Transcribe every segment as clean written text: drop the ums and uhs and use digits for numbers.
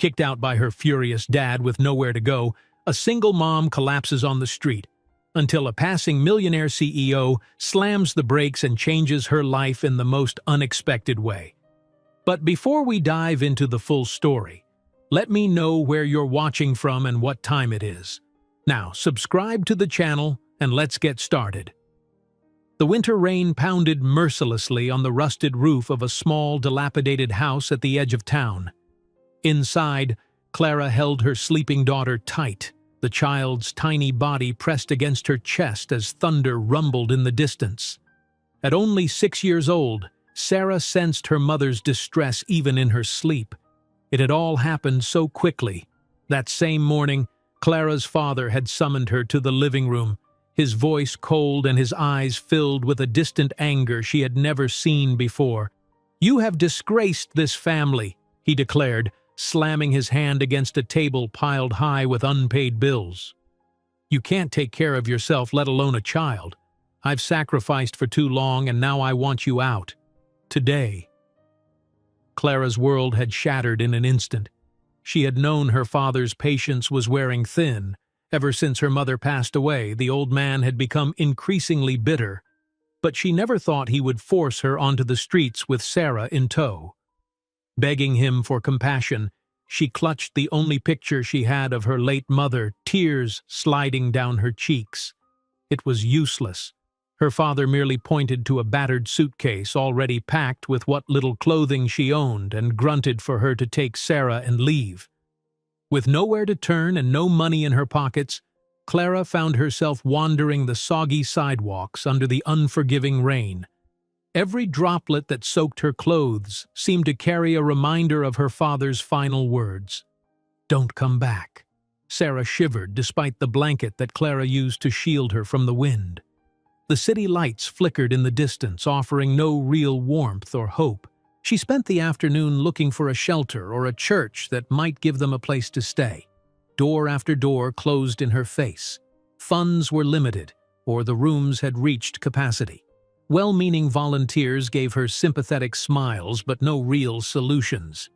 Kicked out by her furious dad with nowhere to go, a single mom collapses on the street, until a passing millionaire CEO slams the brakes and changes her life in the most unexpected way. But before we dive into the full story, let me know where you're watching from and what time it is. Now, subscribe to the channel and let's get started. The winter rain pounded mercilessly on the rusted roof of a small, dilapidated house at the edge of town. Inside, Clara held her sleeping daughter tight, the child's tiny body pressed against her chest as thunder rumbled in the distance. At only 6 years old, Sarah sensed her mother's distress even in her sleep. It had all happened so quickly. That same morning, Clara's father had summoned her to the living room, his voice cold and his eyes filled with a distant anger she had never seen before. "You have disgraced this family," he declared, slamming his hand against a table piled high with unpaid bills. "You can't take care of yourself, let alone a child. I've sacrificed for too long and now I want you out. Today." Clara's world had shattered in an instant. She had known her father's patience was wearing thin. Ever since her mother passed away, the old man had become increasingly bitter. But she never thought he would force her onto the streets with Sarah in tow. Begging him for compassion, she clutched the only picture she had of her late mother, tears sliding down her cheeks. It was useless. Her father merely pointed to a battered suitcase already packed with what little clothing she owned and grunted for her to take Sarah and leave. With nowhere to turn and no money in her pockets, Clara found herself wandering the soggy sidewalks under the unforgiving rain. Every droplet that soaked her clothes seemed to carry a reminder of her father's final words. "Don't come back." Sarah shivered despite the blanket that Clara used to shield her from the wind. The city lights flickered in the distance, offering no real warmth or hope. She spent the afternoon looking for a shelter or a church that might give them a place to stay. Door after door closed in her face. Funds were limited, or the rooms had reached capacity. Well-meaning volunteers gave her sympathetic smiles but no real solutions.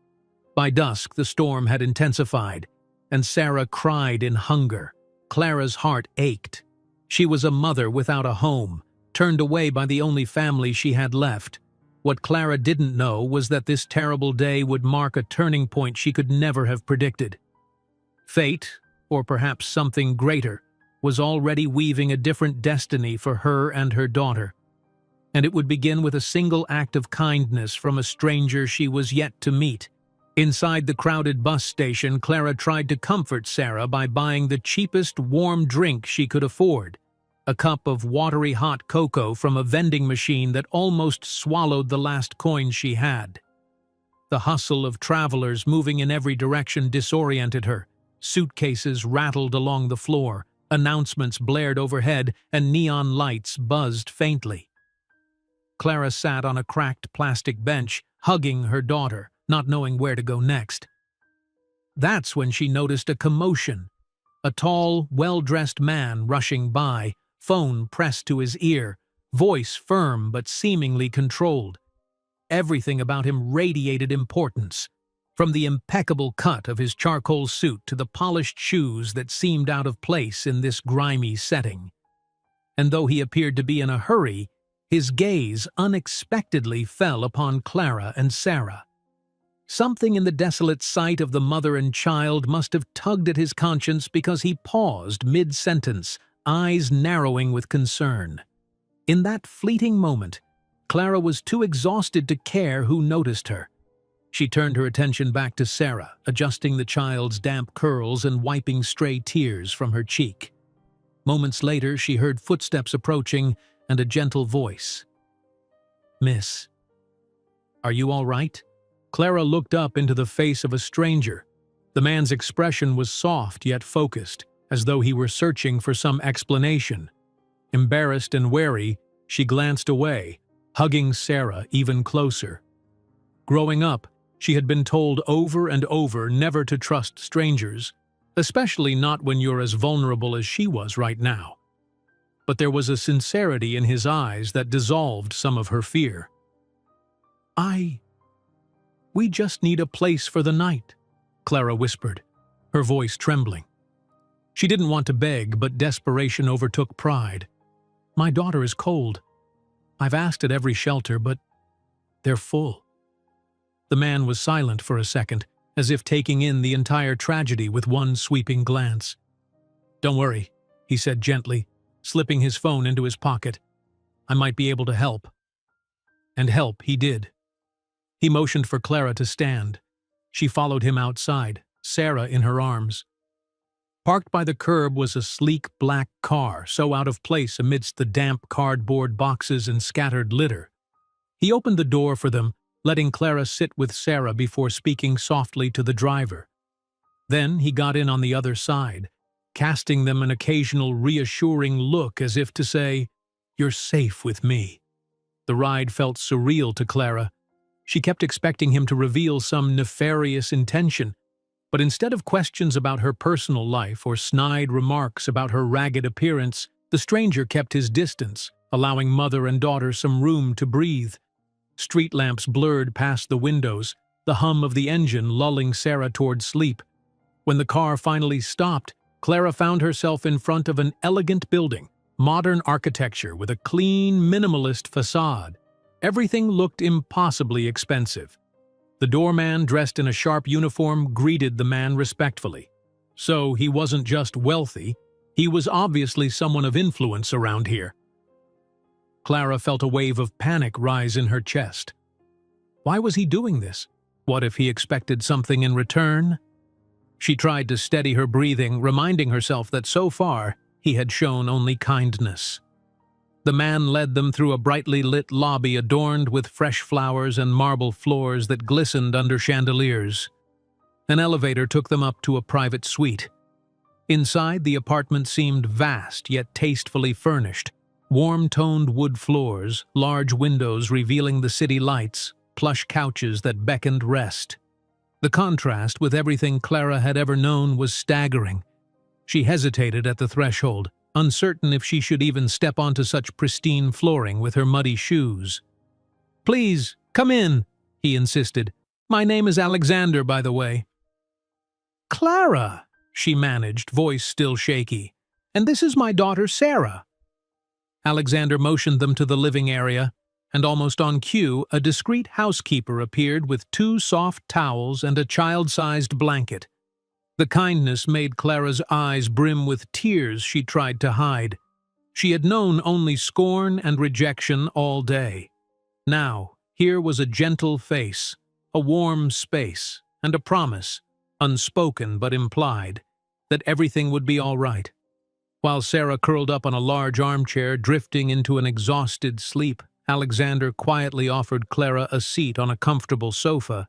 By dusk, the storm had intensified, and Sarah cried in hunger. Clara's heart ached. She was a mother without a home, turned away by the only family she had left. What Clara didn't know was that this terrible day would mark a turning point she could never have predicted. Fate, or perhaps something greater, was already weaving a different destiny for her and her daughter. And it would begin with a single act of kindness from a stranger she was yet to meet. Inside the crowded bus station, Clara tried to comfort Sarah by buying the cheapest warm drink she could afford, a cup of watery hot cocoa from a vending machine that almost swallowed the last coins she had. The hustle of travelers moving in every direction disoriented her. Suitcases rattled along the floor, announcements blared overhead, and neon lights buzzed faintly. Clara sat on a cracked plastic bench, hugging her daughter, not knowing where to go next. That's when she noticed a commotion. A tall, well-dressed man rushing by, phone pressed to his ear, voice firm but seemingly controlled. Everything about him radiated importance, from the impeccable cut of his charcoal suit to the polished shoes that seemed out of place in this grimy setting. And though he appeared to be in a hurry, his gaze unexpectedly fell upon Clara and Sarah. Something in the desolate sight of the mother and child must have tugged at his conscience because he paused mid-sentence, eyes narrowing with concern. In that fleeting moment, Clara was too exhausted to care who noticed her. She turned her attention back to Sarah, adjusting the child's damp curls and wiping stray tears from her cheek. Moments later, she heard footsteps approaching and a gentle voice. "Miss, are you all right?" Clara looked up into the face of a stranger. The man's expression was soft yet focused, as though he were searching for some explanation. Embarrassed and wary, she glanced away, hugging Sarah even closer. Growing up, she had been told over and over never to trust strangers, especially not when you're as vulnerable as she was right now. But there was a sincerity in his eyes that dissolved some of her fear. We just need a place for the night," Clara whispered, her voice trembling. She didn't want to beg, but desperation overtook pride. My daughter is cold. I've asked at every shelter, but they're full. The man was silent for a second, as if taking in the entire tragedy with one sweeping glance. Don't worry, he said gently, slipping his phone into his pocket. I might be able to help. And help he did. He motioned for Clara to stand. She followed him outside, Sarah in her arms. Parked by the curb was a sleek black car, so out of place amidst the damp cardboard boxes and scattered litter. He opened the door for them, letting Clara sit with Sarah before speaking softly to the driver. Then he got in on the other side, casting them an occasional reassuring look as if to say, "You're safe with me." The ride felt surreal to Clara. She kept expecting him to reveal some nefarious intention, but instead of questions about her personal life or snide remarks about her ragged appearance, the stranger kept his distance, allowing mother and daughter some room to breathe. Street lamps blurred past the windows, the hum of the engine lulling Sarah toward sleep. When the car finally stopped, Clara found herself in front of an elegant building, modern architecture with a clean, minimalist facade. Everything looked impossibly expensive. The doorman, dressed in a sharp uniform, greeted the man respectfully. So he wasn't just wealthy, he was obviously someone of influence around here. Clara felt a wave of panic rise in her chest. Why was he doing this? What if he expected something in return? She tried to steady her breathing, reminding herself that so far he had shown only kindness. The man led them through a brightly lit lobby adorned with fresh flowers and marble floors that glistened under chandeliers. An elevator took them up to a private suite. Inside, the apartment seemed vast yet tastefully furnished. Warm-toned wood floors, large windows revealing the city lights, plush couches that beckoned rest. The contrast with everything Clara had ever known was staggering. She hesitated at the threshold, uncertain if she should even step onto such pristine flooring with her muddy shoes. "Please, come in," he insisted. "My name is Alexander, by the way." "Clara," she managed, voice still shaky. "And this is my daughter, Sarah." Alexander motioned them to the living area, and almost on cue, a discreet housekeeper appeared with 2 soft towels and a child-sized blanket. The kindness made Clara's eyes brim with tears she tried to hide. She had known only scorn and rejection all day. Now, here was a gentle face, a warm space, and a promise, unspoken but implied, that everything would be all right. While Sarah curled up on a large armchair, drifting into an exhausted sleep, Alexander quietly offered Clara a seat on a comfortable sofa.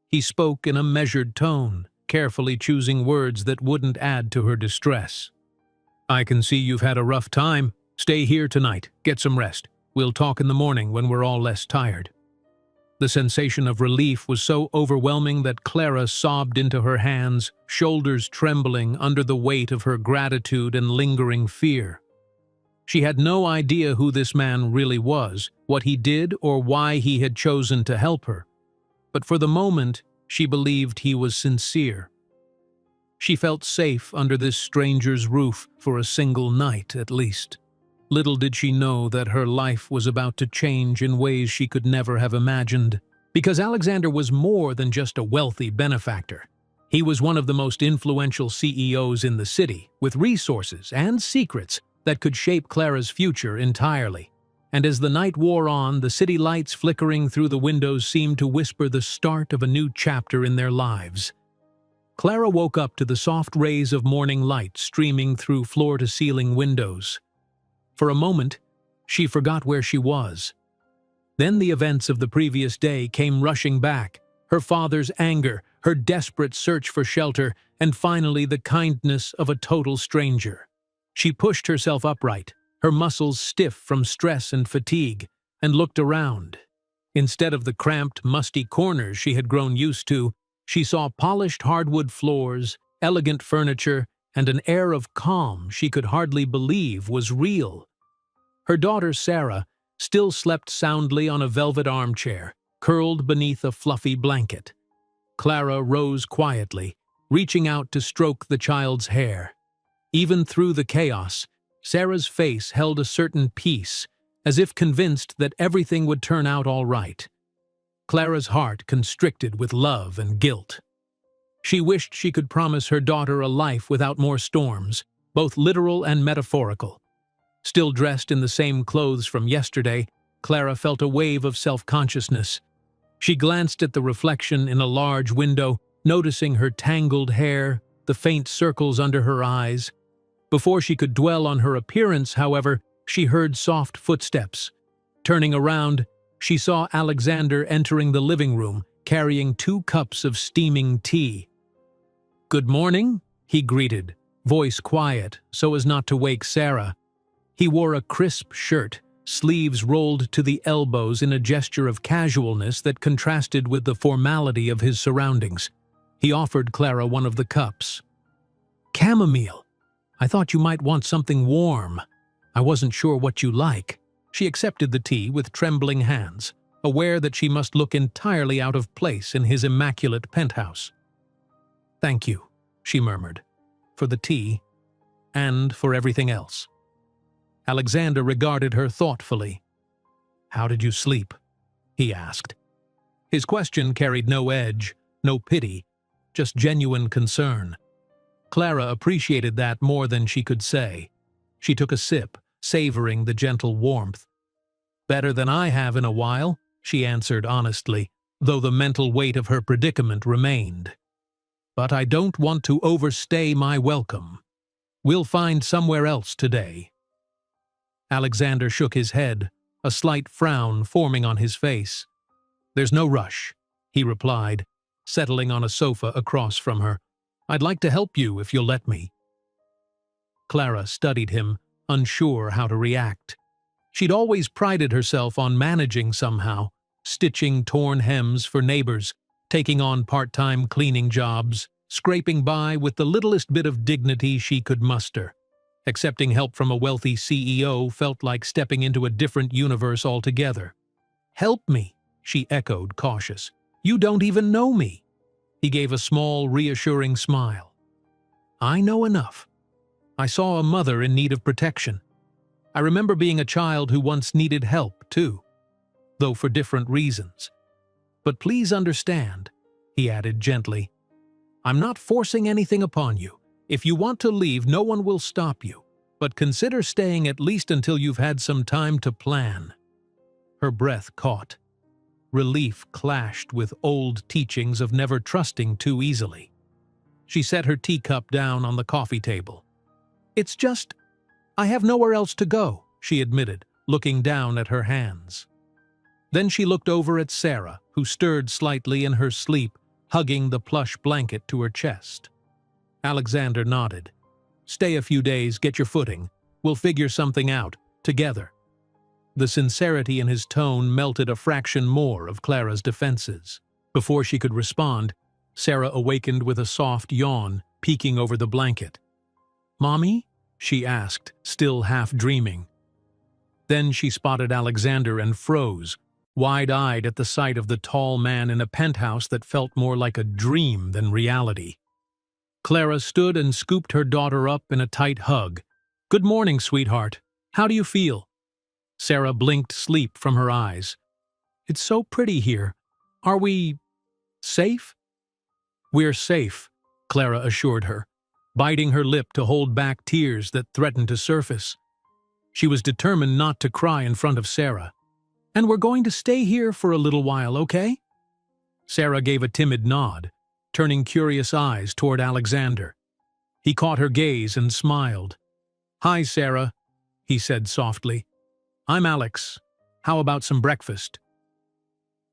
He spoke in a measured tone, carefully choosing words that wouldn't add to her distress. "I can see you've had a rough time. Stay here tonight, get some rest. We'll talk in the morning when we're all less tired." The sensation of relief was so overwhelming that Clara sobbed into her hands, shoulders trembling under the weight of her gratitude and lingering fear. She had no idea who this man really was, what he did, or why he had chosen to help her. But for the moment, she believed he was sincere. She felt safe under this stranger's roof for a single night, at least. Little did she know that her life was about to change in ways she could never have imagined. Because Alexander was more than just a wealthy benefactor. He was one of the most influential CEOs in the city, with resources and secrets that could shape Clara's future entirely. And as the night wore on, the city lights flickering through the windows seemed to whisper the start of a new chapter in their lives. Clara woke up to the soft rays of morning light streaming through floor-to-ceiling windows. For a moment, she forgot where she was. Then the events of the previous day came rushing back, her father's anger, her desperate search for shelter, and finally the kindness of a total stranger. She pushed herself upright, her muscles stiff from stress and fatigue, and looked around. Instead of the cramped, musty corners she had grown used to, she saw polished hardwood floors, elegant furniture, and an air of calm she could hardly believe was real. Her daughter, Sarah, still slept soundly on a velvet armchair, curled beneath a fluffy blanket. Clara rose quietly, reaching out to stroke the child's hair. Even through the chaos, Sarah's face held a certain peace, as if convinced that everything would turn out all right. Clara's heart constricted with love and guilt. She wished she could promise her daughter a life without more storms, both literal and metaphorical. Still dressed in the same clothes from yesterday, Clara felt a wave of self-consciousness. She glanced at the reflection in a large window, noticing her tangled hair, the faint circles under her eyes. Before she could dwell on her appearance, however, she heard soft footsteps. Turning around, she saw Alexander entering the living room, carrying 2 cups of steaming tea. "Good morning," he greeted, voice quiet so as not to wake Sarah. He wore a crisp shirt, sleeves rolled to the elbows in a gesture of casualness that contrasted with the formality of his surroundings. He offered Clara one of the cups. "Chamomile. I thought you might want something warm. I wasn't sure what you like." She accepted the tea with trembling hands, aware that she must look entirely out of place in his immaculate penthouse. "Thank you," she murmured, "for the tea and for everything else." Alexander regarded her thoughtfully. "How did you sleep?" he asked. His question carried no edge, no pity, just genuine concern. Clara appreciated that more than she could say. She took a sip, savoring the gentle warmth. "Better than I have in a while," she answered honestly, though the mental weight of her predicament remained. "But I don't want to overstay my welcome. We'll find somewhere else today." Alexander shook his head, a slight frown forming on his face. "There's no rush," he replied, settling on a sofa across from her. "I'd like to help you if you'll let me." Clara studied him, unsure how to react. She'd always prided herself on managing somehow, stitching torn hems for neighbors, taking on part-time cleaning jobs, scraping by with the littlest bit of dignity she could muster. Accepting help from a wealthy CEO felt like stepping into a different universe altogether. "Help me," she echoed, cautious. "You don't even know me." He gave a small, reassuring smile. "I know enough. I saw a mother in need of protection. I remember being a child who once needed help, too, though for different reasons. But please understand," he added gently, "I'm not forcing anything upon you. If you want to leave, no one will stop you, but consider staying at least until you've had some time to plan." Her breath caught. Relief clashed with old teachings of never trusting too easily. She set her teacup down on the coffee table. "It's just, I have nowhere else to go," she admitted, looking down at her hands. Then she looked over at Sarah, who stirred slightly in her sleep, hugging the plush blanket to her chest. Alexander nodded. "Stay a few days, get your footing. We'll figure something out, together." The sincerity in his tone melted a fraction more of Clara's defenses. Before she could respond, Sarah awakened with a soft yawn, peeking over the blanket. "Mommy?" she asked, still half dreaming. Then she spotted Alexander and froze, wide-eyed at the sight of the tall man in a penthouse that felt more like a dream than reality. Clara stood and scooped her daughter up in a tight hug. "Good morning, sweetheart. How do you feel?" Sarah blinked sleep from her eyes. "It's so pretty here. Are we safe?" "We're safe," Clara assured her, biting her lip to hold back tears that threatened to surface. She was determined not to cry in front of Sarah. "And we're going to stay here for a little while, okay?" Sarah gave a timid nod, turning curious eyes toward Alexander. He caught her gaze and smiled. "Hi, Sarah," he said softly. "I'm Alex. How about some breakfast?"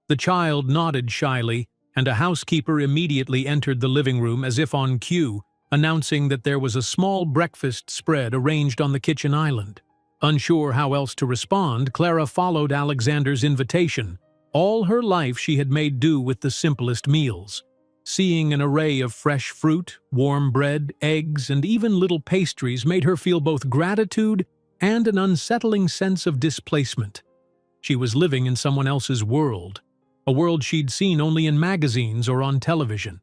The child nodded shyly, and a housekeeper immediately entered the living room as if on cue, announcing that there was a small breakfast spread arranged on the kitchen island. Unsure how else to respond, Clara followed Alexander's invitation. All her life she had made do with the simplest meals. Seeing an array of fresh fruit, warm bread, eggs, and even little pastries made her feel both gratitude and an unsettling sense of displacement. She was living in someone else's world, a world she'd seen only in magazines or on television.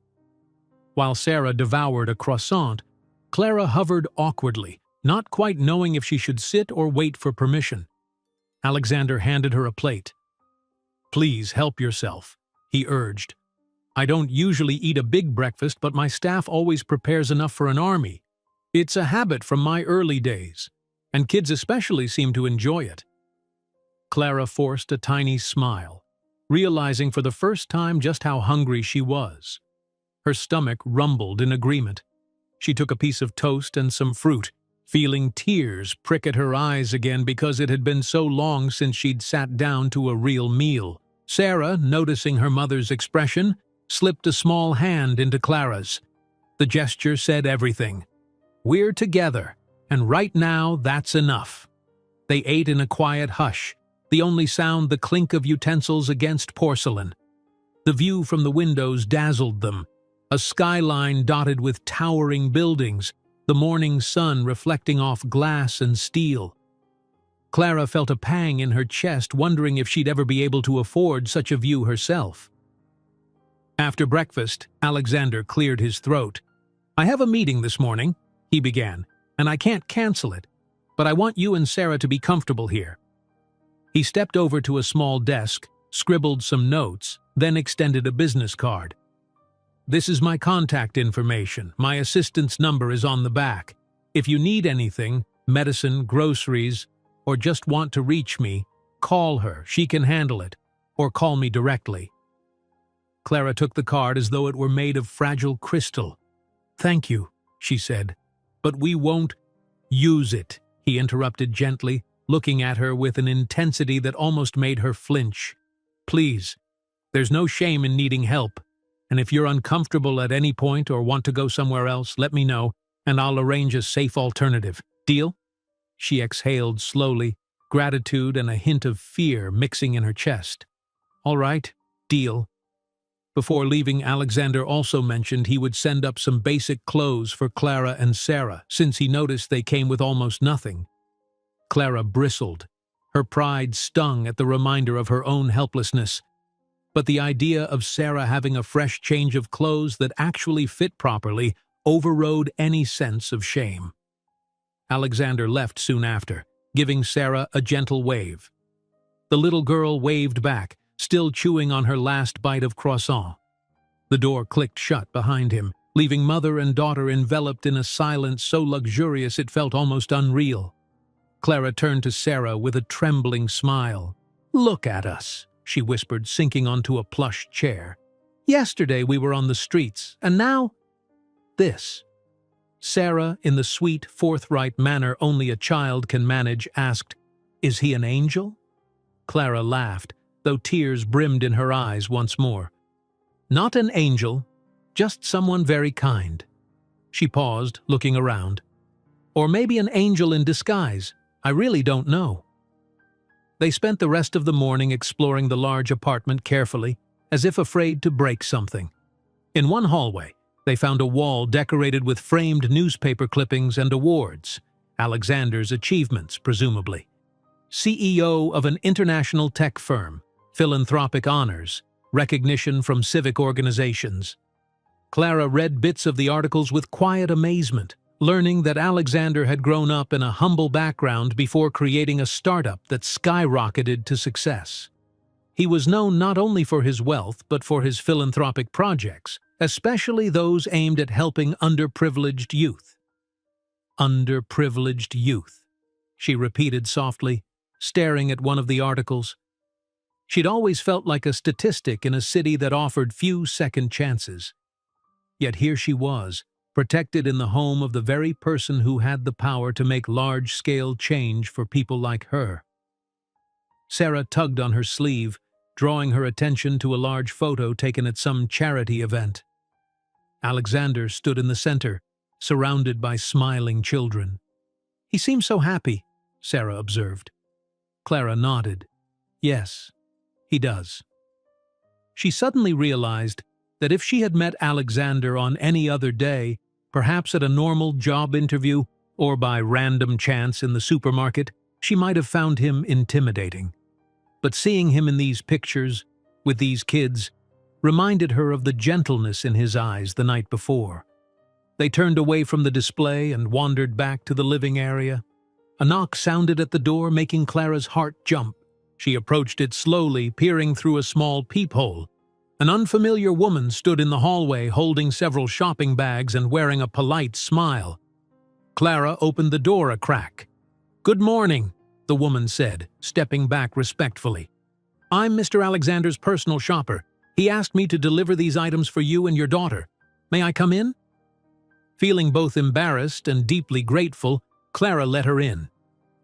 While Sarah devoured a croissant, Clara hovered awkwardly, not quite knowing if she should sit or wait for permission. Alexander handed her a plate. "Please help yourself," he urged. "I don't usually eat a big breakfast, but my staff always prepares enough for an army. It's a habit from my early days, and kids especially seem to enjoy it." Clara forced a tiny smile, realizing for the first time just how hungry she was. Her stomach rumbled in agreement. She took a piece of toast and some fruit, feeling tears prick at her eyes again because it had been so long since she'd sat down to a real meal. Sarah, noticing her mother's expression, slipped a small hand into Clara's. The gesture said everything. "We're together, and right now that's enough." They ate in a quiet hush, the only sound the clink of utensils against porcelain. The view from the windows dazzled them, a skyline dotted with towering buildings, the morning sun reflecting off glass and steel. Clara felt a pang in her chest, wondering if she'd ever be able to afford such a view herself. After breakfast, Alexander cleared his throat. "I have a meeting this morning," he began, "and I can't cancel it, but I want you and Sarah to be comfortable here." He stepped over to a small desk, scribbled some notes, then extended a business card. "This is my contact information. My assistant's number is on the back. If you need anything, medicine, groceries, or just want to reach me, call her. She can handle it. Or call me directly." Clara took the card as though it were made of fragile crystal. "Thank you," she said. "But we won't use it," he interrupted gently, looking at her with an intensity that almost made her flinch. "Please, there's no shame in needing help. And if you're uncomfortable at any point or want to go somewhere else, let me know, and I'll arrange a safe alternative. Deal?" She exhaled slowly, gratitude and a hint of fear mixing in her chest. "All right, deal." Before leaving, Alexander also mentioned he would send up some basic clothes for Clara and Sarah, since he noticed they came with almost nothing. Clara bristled. Her pride stung at the reminder of her own helplessness. But the idea of Sarah having a fresh change of clothes that actually fit properly overrode any sense of shame. Alexander left soon after, giving Sarah a gentle wave. The little girl waved back, still chewing on her last bite of croissant. The door clicked shut behind him, leaving mother and daughter enveloped in a silence so luxurious it felt almost unreal. Clara turned to Sarah with a trembling smile. "Look at us," she whispered, sinking onto a plush chair. "Yesterday we were on the streets, and now this." Sarah, in the sweet, forthright manner only a child can manage, asked, "Is he an angel?" Clara laughed, though tears brimmed in her eyes once more. "Not an angel, just someone very kind." She paused, looking around. "Or maybe an angel in disguise. I really don't know." They spent the rest of the morning exploring the large apartment carefully, as if afraid to break something. In one hallway, they found a wall decorated with framed newspaper clippings and awards, Alexander's achievements, presumably. CEO of an international tech firm, philanthropic honors, recognition from civic organizations. Clara read bits of the articles with quiet amazement, learning that Alexander had grown up in a humble background before creating a startup that skyrocketed to success. He was known not only for his wealth but for his philanthropic projects, especially those aimed at helping underprivileged youth. Underprivileged youth, she repeated softly, staring at one of the articles. She'd always felt like a statistic in a city that offered few second chances. Yet here she was, protected in the home of the very person who had the power to make large-scale change for people like her. Sarah tugged on her sleeve, drawing her attention to a large photo taken at some charity event. Alexander stood in the center, surrounded by smiling children. "He seems so happy," Sarah observed. Clara nodded. "Yes, he does." She suddenly realized that if she had met Alexander on any other day, perhaps at a normal job interview or by random chance in the supermarket, she might have found him intimidating. But seeing him in these pictures, with these kids reminded her of the gentleness in his eyes the night before. They turned away from the display and wandered back to the living area. A knock sounded at the door, making Clara's heart jump. She approached it slowly, peering through a small peephole. An unfamiliar woman stood in the hallway, holding several shopping bags and wearing a polite smile. Clara opened the door a crack. "Good morning," the woman said, stepping back respectfully. "I'm Mr. Alexander's personal shopper. He asked me to deliver these items for you and your daughter. May I come in?" Feeling both embarrassed and deeply grateful, Clara let her in.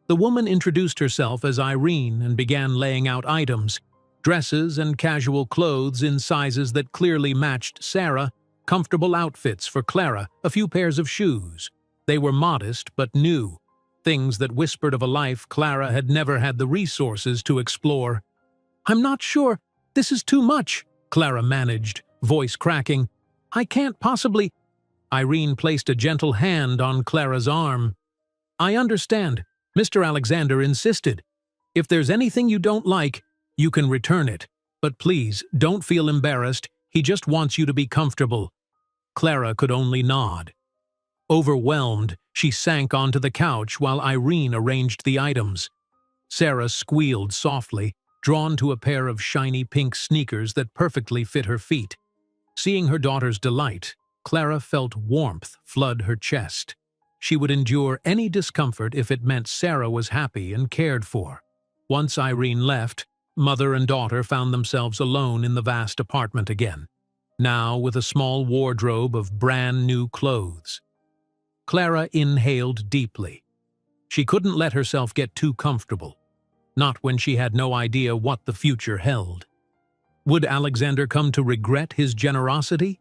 The woman introduced herself as Irene and began laying out items, dresses and casual clothes in sizes that clearly matched Sarah, comfortable outfits for Clara, a few pairs of shoes. They were modest but new, things that whispered of a life Clara had never had the resources to explore. "I'm not sure. This is too much," Clara managed, voice cracking. "I can't possibly—" Irene placed a gentle hand on Clara's arm. "I understand. Mr. Alexander insisted. If there's anything you don't like, you can return it. But please, don't feel embarrassed. He just wants you to be comfortable." Clara could only nod. Overwhelmed, she sank onto the couch while Irene arranged the items. Sarah squealed softly, drawn to a pair of shiny pink sneakers that perfectly fit her feet. Seeing her daughter's delight, Clara felt warmth flood her chest. She would endure any discomfort if it meant Sarah was happy and cared for. Once Irene left, mother and daughter found themselves alone in the vast apartment again, now with a small wardrobe of brand new clothes. Clara inhaled deeply. She couldn't let herself get too comfortable, not when she had no idea what the future held. Would Alexander come to regret his generosity?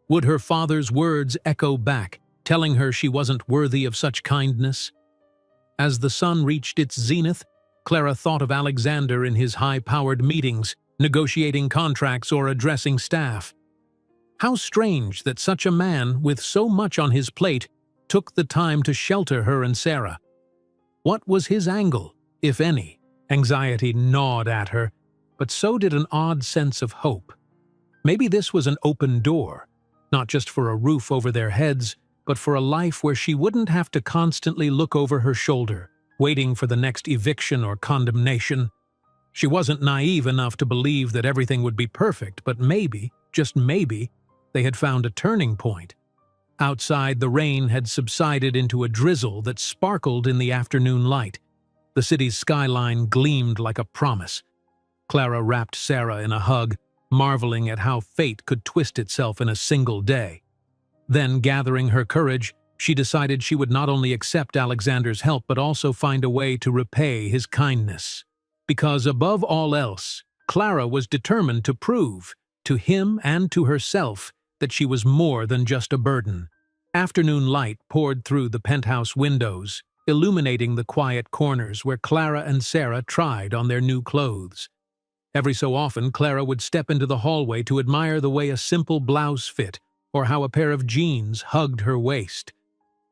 Would her father's words echo back, telling her she wasn't worthy of such kindness? As the sun reached its zenith, Clara thought of Alexander in his high-powered meetings, negotiating contracts or addressing staff. How strange that such a man, with so much on his plate, took the time to shelter her and Sarah. What was his angle, if any? Anxiety gnawed at her, but so did an odd sense of hope. Maybe this was an open door, not just for a roof over their heads, but for a life where she wouldn't have to constantly look over her shoulder, waiting for the next eviction or condemnation. She wasn't naive enough to believe that everything would be perfect, but maybe, just maybe, they had found a turning point. Outside, the rain had subsided into a drizzle that sparkled in the afternoon light. The city's skyline gleamed like a promise. Clara wrapped Sarah in a hug, marveling at how fate could twist itself in a single day. Then, gathering her courage, she decided she would not only accept Alexander's help but also find a way to repay his kindness. Because above all else, Clara was determined to prove, to him and to herself, that she was more than just a burden. Afternoon light poured through the penthouse windows, illuminating the quiet corners where Clara and Sarah tried on their new clothes. Every so often, Clara would step into the hallway to admire the way a simple blouse fit, or how a pair of jeans hugged her waist.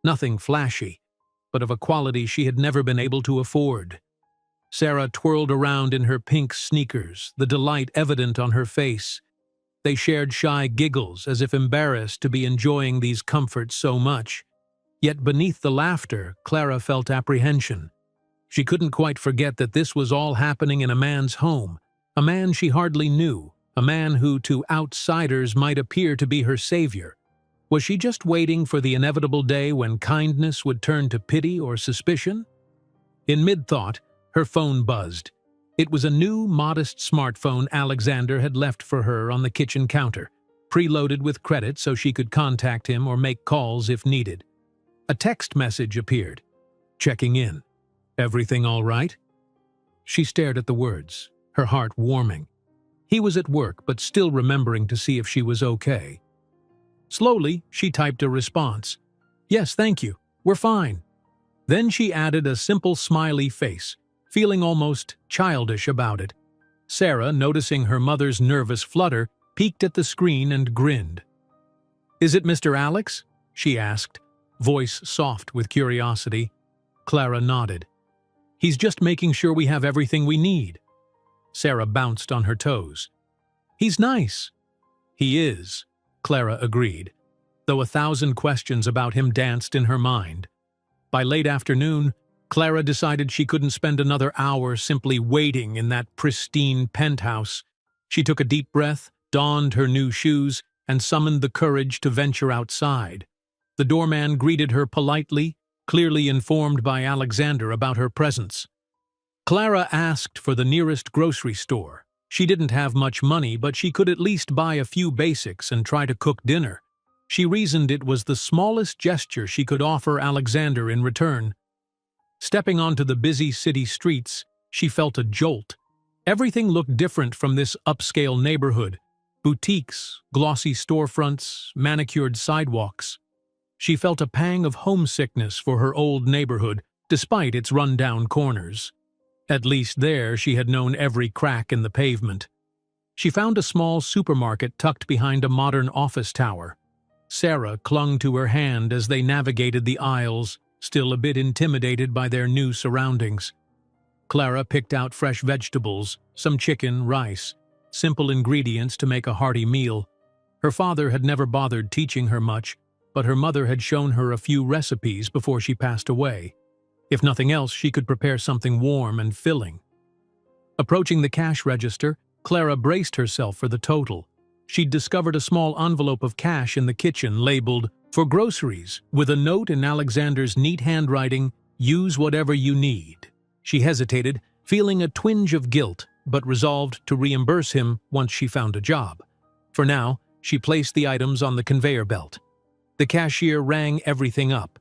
Nothing flashy, but of a quality she had never been able to afford. Sarah twirled around in her pink sneakers, the delight evident on her face. They shared shy giggles, as if embarrassed to be enjoying these comforts so much. Yet beneath the laughter, Clara felt apprehension. She couldn't quite forget that this was all happening in a man's home, a man she hardly knew, a man who to outsiders might appear to be her savior. Was she just waiting for the inevitable day when kindness would turn to pity or suspicion? In mid-thought, her phone buzzed. It was a new, modest smartphone Alexander had left for her on the kitchen counter, preloaded with credit so she could contact him or make calls if needed. A text message appeared. Checking in. Everything all right? She stared at the words, her heart warming. He was at work, but still remembering to see if she was okay. Slowly, she typed a response. Yes, thank you. We're fine. Then she added a simple smiley face, feeling almost childish about it. Sarah, noticing her mother's nervous flutter, peeked at the screen and grinned. Is it Mr. Alex? She asked, voice soft with curiosity. Clara nodded. He's just making sure we have everything we need. Sarah bounced on her toes. He's nice. He is, Clara agreed, though 1,000 questions about him danced in her mind. By late afternoon, Clara decided she couldn't spend another hour simply waiting in that pristine penthouse. She took a deep breath, donned her new shoes, and summoned the courage to venture outside. The doorman greeted her politely, clearly informed by Alexander about her presence. Clara asked for the nearest grocery store. She didn't have much money, but she could at least buy a few basics and try to cook dinner. She reasoned it was the smallest gesture she could offer Alexander in return. Stepping onto the busy city streets, she felt a jolt. Everything looked different from this upscale neighborhood. Boutiques, glossy storefronts, manicured sidewalks. She felt a pang of homesickness for her old neighborhood, despite its run-down corners. At least there she had known every crack in the pavement. She found a small supermarket tucked behind a modern office tower. Sarah clung to her hand as they navigated the aisles, still a bit intimidated by their new surroundings. Clara picked out fresh vegetables, some chicken, rice, simple ingredients to make a hearty meal. Her father had never bothered teaching her much, but her mother had shown her a few recipes before she passed away. If nothing else, she could prepare something warm and filling. Approaching the cash register, Clara braced herself for the total. She'd discovered a small envelope of cash in the kitchen labeled, "For groceries," with a note in Alexander's neat handwriting, "Use whatever you need." She hesitated, feeling a twinge of guilt, but resolved to reimburse him once she found a job. For now, she placed the items on the conveyor belt. The cashier rang everything up,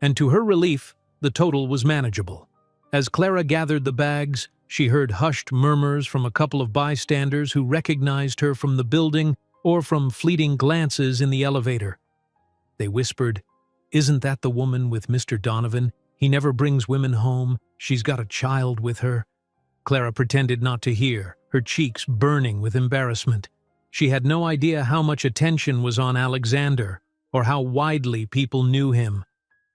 and to her relief, the total was manageable. As Clara gathered the bags, she heard hushed murmurs from a couple of bystanders who recognized her from the building or from fleeting glances in the elevator. They whispered, "Isn't that the woman with Mr. Donovan? He never brings women home. She's got a child with her." Clara pretended not to hear, her cheeks burning with embarrassment. She had no idea how much attention was on Alexander, or how widely people knew him.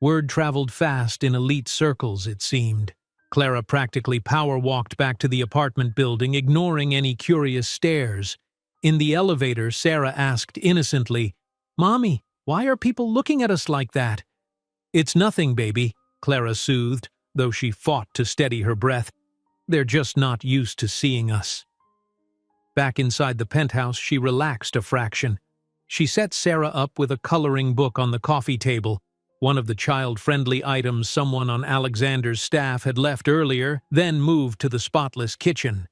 Word traveled fast in elite circles, it seemed. Clara practically power-walked back to the apartment building, ignoring any curious stares. In the elevator, Sarah asked innocently, "Mommy, why are people looking at us like that?" "It's nothing, baby," Clara soothed, though she fought to steady her breath. "They're just not used to seeing us." Back inside the penthouse, she relaxed a fraction. She set Sarah up with a coloring book on the coffee table, one of the child-friendly items someone on Alexander's staff had left earlier, then moved to the spotless kitchen.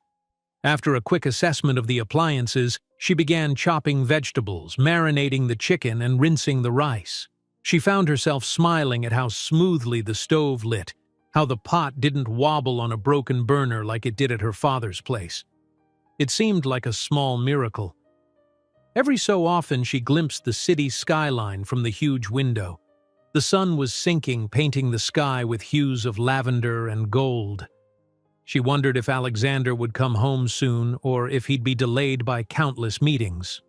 After a quick assessment of the appliances, she began chopping vegetables, marinating the chicken, and rinsing the rice. She found herself smiling at how smoothly the stove lit, how the pot didn't wobble on a broken burner like it did at her father's place. It seemed like a small miracle. Every so often she glimpsed the city skyline from the huge window. The sun was sinking, painting the sky with hues of lavender and gold. She wondered if Alexander would come home soon or if he'd be delayed by countless meetings.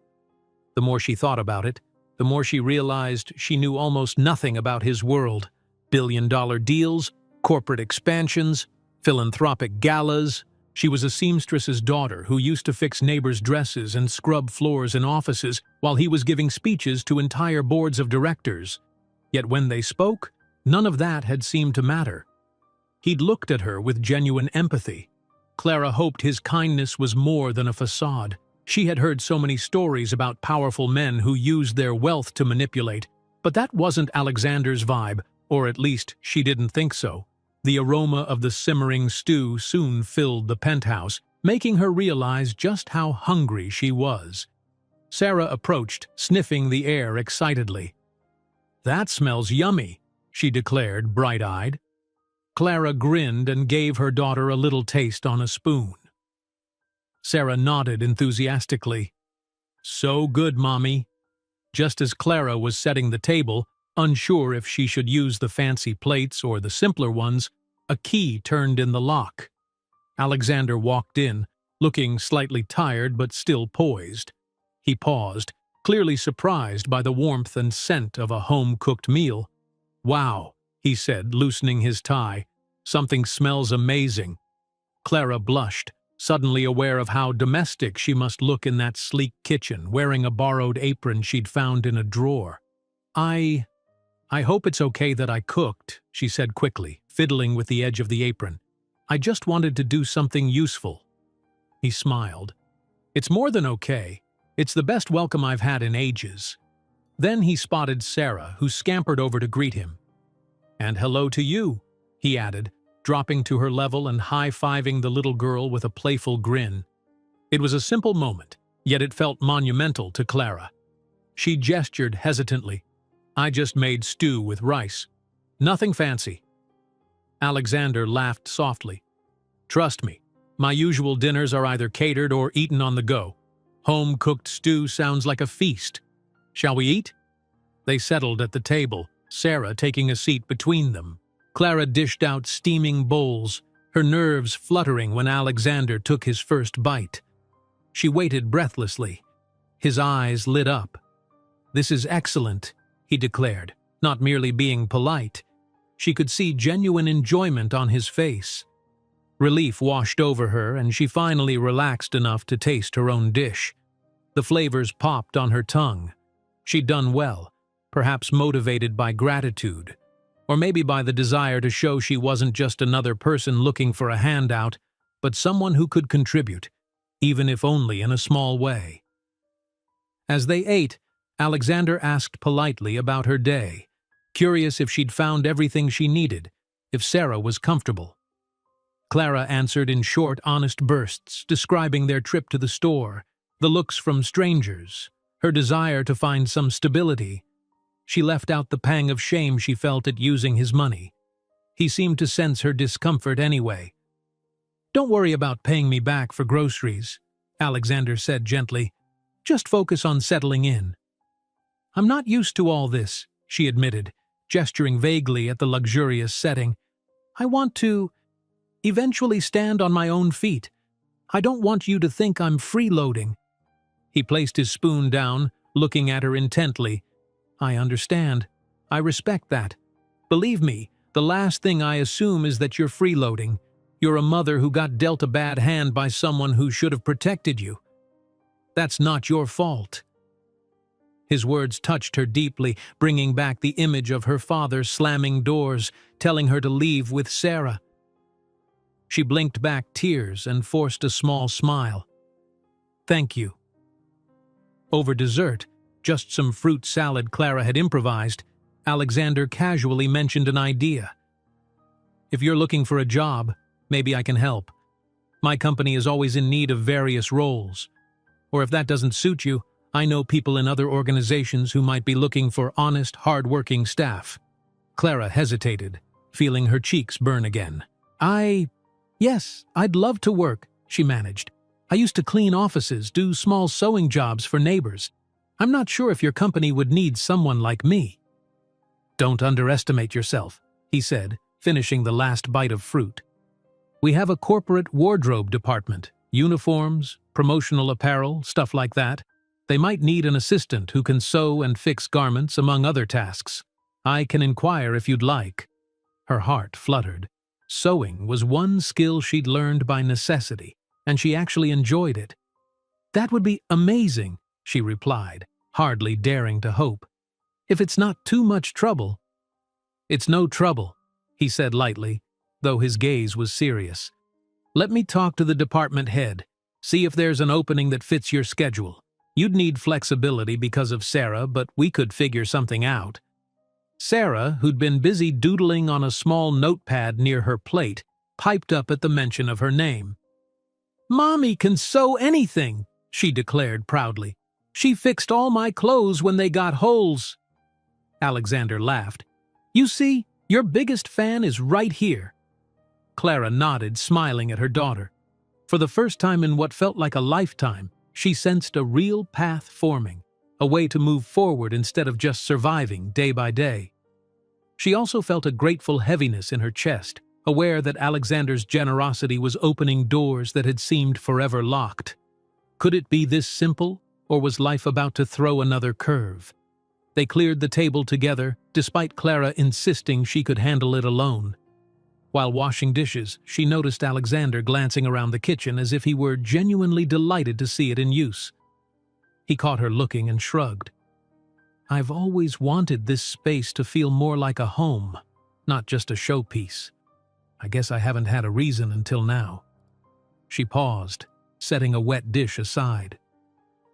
The more she thought about it, the more she realized she knew almost nothing about his world. Billion-dollar deals, corporate expansions, philanthropic galas. She was a seamstress's daughter who used to fix neighbors' dresses and scrub floors in offices while he was giving speeches to entire boards of directors. Yet when they spoke, none of that had seemed to matter. He'd looked at her with genuine empathy. Clara hoped his kindness was more than a facade. She had heard so many stories about powerful men who used their wealth to manipulate, but that wasn't Alexander's vibe, or at least she didn't think so. The aroma of the simmering stew soon filled the penthouse, making her realize just how hungry she was. Sarah approached, sniffing the air excitedly. "That smells yummy," she declared, bright-eyed. Clara grinned and gave her daughter a little taste on a spoon. Sarah nodded enthusiastically. "So good, Mommy." Just as Clara was setting the table, unsure if she should use the fancy plates or the simpler ones, a key turned in the lock. Alexander walked in, looking slightly tired but still poised. He paused, clearly surprised by the warmth and scent of a home-cooked meal. "Wow," he said, loosening his tie. "Something smells amazing." Clara blushed, suddenly aware of how domestic she must look in that sleek kitchen, wearing a borrowed apron she'd found in a drawer. I hope it's okay that I cooked," she said quickly, fiddling with the edge of the apron. "I just wanted to do something useful." He smiled. "It's more than okay. It's the best welcome I've had in ages." Then he spotted Sarah, who scampered over to greet him. "And hello to you," he added, dropping to her level and high-fiving the little girl with a playful grin. It was a simple moment, yet it felt monumental to Clara. She gestured hesitantly. "I just made stew with rice. Nothing fancy." Alexander laughed softly. "Trust me, my usual dinners are either catered or eaten on the go. Home-cooked stew sounds like a feast. Shall we eat?" They settled at the table, Sarah taking a seat between them. Clara dished out steaming bowls, her nerves fluttering when Alexander took his first bite. She waited breathlessly. His eyes lit up. "This is excellent," he declared, not merely being polite. She could see genuine enjoyment on his face. Relief washed over her, and she finally relaxed enough to taste her own dish. The flavors popped on her tongue. She'd done well, perhaps motivated by gratitude, or maybe by the desire to show she wasn't just another person looking for a handout, but someone who could contribute, even if only in a small way. As they ate, Alexander asked politely about her day, curious if she'd found everything she needed, if Sarah was comfortable. Clara answered in short, honest bursts, describing their trip to the store, the looks from strangers, her desire to find some stability. She left out the pang of shame she felt at using his money. He seemed to sense her discomfort anyway. "Don't worry about paying me back for groceries," Alexander said gently. "Just focus on settling in." "I'm not used to all this," she admitted, gesturing vaguely at the luxurious setting. "I want to eventually stand on my own feet. I don't want you to think I'm freeloading." He placed his spoon down, looking at her intently. "I understand. I respect that. Believe me, the last thing I assume is that you're freeloading. You're a mother who got dealt a bad hand by someone who should have protected you. That's not your fault." His words touched her deeply, bringing back the image of her father slamming doors, telling her to leave with Sarah. She blinked back tears and forced a small smile. "Thank you." Over dessert, just some fruit salad Clara had improvised, Alexander casually mentioned an idea. "If you're looking for a job, maybe I can help. My company is always in need of various roles. Or if that doesn't suit you, I know people in other organizations who might be looking for honest, hard-working staff." Clara hesitated, feeling her cheeks burn again. Yes, I'd love to work," she managed. "I used to clean offices, do small sewing jobs for neighbors. I'm not sure if your company would need someone like me." "Don't underestimate yourself," he said, finishing the last bite of fruit. "We have a corporate wardrobe department, uniforms, promotional apparel, stuff like that. They might need an assistant who can sew and fix garments, among other tasks. I can inquire if you'd like." Her heart fluttered. Sewing was one skill she'd learned by necessity, and she actually enjoyed it. "That would be amazing," she replied, hardly daring to hope. "If it's not too much trouble." "It's no trouble," he said lightly, though his gaze was serious. "Let me talk to the department head, see if there's an opening that fits your schedule. You'd need flexibility because of Sarah, but we could figure something out." Sarah, who'd been busy doodling on a small notepad near her plate, piped up at the mention of her name. "Mommy can sew anything," she declared proudly. "She fixed all my clothes when they got holes." Alexander laughed. "You see, your biggest fan is right here." Clara nodded, smiling at her daughter. For the first time in what felt like a lifetime, she sensed a real path forming, a way to move forward instead of just surviving day by day. She also felt a grateful heaviness in her chest, aware that Alexander's generosity was opening doors that had seemed forever locked. Could it be this simple, or was life about to throw another curve? They cleared the table together, despite Clara insisting she could handle it alone. While washing dishes, she noticed Alexander glancing around the kitchen as if he were genuinely delighted to see it in use. He caught her looking and shrugged. "I've always wanted this space to feel more like a home, not just a showpiece. I guess I haven't had a reason until now." She paused, setting a wet dish aside.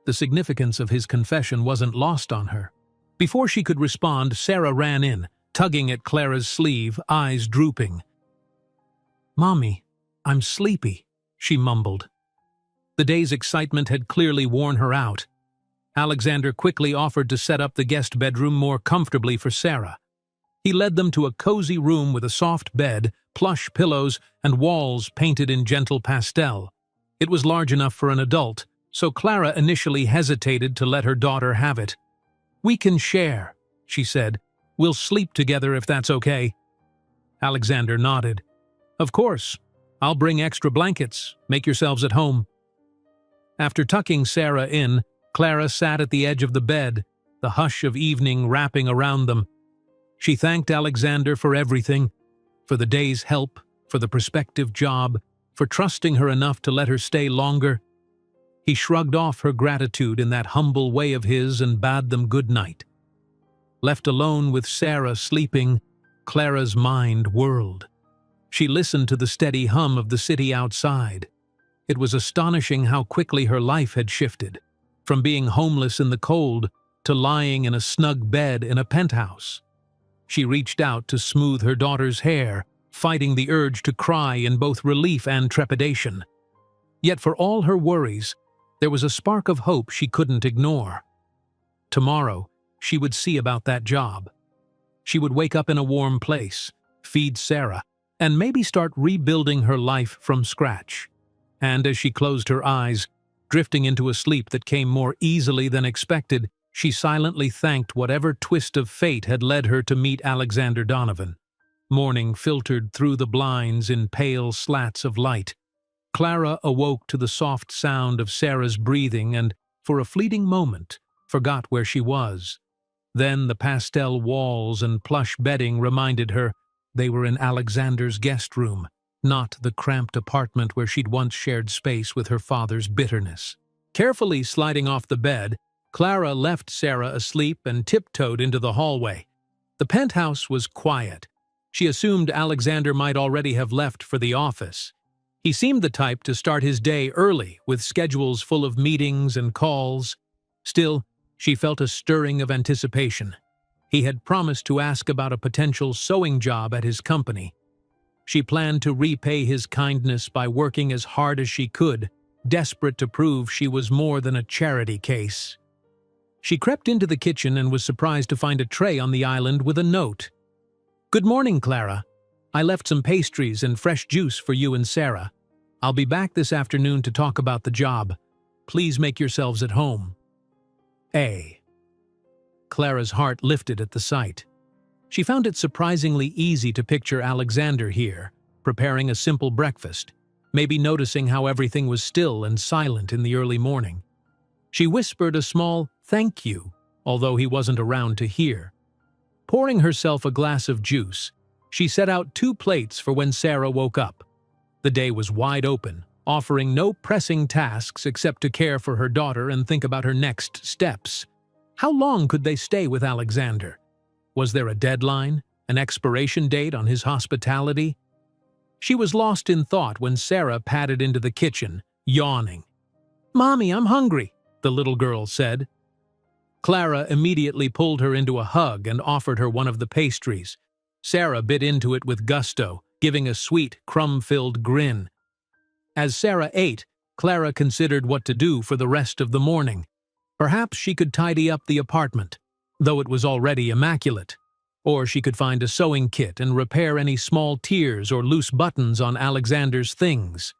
The significance of his confession wasn't lost on her. Before she could respond, Sarah ran in, tugging at Clara's sleeve, eyes drooping. "Mommy, I'm sleepy," she mumbled. The day's excitement had clearly worn her out. Alexander quickly offered to set up the guest bedroom more comfortably for Sarah. He led them to a cozy room with a soft bed, plush pillows, and walls painted in gentle pastel. It was large enough for an adult, so Clara initially hesitated to let her daughter have it. "We can share," she said. "We'll sleep together if that's okay." Alexander nodded. "Of course. I'll bring extra blankets. Make yourselves at home." After tucking Sarah in, Clara sat at the edge of the bed, the hush of evening wrapping around them. She thanked Alexander for everything, for the day's help, for the prospective job, for trusting her enough to let her stay longer. He shrugged off her gratitude in that humble way of his and bade them good night. Left alone with Sarah sleeping, Clara's mind whirled. She listened to the steady hum of the city outside. It was astonishing how quickly her life had shifted, from being homeless in the cold to lying in a snug bed in a penthouse. She reached out to smooth her daughter's hair, fighting the urge to cry in both relief and trepidation. Yet for all her worries, there was a spark of hope she couldn't ignore. Tomorrow, she would see about that job. She would wake up in a warm place, feed Sarah, and maybe start rebuilding her life from scratch. And as she closed her eyes, drifting into a sleep that came more easily than expected, she silently thanked whatever twist of fate had led her to meet Alexander Donovan. Morning filtered through the blinds in pale slats of light. Clara awoke to the soft sound of Sarah's breathing and, for a fleeting moment, forgot where she was. Then the pastel walls and plush bedding reminded her they were in Alexander's guest room, not the cramped apartment where she'd once shared space with her father's bitterness. Carefully sliding off the bed, Clara left Sarah asleep and tiptoed into the hallway. The penthouse was quiet. She assumed Alexander might already have left for the office. He seemed the type to start his day early, with schedules full of meetings and calls. Still, she felt a stirring of anticipation. He had promised to ask about a potential sewing job at his company. She planned to repay his kindness by working as hard as she could, desperate to prove she was more than a charity case. She crept into the kitchen and was surprised to find a tray on the island with a note. "Good morning, Clara. I left some pastries and fresh juice for you and Sarah. I'll be back this afternoon to talk about the job. Please make yourselves at home. A." Clara's heart lifted at the sight. She found it surprisingly easy to picture Alexander here, preparing a simple breakfast, maybe noticing how everything was still and silent in the early morning. She whispered a small "thank you," although he wasn't around to hear. Pouring herself a glass of juice, she set out 2 plates for when Sarah woke up. The day was wide open, offering no pressing tasks except to care for her daughter and think about her next steps. How long could they stay with Alexander? Was there a deadline, an expiration date on his hospitality? She was lost in thought when Sarah padded into the kitchen, yawning. "Mommy, I'm hungry," the little girl said. Clara immediately pulled her into a hug and offered her one of the pastries. Sarah bit into it with gusto, giving a sweet, crumb-filled grin. As Sarah ate, Clara considered what to do for the rest of the morning. Perhaps she could tidy up the apartment, though it was already immaculate. Or she could find a sewing kit and repair any small tears or loose buttons on Alexander's things.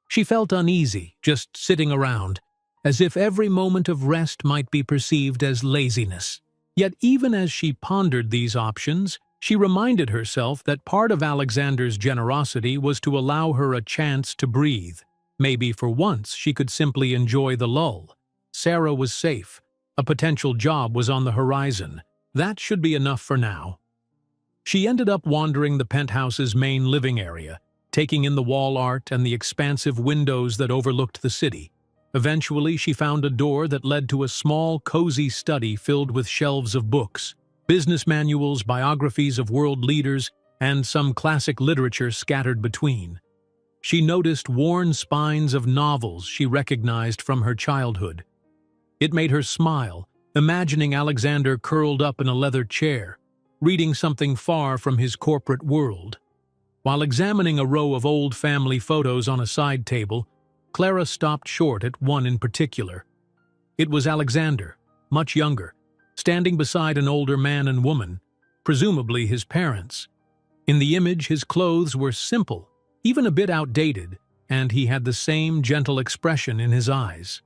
She felt uneasy, just sitting around, as if every moment of rest might be perceived as laziness. Yet even as she pondered these options, she reminded herself that part of Alexander's generosity was to allow her a chance to breathe. Maybe for once she could simply enjoy the lull. Sarah was safe. A potential job was on the horizon. That should be enough for now. She ended up wandering the penthouse's main living area, taking in the wall art and the expansive windows that overlooked the city. Eventually, she found a door that led to a small, cozy study filled with shelves of books, business manuals, biographies of world leaders, and some classic literature scattered between. She noticed worn spines of novels she recognized from her childhood. It made her smile, imagining Alexander curled up in a leather chair, reading something far from his corporate world. While examining a row of old family photos on a side table, Clara stopped short at one in particular. It was Alexander, much younger, standing beside an older man and woman, presumably his parents. In the image, his clothes were simple, even a bit outdated, and he had the same gentle expression in his eyes.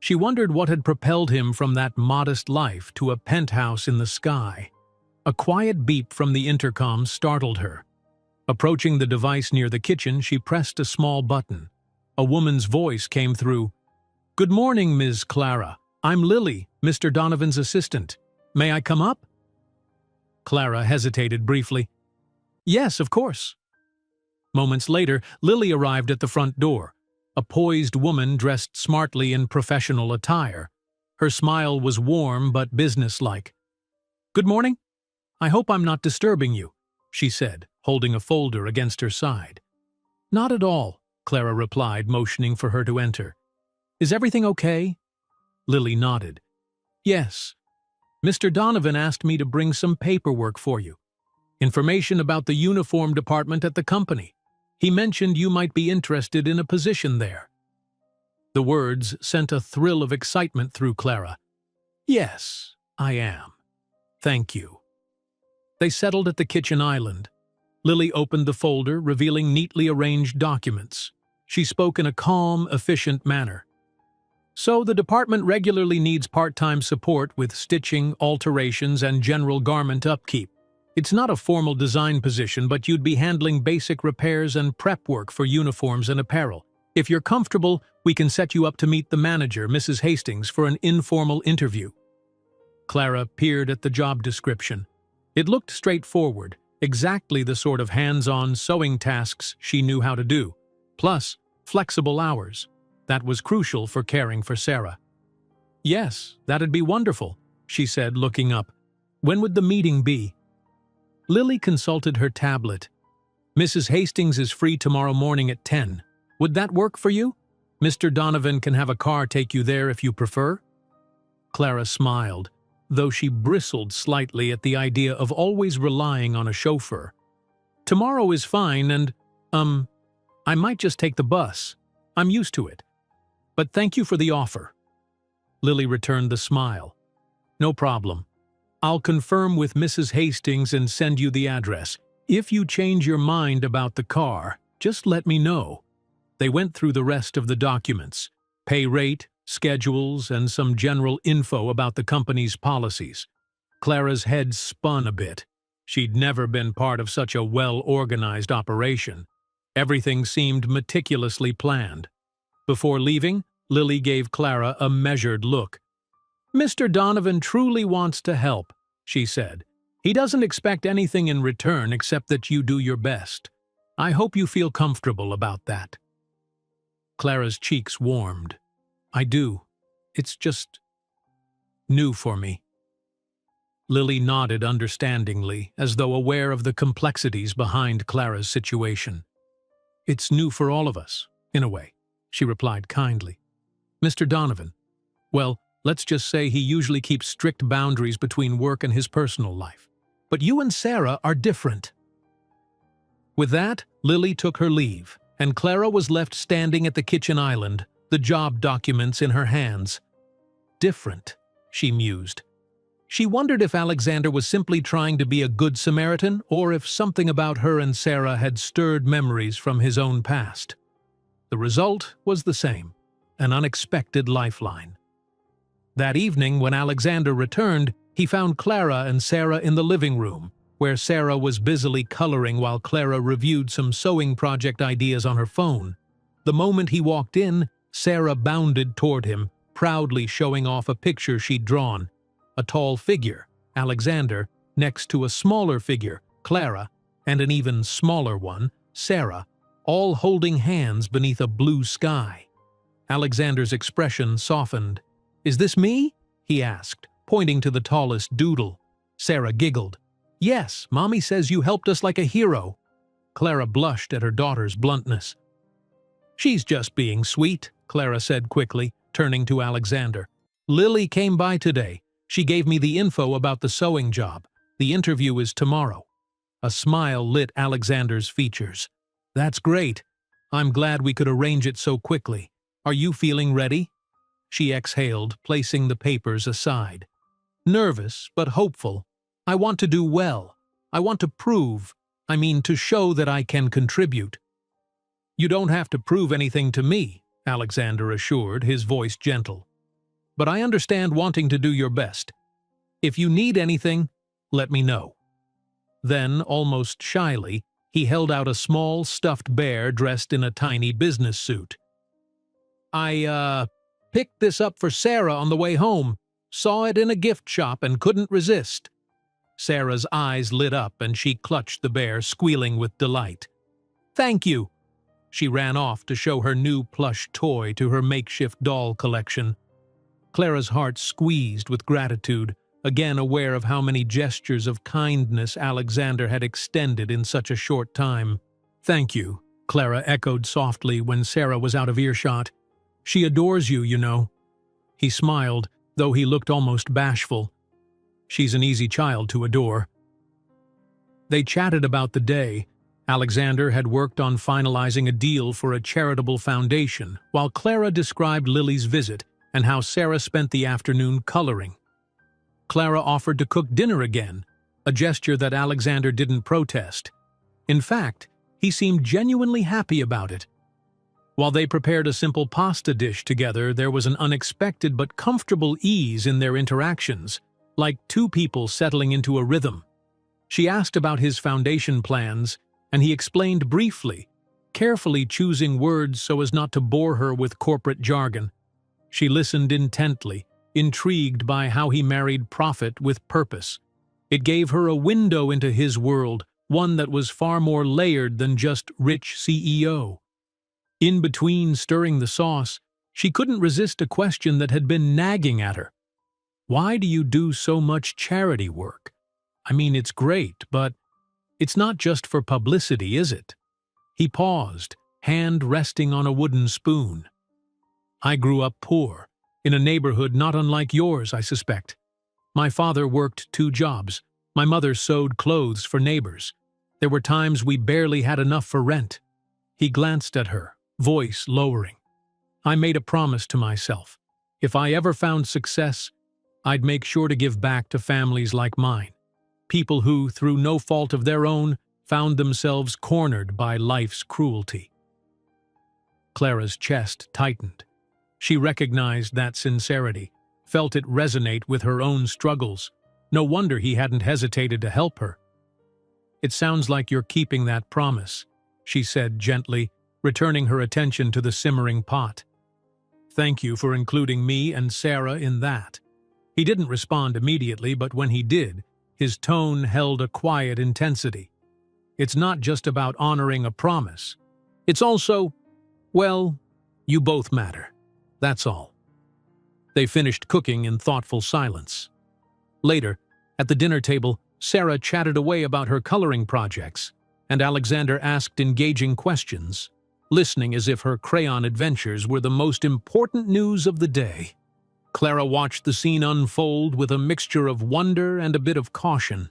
She wondered what had propelled him from that modest life to a penthouse in the sky. A quiet beep from the intercom startled her. Approaching the device near the kitchen, she pressed a small button. A woman's voice came through. "Good morning, Ms. Clara. I'm Lily, Mr. Donovan's assistant. May I come up?" Clara hesitated briefly. "Yes, of course." Moments later, Lily arrived at the front door, a poised woman dressed smartly in professional attire. Her smile was warm but businesslike. "Good morning. I hope I'm not disturbing you," she said, holding a folder against her side. "Not at all," Clara replied, motioning for her to enter. "Is everything okay?" Lily nodded. "Yes. Mr. Donovan asked me to bring some paperwork for you. Information about the uniform department at the company. He mentioned you might be interested in a position there." The words sent a thrill of excitement through Clara. "Yes, I am. Thank you." They settled at the kitchen island. Lily opened the folder, revealing neatly arranged documents. She spoke in a calm, efficient manner. "So the department regularly needs part-time support with stitching, alterations, and general garment upkeep. It's not a formal design position, but you'd be handling basic repairs and prep work for uniforms and apparel. If you're comfortable, we can set you up to meet the manager, Mrs. Hastings, for an informal interview." Clara peered at the job description. It looked straightforward, exactly the sort of hands-on sewing tasks she knew how to do, plus flexible hours. That was crucial for caring for Sarah. "Yes, that'd be wonderful," she said, looking up. "When would the meeting be?" Lily consulted her tablet. "Mrs. Hastings is free tomorrow morning at 10. Would that work for you? Mr. Donovan can have a car take you there if you prefer." Clara smiled, though she bristled slightly at the idea of always relying on a chauffeur. "Tomorrow is fine and, I might just take the bus. I'm used to it. But thank you for the offer." Lily returned the smile. "No problem. I'll confirm with Mrs. Hastings and send you the address. If you change your mind about the car, just let me know." They went through the rest of the documents: pay rate, schedules, and some general info about the company's policies. Clara's head spun a bit. She'd never been part of such a well-organized operation. Everything seemed meticulously planned. Before leaving, Lily gave Clara a measured look. "Mr. Donovan truly wants to help," she said. "He doesn't expect anything in return except that you do your best. I hope you feel comfortable about that." Clara's cheeks warmed. "I do. It's just new for me." Lily nodded understandingly, as though aware of the complexities behind Clara's situation. "It's new for all of us, in a way," she replied kindly. "Mr. Donovan, well, let's just say he usually keeps strict boundaries between work and his personal life. But you and Sarah are different." With that, Lily took her leave, and Clara was left standing at the kitchen island, the job documents in her hands. "Different," she mused. She wondered if Alexander was simply trying to be a good Samaritan, or if something about her and Sarah had stirred memories from his own past. The result was the same: an unexpected lifeline. That evening, when Alexander returned, he found Clara and Sarah in the living room, where Sarah was busily coloring while Clara reviewed some sewing project ideas on her phone. The moment he walked in, Sarah bounded toward him, proudly showing off a picture she'd drawn. A tall figure, Alexander, next to a smaller figure, Clara, and an even smaller one, Sarah, all holding hands beneath a blue sky. Alexander's expression softened. "Is this me?" he asked, pointing to the tallest doodle. Sarah giggled. "Yes, Mommy says you helped us like a hero." Clara blushed at her daughter's bluntness. "She's just being sweet," Clara said quickly, turning to Alexander. "Lily came by today. She gave me the info about the sewing job. The interview is tomorrow." A smile lit Alexander's features. "That's great. I'm glad we could arrange it so quickly. Are you feeling ready?" She exhaled, placing the papers aside. "Nervous, but hopeful. I want to do well. I want to to show that I can contribute." "You don't have to prove anything to me," Alexander assured, his voice gentle. "But I understand wanting to do your best. If you need anything, let me know." Then, almost shyly, he held out a small stuffed bear dressed in a tiny business suit. I picked this up for Sarah on the way home. Saw it in a gift shop and couldn't resist." Sarah's eyes lit up and she clutched the bear, squealing with delight. "Thank you." She ran off to show her new plush toy to her makeshift doll collection. Clara's heart squeezed with gratitude, again aware of how many gestures of kindness Alexander had extended in such a short time. "Thank you," Clara echoed softly when Sarah was out of earshot. "She adores you, you know." He smiled, though he looked almost bashful. "She's an easy child to adore." They chatted about the day. Alexander had worked on finalizing a deal for a charitable foundation, while Clara described Lily's visit and how Sarah spent the afternoon coloring. Clara offered to cook dinner again, a gesture that Alexander didn't protest. In fact, he seemed genuinely happy about it. While they prepared a simple pasta dish together, there was an unexpected but comfortable ease in their interactions, like two people settling into a rhythm. She asked about his foundation plans, and he explained briefly, carefully choosing words so as not to bore her with corporate jargon. She listened intently, intrigued by how he married profit with purpose. It gave her a window into his world, one that was far more layered than just rich CEO. In between stirring the sauce, she couldn't resist a question that had been nagging at her. "Why do you do so much charity work? It's great, but it's not just for publicity, is it?" He paused, hand resting on a wooden spoon. "I grew up poor, in a neighborhood not unlike yours, I suspect. My father worked 2 jobs. My mother sewed clothes for neighbors. There were times we barely had enough for rent." He glanced at her, voice lowering. "I made a promise to myself. If I ever found success, I'd make sure to give back to families like mine. People who, through no fault of their own, found themselves cornered by life's cruelty." Clara's chest tightened. She recognized that sincerity, felt it resonate with her own struggles. No wonder he hadn't hesitated to help her. "It sounds like you're keeping that promise," she said gently, returning her attention to the simmering pot. "Thank you for including me and Sarah in that." He didn't respond immediately, but when he did, his tone held a quiet intensity. "It's not just about honoring a promise. It's also, well, you both matter. That's all." They finished cooking in thoughtful silence. Later, at the dinner table, Sarah chatted away about her coloring projects, and Alexander asked engaging questions, listening as if her crayon adventures were the most important news of the day. Clara watched the scene unfold with a mixture of wonder and a bit of caution.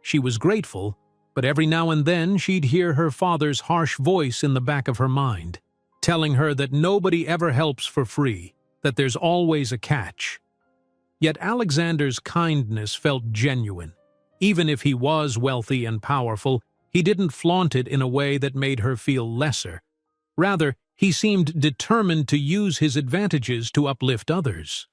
She was grateful, but every now and then she'd hear her father's harsh voice in the back of her mind, telling her that nobody ever helps for free, that there's always a catch. Yet Alexander's kindness felt genuine. Even if he was wealthy and powerful, he didn't flaunt it in a way that made her feel lesser. Rather, he seemed determined to use his advantages to uplift others.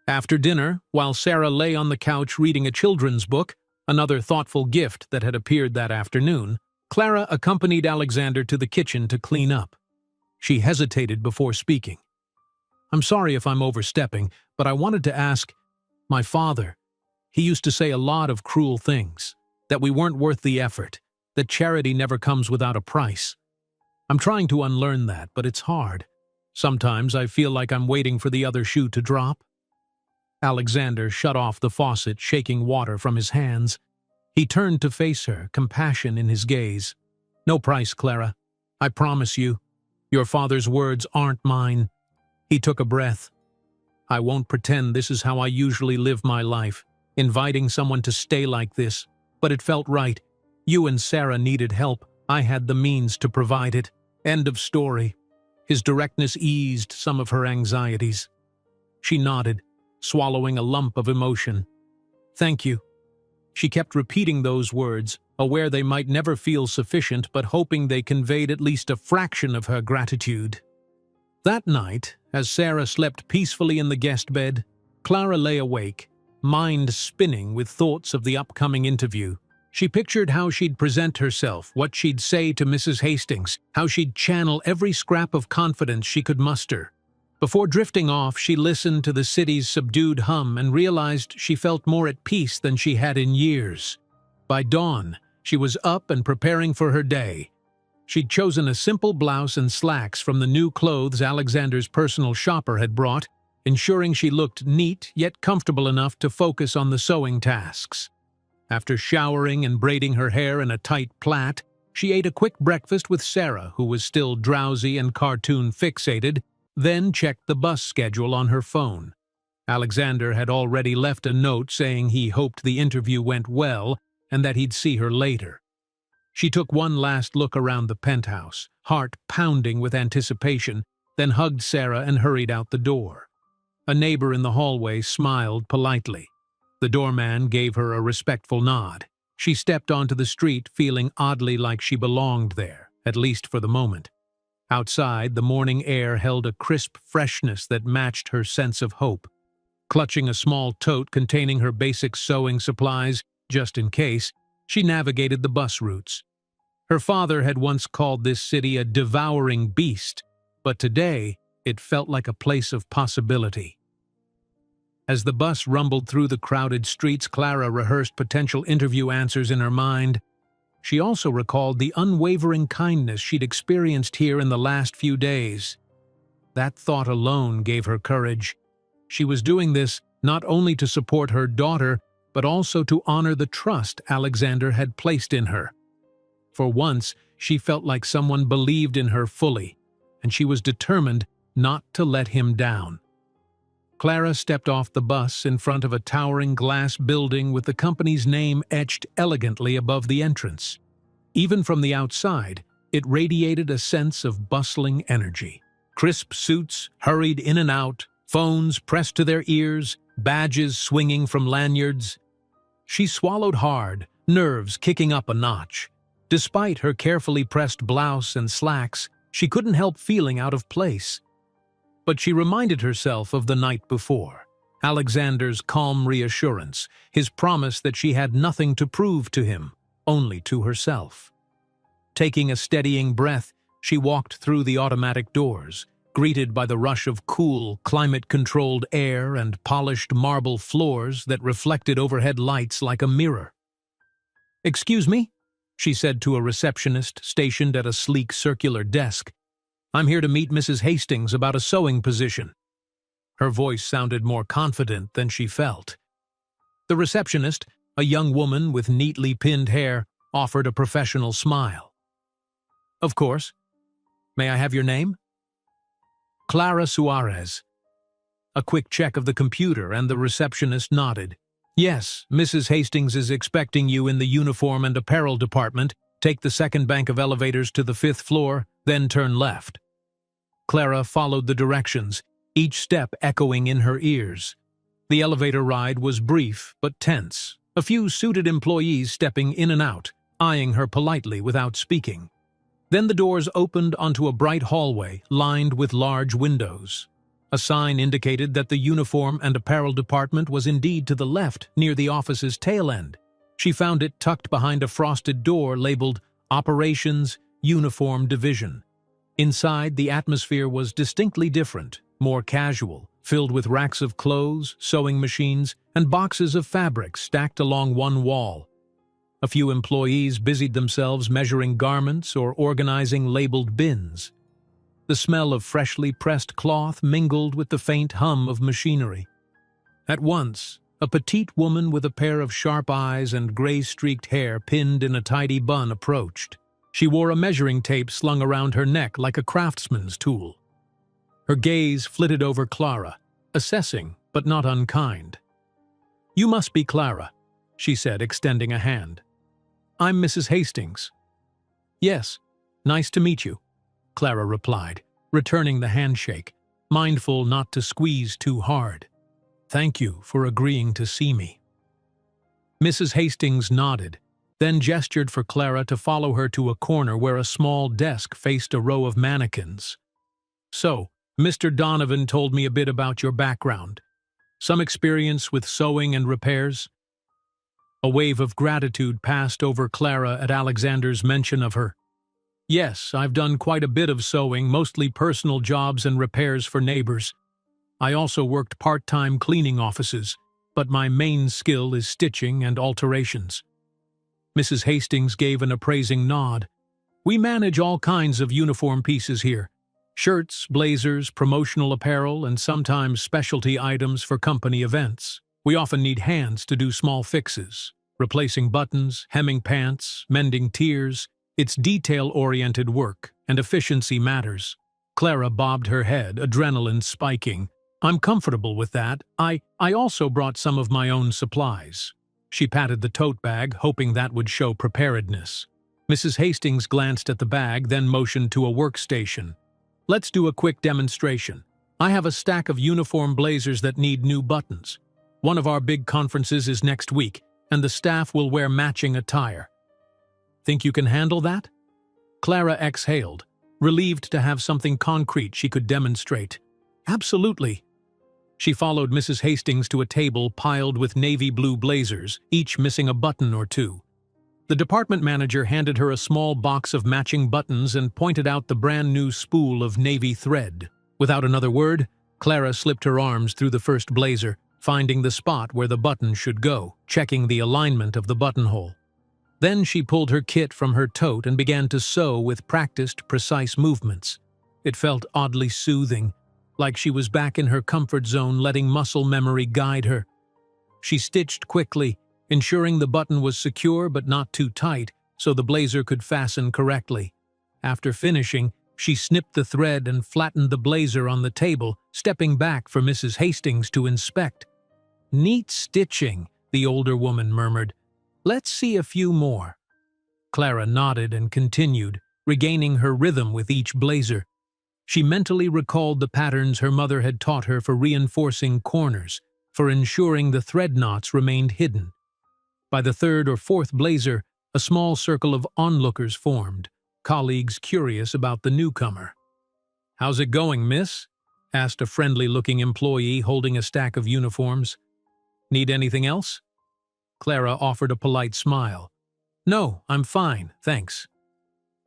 After dinner, while Sarah lay on the couch reading a children's book, another thoughtful gift that had appeared that afternoon, Clara accompanied Alexander to the kitchen to clean up. She hesitated before speaking. "I'm sorry if I'm overstepping, but I wanted to ask, my father, He used to say a lot of cruel things, that we weren't worth the effort, that charity never comes without a price. I'm trying to unlearn that, but it's hard. Sometimes I feel like I'm waiting for the other shoe to drop. Alexander shut off the faucet, shaking water from his hands. He turned to face her, compassion in his gaze. No price, Clara. I promise you. Your father's words aren't mine. He took a breath. I won't pretend this is how I usually live my life, inviting someone to stay like this, but it felt right. You and Sarah needed help. I had the means to provide it. End of story. His directness eased some of her anxieties. She nodded, swallowing a lump of emotion. Thank you. She kept repeating those words, aware they might never feel sufficient, but hoping they conveyed at least a fraction of her gratitude. That night, as Sarah slept peacefully in the guest bed, Clara lay awake, mind spinning with thoughts of the upcoming interview. She pictured how she'd present herself, what she'd say to Mrs. Hastings, how she'd channel every scrap of confidence she could muster. Before drifting off, she listened to the city's subdued hum and realized she felt more at peace than she had in years. By dawn, she was up and preparing for her day. She'd chosen a simple blouse and slacks from the new clothes Alexander's personal shopper had brought, ensuring she looked neat yet comfortable enough to focus on the sewing tasks. After showering and braiding her hair in a tight plait, she ate a quick breakfast with Sarah, who was still drowsy and cartoon-fixated, then checked the bus schedule on her phone. Alexander had already left a note saying he hoped the interview went well and that he'd see her later. She took one last look around the penthouse, heart pounding with anticipation, then hugged Sarah and hurried out the door. A neighbor in the hallway smiled politely. The doorman gave her a respectful nod. She stepped onto the street, feeling oddly like she belonged there, at least for the moment. Outside, the morning air held a crisp freshness that matched her sense of hope. Clutching a small tote containing her basic sewing supplies, just in case, she navigated the bus routes. Her father had once called this city a devouring beast, but today it felt like a place of possibility. As the bus rumbled through the crowded streets, Clara rehearsed potential interview answers in her mind. She also recalled the unwavering kindness she'd experienced here in the last few days. That thought alone gave her courage. She was doing this not only to support her daughter, but also to honor the trust Alexander had placed in her. For once, she felt like someone believed in her fully, and she was determined not to let him down. Clara stepped off the bus in front of a towering glass building with the company's name etched elegantly above the entrance. Even from the outside, it radiated a sense of bustling energy. Crisp suits hurried in and out, phones pressed to their ears, badges swinging from lanyards. She swallowed hard, nerves kicking up a notch. Despite her carefully pressed blouse and slacks, she couldn't help feeling out of place. But she reminded herself of the night before, Alexander's calm reassurance, his promise that she had nothing to prove to him, only to herself. Taking a steadying breath, she walked through the automatic doors, greeted by the rush of cool, climate-controlled air and polished marble floors that reflected overhead lights like a mirror. "Excuse me?" she said to a receptionist stationed at a sleek circular desk. "I'm here to meet Mrs. Hastings about a sewing position." Her voice sounded more confident than she felt. The receptionist, a young woman with neatly pinned hair, offered a professional smile. "Of course. May I have your name?" "Clara Suarez." A quick check of the computer and the receptionist nodded. "Yes, Mrs. Hastings is expecting you in the uniform and apparel department. Take the second bank of elevators to the 5th floor, then turn left." Clara followed the directions, each step echoing in her ears. The elevator ride was brief but tense, a few suited employees stepping in and out, eyeing her politely without speaking. Then the doors opened onto a bright hallway lined with large windows. A sign indicated that the uniform and apparel department was indeed to the left, near the office's tail end. She found it tucked behind a frosted door labeled Operations Uniform Division. Inside, the atmosphere was distinctly different, more casual, filled with racks of clothes, sewing machines, and boxes of fabric stacked along one wall. A few employees busied themselves measuring garments or organizing labeled bins. The smell of freshly pressed cloth mingled with the faint hum of machinery. At once, a petite woman with a pair of sharp eyes and gray-streaked hair pinned in a tidy bun approached. She wore a measuring tape slung around her neck like a craftsman's tool. Her gaze flitted over Clara, assessing but not unkind. "You must be Clara," she said, extending a hand. "I'm Mrs. Hastings." "Yes, nice to meet you," Clara replied, returning the handshake, mindful not to squeeze too hard. "Thank you for agreeing to see me." Mrs. Hastings nodded, then gestured for Clara to follow her to a corner where a small desk faced a row of mannequins. "So, Mr. Donovan told me a bit about your background. Some experience with sewing and repairs?" A wave of gratitude passed over Clara at Alexander's mention of her. "Yes, I've done quite a bit of sewing, mostly personal jobs and repairs for neighbors. I also worked part-time cleaning offices, but my main skill is stitching and alterations." Mrs. Hastings gave an appraising nod. "We manage all kinds of uniform pieces here. Shirts, blazers, promotional apparel, and sometimes specialty items for company events. We often need hands to do small fixes, replacing buttons, hemming pants, mending tiers. It's detail-oriented work, and efficiency matters." Clara bobbed her head, adrenaline spiking. "I'm comfortable with that. I also brought some of my own supplies." She patted the tote bag, hoping that would show preparedness. Mrs. Hastings glanced at the bag, then motioned to a workstation. "Let's do a quick demonstration. I have a stack of uniform blazers that need new buttons. One of our big conferences is next week, and the staff will wear matching attire. Think you can handle that?" Clara exhaled, relieved to have something concrete she could demonstrate. "Absolutely." She followed Mrs. Hastings to a table piled with navy blue blazers, each missing a button or two. The department manager handed her a small box of matching buttons and pointed out the brand-new spool of navy thread. Without another word, Clara slipped her arms through the first blazer, finding the spot where the button should go, checking the alignment of the buttonhole. Then she pulled her kit from her tote and began to sew with practiced, precise movements. It felt oddly soothing, like she was back in her comfort zone, letting muscle memory guide her. She stitched quickly, ensuring the button was secure but not too tight so the blazer could fasten correctly. After finishing, she snipped the thread and flattened the blazer on the table, stepping back for Mrs. Hastings to inspect. "Neat stitching," the older woman murmured. "Let's see a few more." Clara nodded and continued, regaining her rhythm with each blazer. She mentally recalled the patterns her mother had taught her for reinforcing corners, for ensuring the thread knots remained hidden. By the third or fourth blazer, a small circle of onlookers formed, colleagues curious about the newcomer. "How's it going, miss?" asked a friendly-looking employee holding a stack of uniforms. "Need anything else?" Clara offered a polite smile. "No, I'm fine, thanks."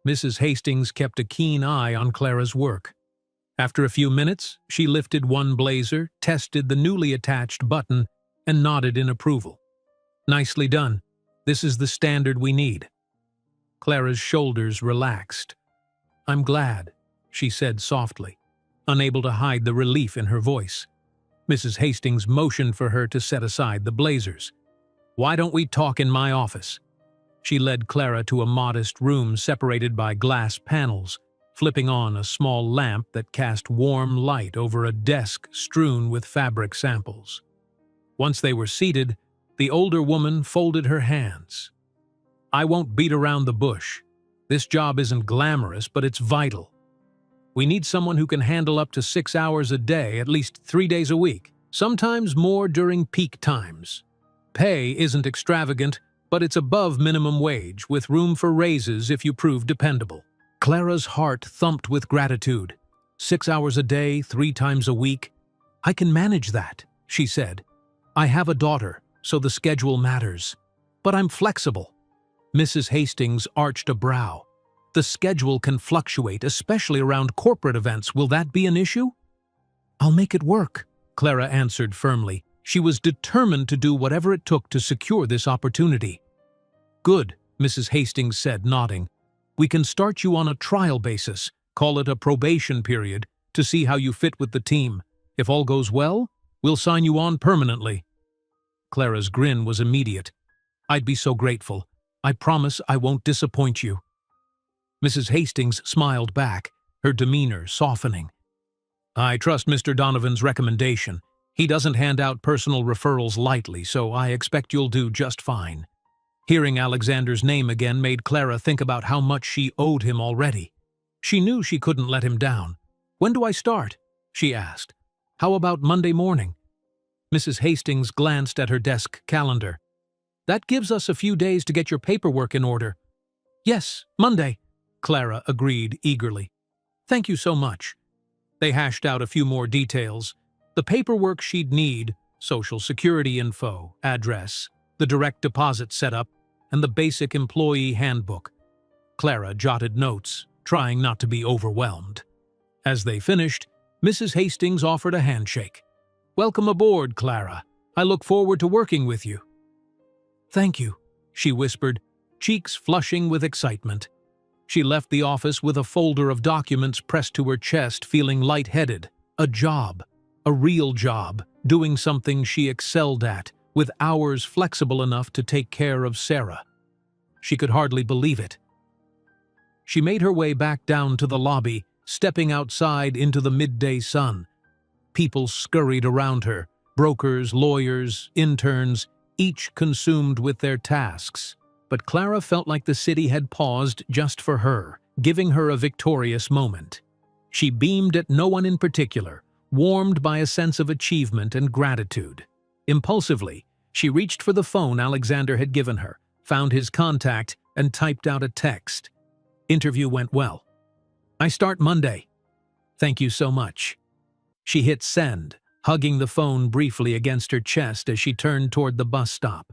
Mrs. Hastings kept a keen eye on Clara's work. After a few minutes, she lifted one blazer, tested the newly attached button, and nodded in approval. "Nicely done. This is the standard we need." Clara's shoulders relaxed. "I'm glad," she said softly, unable to hide the relief in her voice. Mrs. Hastings motioned for her to set aside the blazers. "Why don't we talk in my office?" She led Clara to a modest room separated by glass panels, flipping on a small lamp that cast warm light over a desk strewn with fabric samples. Once they were seated, the older woman folded her hands. "I won't beat around the bush. This job isn't glamorous, but it's vital. We need someone who can handle up to 6 hours a day, at least 3 days a week, sometimes more during peak times. Pay isn't extravagant, but it's above minimum wage, with room for raises if you prove dependable." Clara's heart thumped with gratitude. 6 hours a day, 3 times a week. "I can manage that," she said. "I have a daughter, so the schedule matters. But I'm flexible." Mrs. Hastings arched a brow. "The schedule can fluctuate, especially around corporate events. Will that be an issue?" "I'll make it work," Clara answered firmly. She was determined to do whatever it took to secure this opportunity. "Good," Mrs. Hastings said, nodding. "We can start you on a trial basis, call it a probation period, to see how you fit with the team. If all goes well, we'll sign you on permanently." Clara's grin was immediate. "I'd be so grateful. I promise I won't disappoint you." Mrs. Hastings smiled back, her demeanor softening. "I trust Mr. Donovan's recommendation. He doesn't hand out personal referrals lightly, so I expect you'll do just fine." Hearing Alexander's name again made Clara think about how much she owed him already. She knew she couldn't let him down. "When do I start?" she asked. "How about Monday morning?" Mrs. Hastings glanced at her desk calendar. "That gives us a few days to get your paperwork in order." "Yes, Monday," Clara agreed eagerly. "Thank you so much." They hashed out a few more details. The paperwork she'd need, Social Security info, address, the direct deposit setup, and the basic employee handbook. Clara jotted notes, trying not to be overwhelmed. As they finished, Mrs. Hastings offered a handshake. "Welcome aboard, Clara. I look forward to working with you." "Thank you," she whispered, cheeks flushing with excitement. She left the office with a folder of documents pressed to her chest, feeling lightheaded. A job. A real job, doing something she excelled at, with hours flexible enough to take care of Sarah. She could hardly believe it. She made her way back down to the lobby, stepping outside into the midday sun. People scurried around her, brokers, lawyers, interns, each consumed with their tasks. But Clara felt like the city had paused just for her, giving her a victorious moment. She beamed at no one in particular, warmed by a sense of achievement and gratitude. Impulsively, she reached for the phone Alexander had given her, found his contact, and typed out a text. "Interview went well. I start Monday. Thank you so much." She hit send, hugging the phone briefly against her chest as she turned toward the bus stop.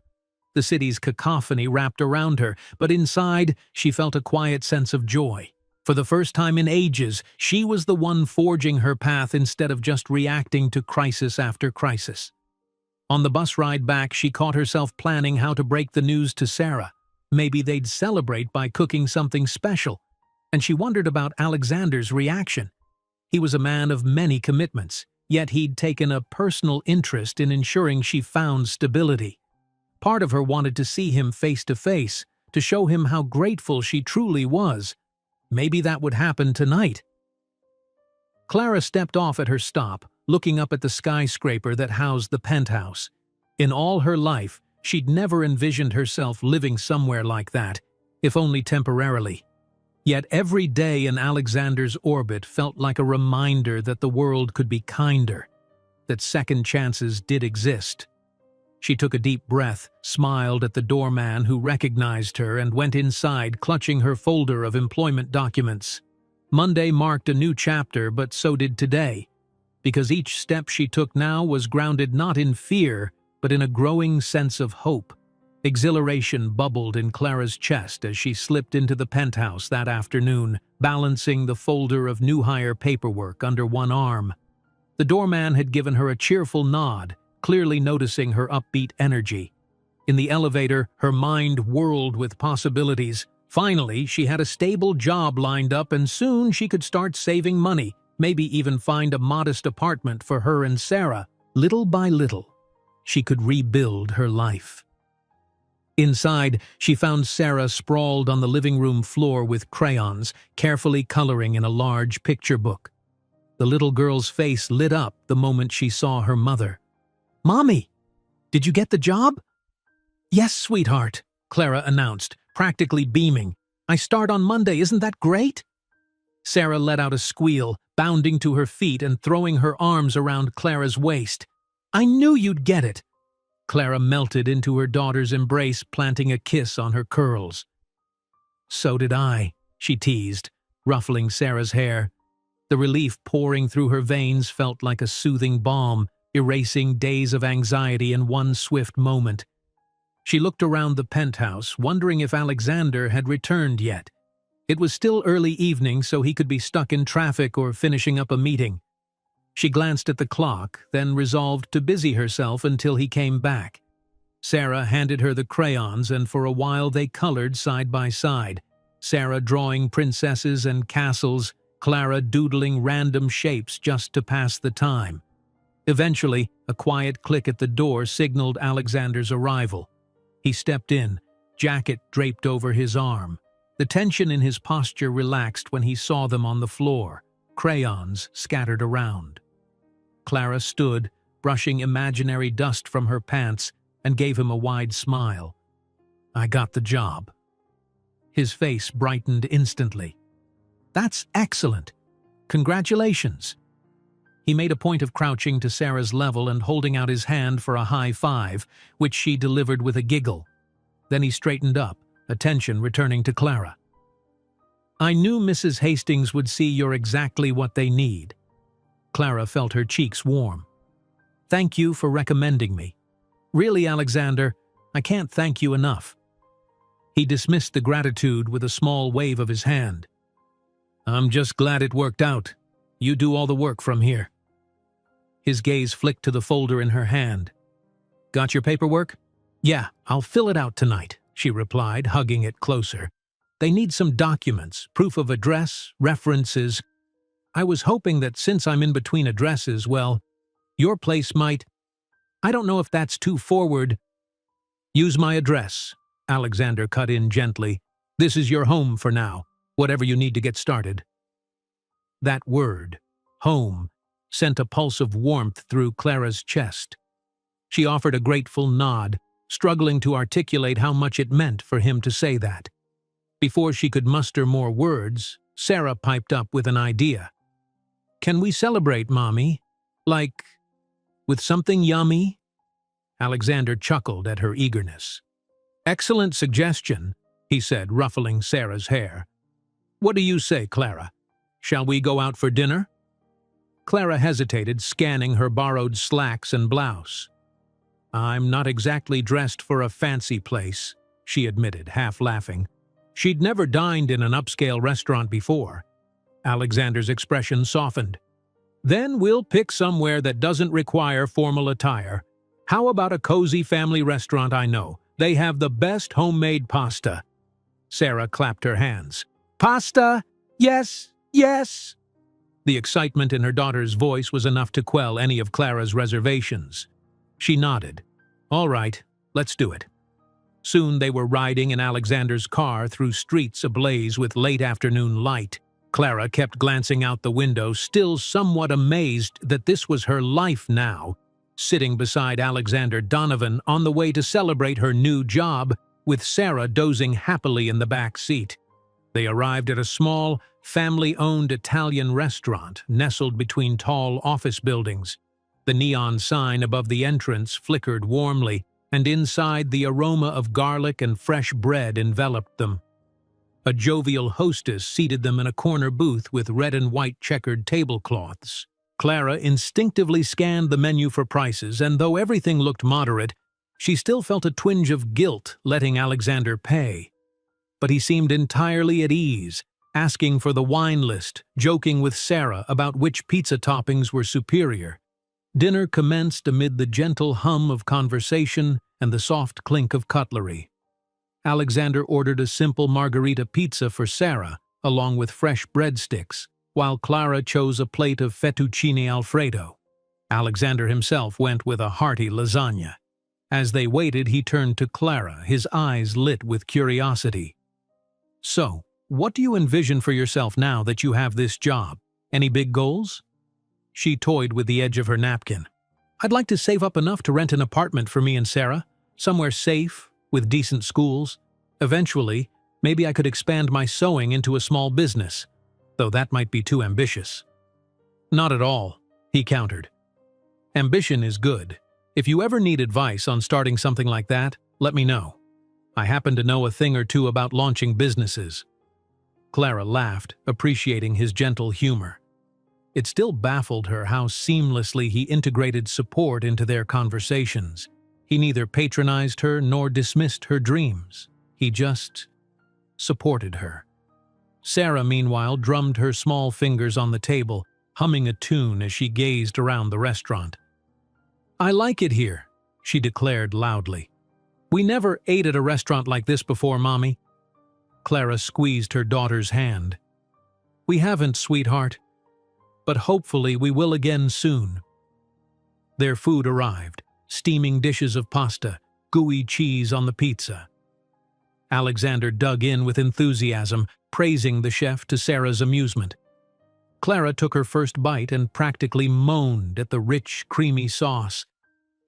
The city's cacophony wrapped around her, but inside she felt a quiet sense of joy. For the first time in ages, she was the one forging her path instead of just reacting to crisis after crisis. On the bus ride back, she caught herself planning how to break the news to Sarah. Maybe they'd celebrate by cooking something special. And she wondered about Alexander's reaction. He was a man of many commitments, yet he'd taken a personal interest in ensuring she found stability. Part of her wanted to see him face to face, to show him how grateful she truly was. Maybe that would happen tonight. Clara stepped off at her stop, looking up at the skyscraper that housed the penthouse. In all her life, she'd never envisioned herself living somewhere like that, if only temporarily. Yet every day in Alexander's orbit felt like a reminder that the world could be kinder, that second chances did exist. She took a deep breath, smiled at the doorman who recognized her, and went inside, clutching her folder of employment documents. Monday marked a new chapter, but so did today, because each step she took now was grounded not in fear, but in a growing sense of hope. Exhilaration bubbled in Clara's chest as she slipped into the penthouse that afternoon, balancing the folder of new hire paperwork under one arm. The doorman had given her a cheerful nod, clearly noticing her upbeat energy. In the elevator, her mind whirled with possibilities. Finally, she had a stable job lined up, and soon she could start saving money, maybe even find a modest apartment for her and Sarah. Little by little, she could rebuild her life. Inside, she found Sarah sprawled on the living room floor with crayons, carefully coloring in a large picture book. The little girl's face lit up the moment she saw her mother. "Mommy, did you get the job?" "Yes, sweetheart," Clara announced, practically beaming. "I start on Monday, isn't that great?" Sarah let out a squeal, bounding to her feet and throwing her arms around Clara's waist. "I knew you'd get it." Clara melted into her daughter's embrace, planting a kiss on her curls. "So did I," she teased, ruffling Sarah's hair. The relief pouring through her veins felt like a soothing balm, erasing days of anxiety in one swift moment. She looked around the penthouse, wondering if Alexander had returned yet. It was still early evening, so he could be stuck in traffic or finishing up a meeting. She glanced at the clock, then resolved to busy herself until he came back. Sarah handed her the crayons, and for a while they colored side by side, Sarah drawing princesses and castles, Clara doodling random shapes just to pass the time. Eventually, a quiet click at the door signaled Alexander's arrival. He stepped in, jacket draped over his arm. The tension in his posture relaxed when he saw them on the floor, crayons scattered around. Clara stood, brushing imaginary dust from her pants, and gave him a wide smile. "I got the job." His face brightened instantly. "That's excellent. Congratulations." He made a point of crouching to Sarah's level and holding out his hand for a high five, which she delivered with a giggle. Then he straightened up, attention returning to Clara. "I knew Mrs. Hastings would see you're exactly what they need." Clara felt her cheeks warm. "Thank you for recommending me. Really, Alexander, I can't thank you enough." He dismissed the gratitude with a small wave of his hand. "I'm just glad it worked out. You do all the work from here." His gaze flicked to the folder in her hand. "Got your paperwork?" "Yeah, I'll fill it out tonight," she replied, hugging it closer. "They need some documents, proof of address, references. I was hoping that since I'm in between addresses, well, your place might... I don't know if that's too forward." "Use my address," Alexander cut in gently. "This is your home for now, whatever you need to get started." That word, home, sent a pulse of warmth through Clara's chest. She offered a grateful nod, struggling to articulate how much it meant for him to say that. Before she could muster more words, Sarah piped up with an idea. "Can we celebrate, Mommy? Like, with something yummy?" Alexander chuckled at her eagerness. "Excellent suggestion," he said, ruffling Sarah's hair. "What do you say, Clara? Shall we go out for dinner?" Clara hesitated, scanning her borrowed slacks and blouse. "I'm not exactly dressed for a fancy place," she admitted, half laughing. She'd never dined in an upscale restaurant before. Alexander's expression softened. "Then we'll pick somewhere that doesn't require formal attire. How about a cozy family restaurant I know? They have the best homemade pasta." Sarah clapped her hands. "Pasta? Yes, yes!" The excitement in her daughter's voice was enough to quell any of Clara's reservations. She nodded. "All right, let's do it." Soon they were riding in Alexander's car through streets ablaze with late afternoon light. Clara kept glancing out the window, still somewhat amazed that this was her life now, sitting beside Alexander Donovan on the way to celebrate her new job, with Sarah dozing happily in the back seat. They arrived at a small, family-owned Italian restaurant nestled between tall office buildings. The neon sign above the entrance flickered warmly, and inside the aroma of garlic and fresh bread enveloped them. A jovial hostess seated them in a corner booth with red and white checkered tablecloths. Clara instinctively scanned the menu for prices, and though everything looked moderate, she still felt a twinge of guilt letting Alexander pay. But he seemed entirely at ease, asking for the wine list, joking with Sarah about which pizza toppings were superior. Dinner commenced amid the gentle hum of conversation and the soft clink of cutlery. Alexander ordered a simple margarita pizza for Sarah, along with fresh breadsticks, while Clara chose a plate of fettuccine alfredo. Alexander himself went with a hearty lasagna. As they waited, he turned to Clara, his eyes lit with curiosity. "So, what do you envision for yourself now that you have this job? Any big goals?" She toyed with the edge of her napkin. "I'd like to save up enough to rent an apartment for me and Sarah, somewhere safe, with decent schools. Eventually, maybe I could expand my sewing into a small business, though that might be too ambitious." "Not at all," he countered. "Ambition is good. If you ever need advice on starting something like that, let me know. I happen to know a thing or two about launching businesses." Clara laughed, appreciating his gentle humor. It still baffled her how seamlessly he integrated support into their conversations. He neither patronized her nor dismissed her dreams. He just supported her. Sarah, meanwhile, drummed her small fingers on the table, humming a tune as she gazed around the restaurant. "I like it here," she declared loudly. "We never ate at a restaurant like this before, Mommy." Clara squeezed her daughter's hand. "We haven't, sweetheart, but hopefully we will again soon." Their food arrived, steaming dishes of pasta, gooey cheese on the pizza. Alexander dug in with enthusiasm, praising the chef to Sarah's amusement. Clara took her first bite and practically moaned at the rich, creamy sauce.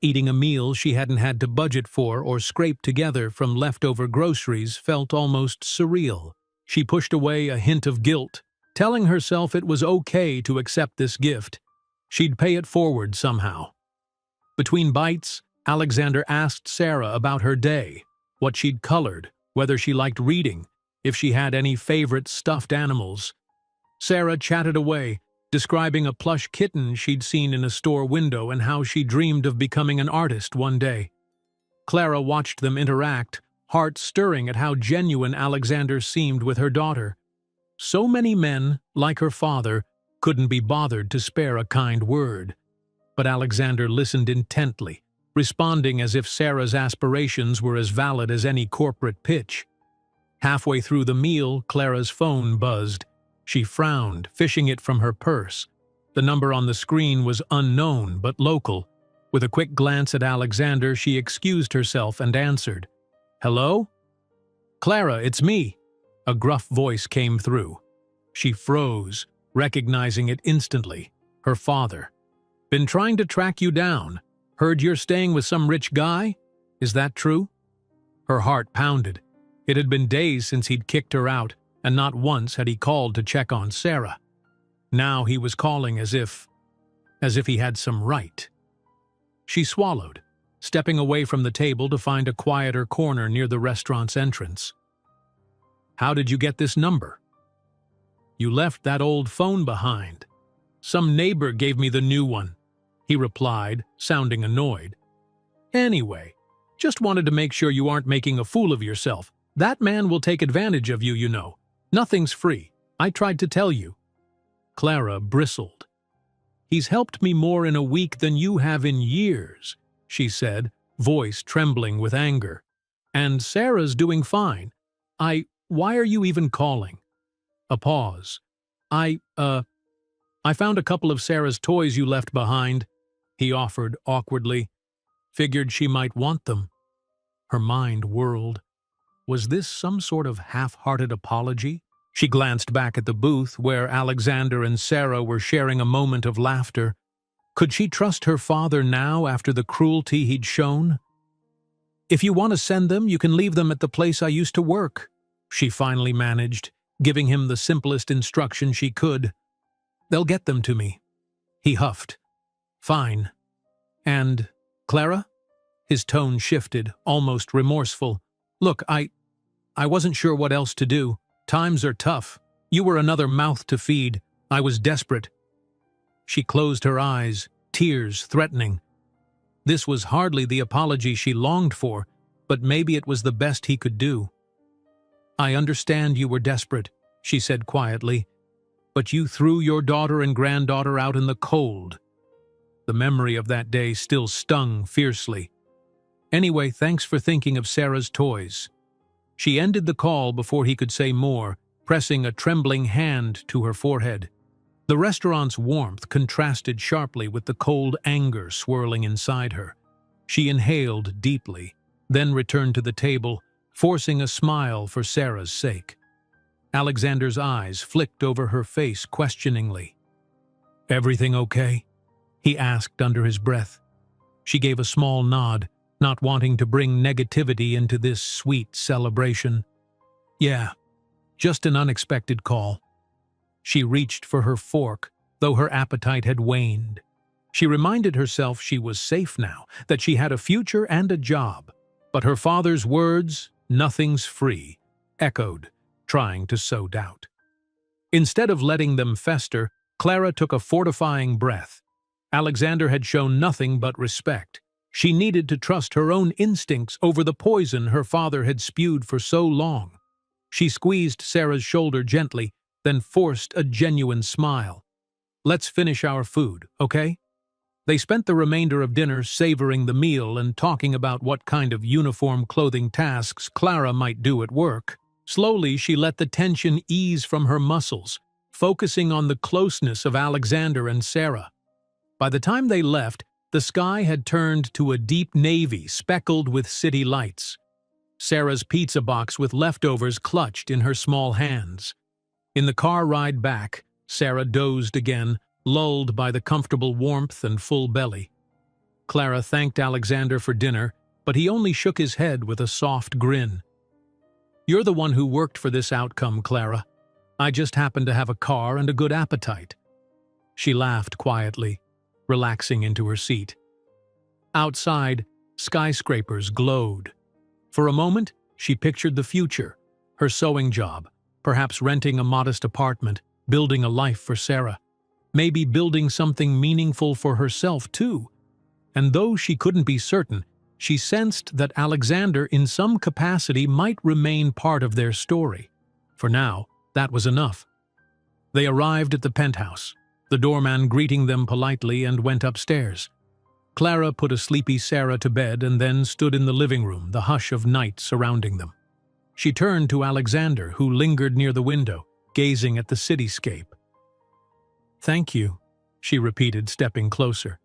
Eating a meal she hadn't had to budget for or scrape together from leftover groceries felt almost surreal. She pushed away a hint of guilt, telling herself it was okay to accept this gift. She'd pay it forward somehow. Between bites, Alexander asked Sarah about her day, what she'd colored, whether she liked reading, if she had any favorite stuffed animals. Sarah chatted away, describing a plush kitten she'd seen in a store window and how she dreamed of becoming an artist one day. Clara watched them interact, heart stirring at how genuine Alexander seemed with her daughter. So many men, like her father, couldn't be bothered to spare a kind word. But Alexander listened intently, responding as if Sarah's aspirations were as valid as any corporate pitch. Halfway through the meal, Clara's phone buzzed. She frowned, fishing it from her purse. The number on the screen was unknown but local. With a quick glance at Alexander, she excused herself and answered. "Hello?" "Clara, it's me." A gruff voice came through. She froze, recognizing it instantly. Her father. "Been trying to track you down. Heard you're staying with some rich guy? Is that true?" Her heart pounded. It had been days since he'd kicked her out, and not once had he called to check on Sarah. Now he was calling as if he had some right. She swallowed, stepping away from the table to find a quieter corner near the restaurant's entrance. "How did you get this number?" "You left that old phone behind. Some neighbor gave me the new one," he replied, sounding annoyed. "Anyway, just wanted to make sure you aren't making a fool of yourself. That man will take advantage of you, you know. Nothing's free. I tried to tell you." Clara bristled. "He's helped me more in a week than you have in years," she said, voice trembling with anger. "And Sarah's doing fine. Why are you even calling?" A pause. I found a couple of Sarah's toys you left behind," he offered awkwardly. "Figured she might want them." Her mind whirled. Was this some sort of half-hearted apology? She glanced back at the booth where Alexander and Sarah were sharing a moment of laughter. Could she trust her father now after the cruelty he'd shown? "If you want to send them, you can leave them at the place I used to work," she finally managed, giving him the simplest instruction she could. "They'll get them to me." He huffed. "Fine. And, Clara?" His tone shifted, almost remorseful. "Look, I wasn't sure what else to do. Times are tough. You were another mouth to feed. I was desperate." She closed her eyes, tears threatening. This was hardly the apology she longed for, but maybe it was the best he could do. "I understand you were desperate," she said quietly, "but you threw your daughter and granddaughter out in the cold." The memory of that day still stung fiercely. "Anyway, thanks for thinking of Sarah's toys." She ended the call before he could say more, pressing a trembling hand to her forehead. The restaurant's warmth contrasted sharply with the cold anger swirling inside her. She inhaled deeply, then returned to the table, forcing a smile for Sarah's sake. Alexander's eyes flicked over her face questioningly. "Everything okay?" he asked under his breath. She gave a small nod, not wanting to bring negativity into this sweet celebration. "Yeah, just an unexpected call." She reached for her fork, though her appetite had waned. She reminded herself she was safe now, that she had a future and a job. But her father's words, "Nothing's free," echoed, trying to sow doubt. Instead of letting them fester, Clara took a fortifying breath. Alexander had shown nothing but respect. She needed to trust her own instincts over the poison her father had spewed for so long. She squeezed Sarah's shoulder gently, then forced a genuine smile. Let's finish our food, okay? They spent the remainder of dinner savoring the meal and talking about what kind of uniform clothing tasks Clara might do at work. Slowly, she let the tension ease from her muscles, focusing on the closeness of Alexander and Sarah. By the time they left, the sky had turned to a deep navy speckled with city lights. Sarah's pizza box with leftovers clutched in her small hands. In the car ride back, Sarah dozed again, lulled by the comfortable warmth and full belly. Clara thanked Alexander for dinner, but he only shook his head with a soft grin. "You're the one who worked for this outcome, Clara. I just happened to have a car and a good appetite." She laughed quietly, relaxing into her seat. Outside, skyscrapers glowed. For a moment, she pictured the future, her sewing job, perhaps renting a modest apartment, building a life for Sarah, maybe building something meaningful for herself too. And though she couldn't be certain, she sensed that Alexander in some capacity might remain part of their story. For now, that was enough. They arrived at the penthouse, the doorman greeting them politely, and went upstairs. Clara put a sleepy Sarah to bed and then stood in the living room, the hush of night surrounding them. She turned to Alexander, who lingered near the window, gazing at the cityscape. "Thank you," she repeated, stepping closer.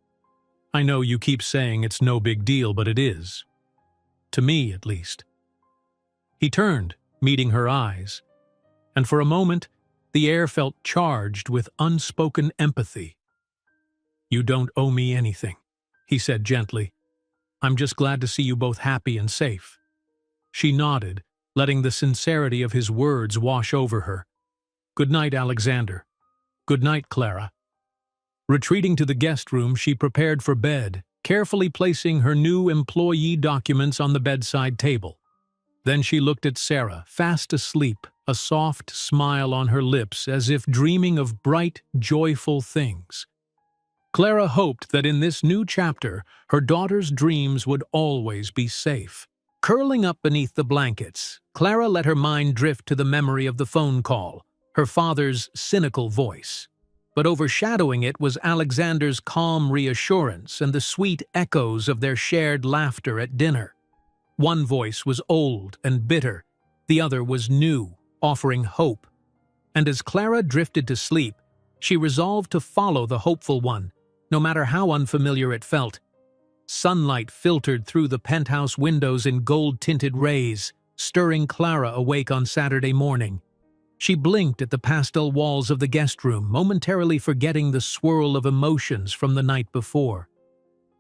"I know you keep saying it's no big deal, but it is. To me, at least." He turned, meeting her eyes, and for a moment, the air felt charged with unspoken empathy. "You don't owe me anything," he said gently. "I'm just glad to see you both happy and safe." She nodded, letting the sincerity of his words wash over her. "Good night, Alexander." "Good night, Clara." Retreating to the guest room, she prepared for bed, carefully placing her new employee documents on the bedside table. Then she looked at Sarah, fast asleep, a soft smile on her lips as if dreaming of bright, joyful things. Clara hoped that in this new chapter, her daughter's dreams would always be safe. Curling up beneath the blankets, Clara let her mind drift to the memory of the phone call, her father's cynical voice. But overshadowing it was Alexander's calm reassurance and the sweet echoes of their shared laughter at dinner. One voice was old and bitter, the other was new, offering hope. And as Clara drifted to sleep, she resolved to follow the hopeful one, no matter how unfamiliar it felt. Sunlight filtered through the penthouse windows in gold-tinted rays, stirring Clara awake on Saturday morning. She blinked at the pastel walls of the guest room, momentarily forgetting the swirl of emotions from the night before.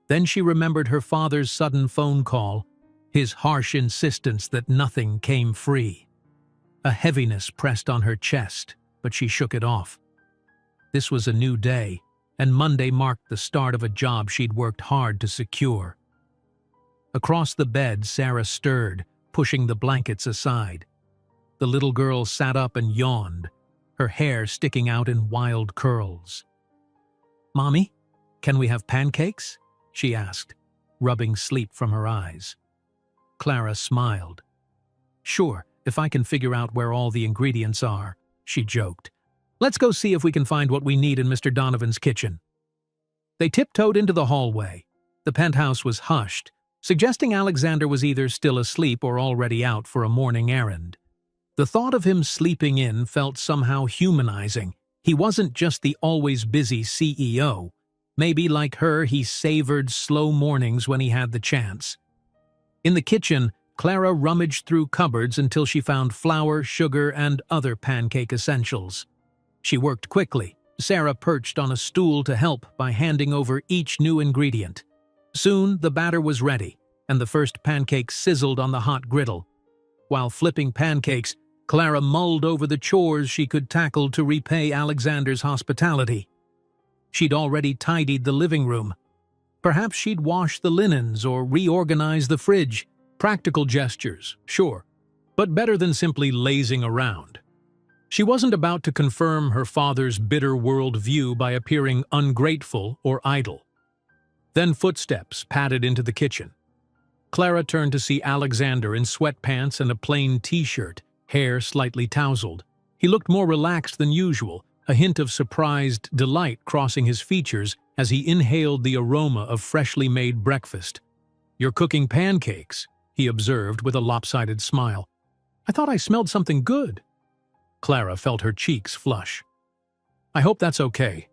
Then she remembered her father's sudden phone call, his harsh insistence that nothing came free. A heaviness pressed on her chest, but she shook it off. This was a new day, and Monday marked the start of a job she'd worked hard to secure. Across the bed, Sarah stirred, pushing the blankets aside. The little girl sat up and yawned, her hair sticking out in wild curls. "Mommy, can we have pancakes?" she asked, rubbing sleep from her eyes. Clara smiled. "Sure, if I can figure out where all the ingredients are," she joked. "Let's go see if we can find what we need in Mr. Donovan's kitchen." They tiptoed into the hallway. The penthouse was hushed, suggesting Alexander was either still asleep or already out for a morning errand. The thought of him sleeping in felt somehow humanizing. He wasn't just the always busy CEO. Maybe, like her, he savored slow mornings when he had the chance. In the kitchen, Clara rummaged through cupboards until she found flour, sugar, and other pancake essentials. She worked quickly. Sarah perched on a stool to help by handing over each new ingredient. Soon, the batter was ready, and the first pancake sizzled on the hot griddle. While flipping pancakes, Clara mulled over the chores she could tackle to repay Alexander's hospitality. She'd already tidied the living room. Perhaps she'd wash the linens or reorganize the fridge. Practical gestures, sure, but better than simply lazing around. She wasn't about to confirm her father's bitter worldview by appearing ungrateful or idle. Then footsteps padded into the kitchen. Clara turned to see Alexander in sweatpants and a plain t-shirt, hair slightly tousled. He looked more relaxed than usual, a hint of surprised delight crossing his features as he inhaled the aroma of freshly made breakfast. "You're cooking pancakes," he observed with a lopsided smile. "I thought I smelled something good." Clara felt her cheeks flush. "I hope that's okay.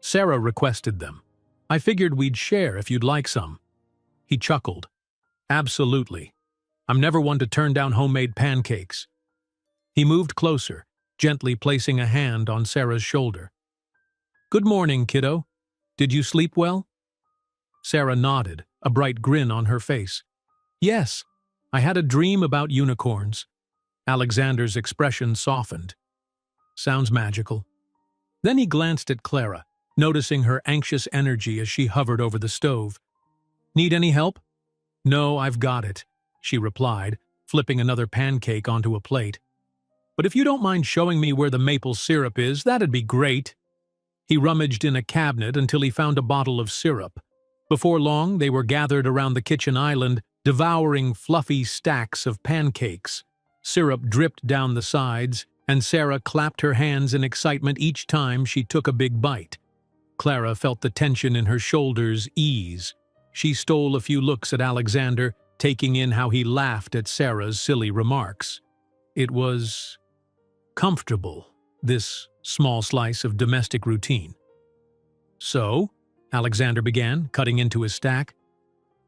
Sarah requested them. I figured we'd share if you'd like some." He chuckled. "Absolutely. I'm never one to turn down homemade pancakes." He moved closer, gently placing a hand on Sarah's shoulder. "Good morning, kiddo. Did you sleep well?" Sarah nodded, a bright grin on her face. "Yes, I had a dream about unicorns." Alexander's expression softened. "Sounds magical." Then he glanced at Clara, noticing her anxious energy as she hovered over the stove. "Need any help?" "No, I've got it," she replied, flipping another pancake onto a plate. "But if you don't mind showing me where the maple syrup is, that'd be great." He rummaged in a cabinet until he found a bottle of syrup. Before long, they were gathered around the kitchen island, devouring fluffy stacks of pancakes. Syrup dripped down the sides, and Sarah clapped her hands in excitement each time she took a big bite. Clara felt the tension in her shoulders ease. She stole a few looks at Alexander, taking in how he laughed at Sarah's silly remarks. It was comfortable, this small slice of domestic routine. "So," Alexander began, cutting into his stack,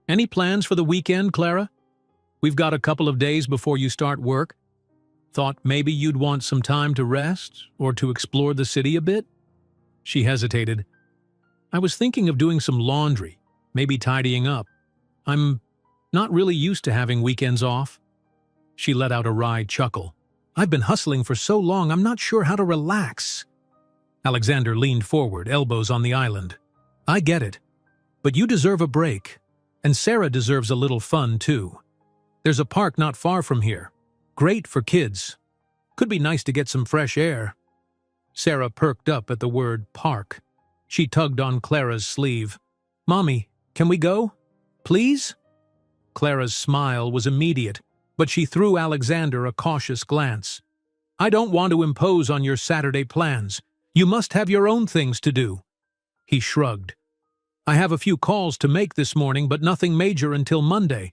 "any plans for the weekend, Clara? We've got a couple of days before you start work. Thought maybe you'd want some time to rest or to explore the city a bit?" She hesitated. "I was thinking of doing some laundry, maybe tidying up. I'm not really used to having weekends off." She let out a wry chuckle. "I've been hustling for so long, I'm not sure how to relax." Alexander leaned forward, elbows on the island. "I get it, but you deserve a break, and Sarah deserves a little fun too. There's a park not far from here. Great for kids. Could be nice to get some fresh air." Sarah perked up at the word park. She tugged on Clara's sleeve. "Mommy, can we go? Please?" Clara's smile was immediate, but she threw Alexander a cautious glance. "I don't want to impose on your Saturday plans. You must have your own things to do." He shrugged. "I have a few calls to make this morning, but nothing major until Monday.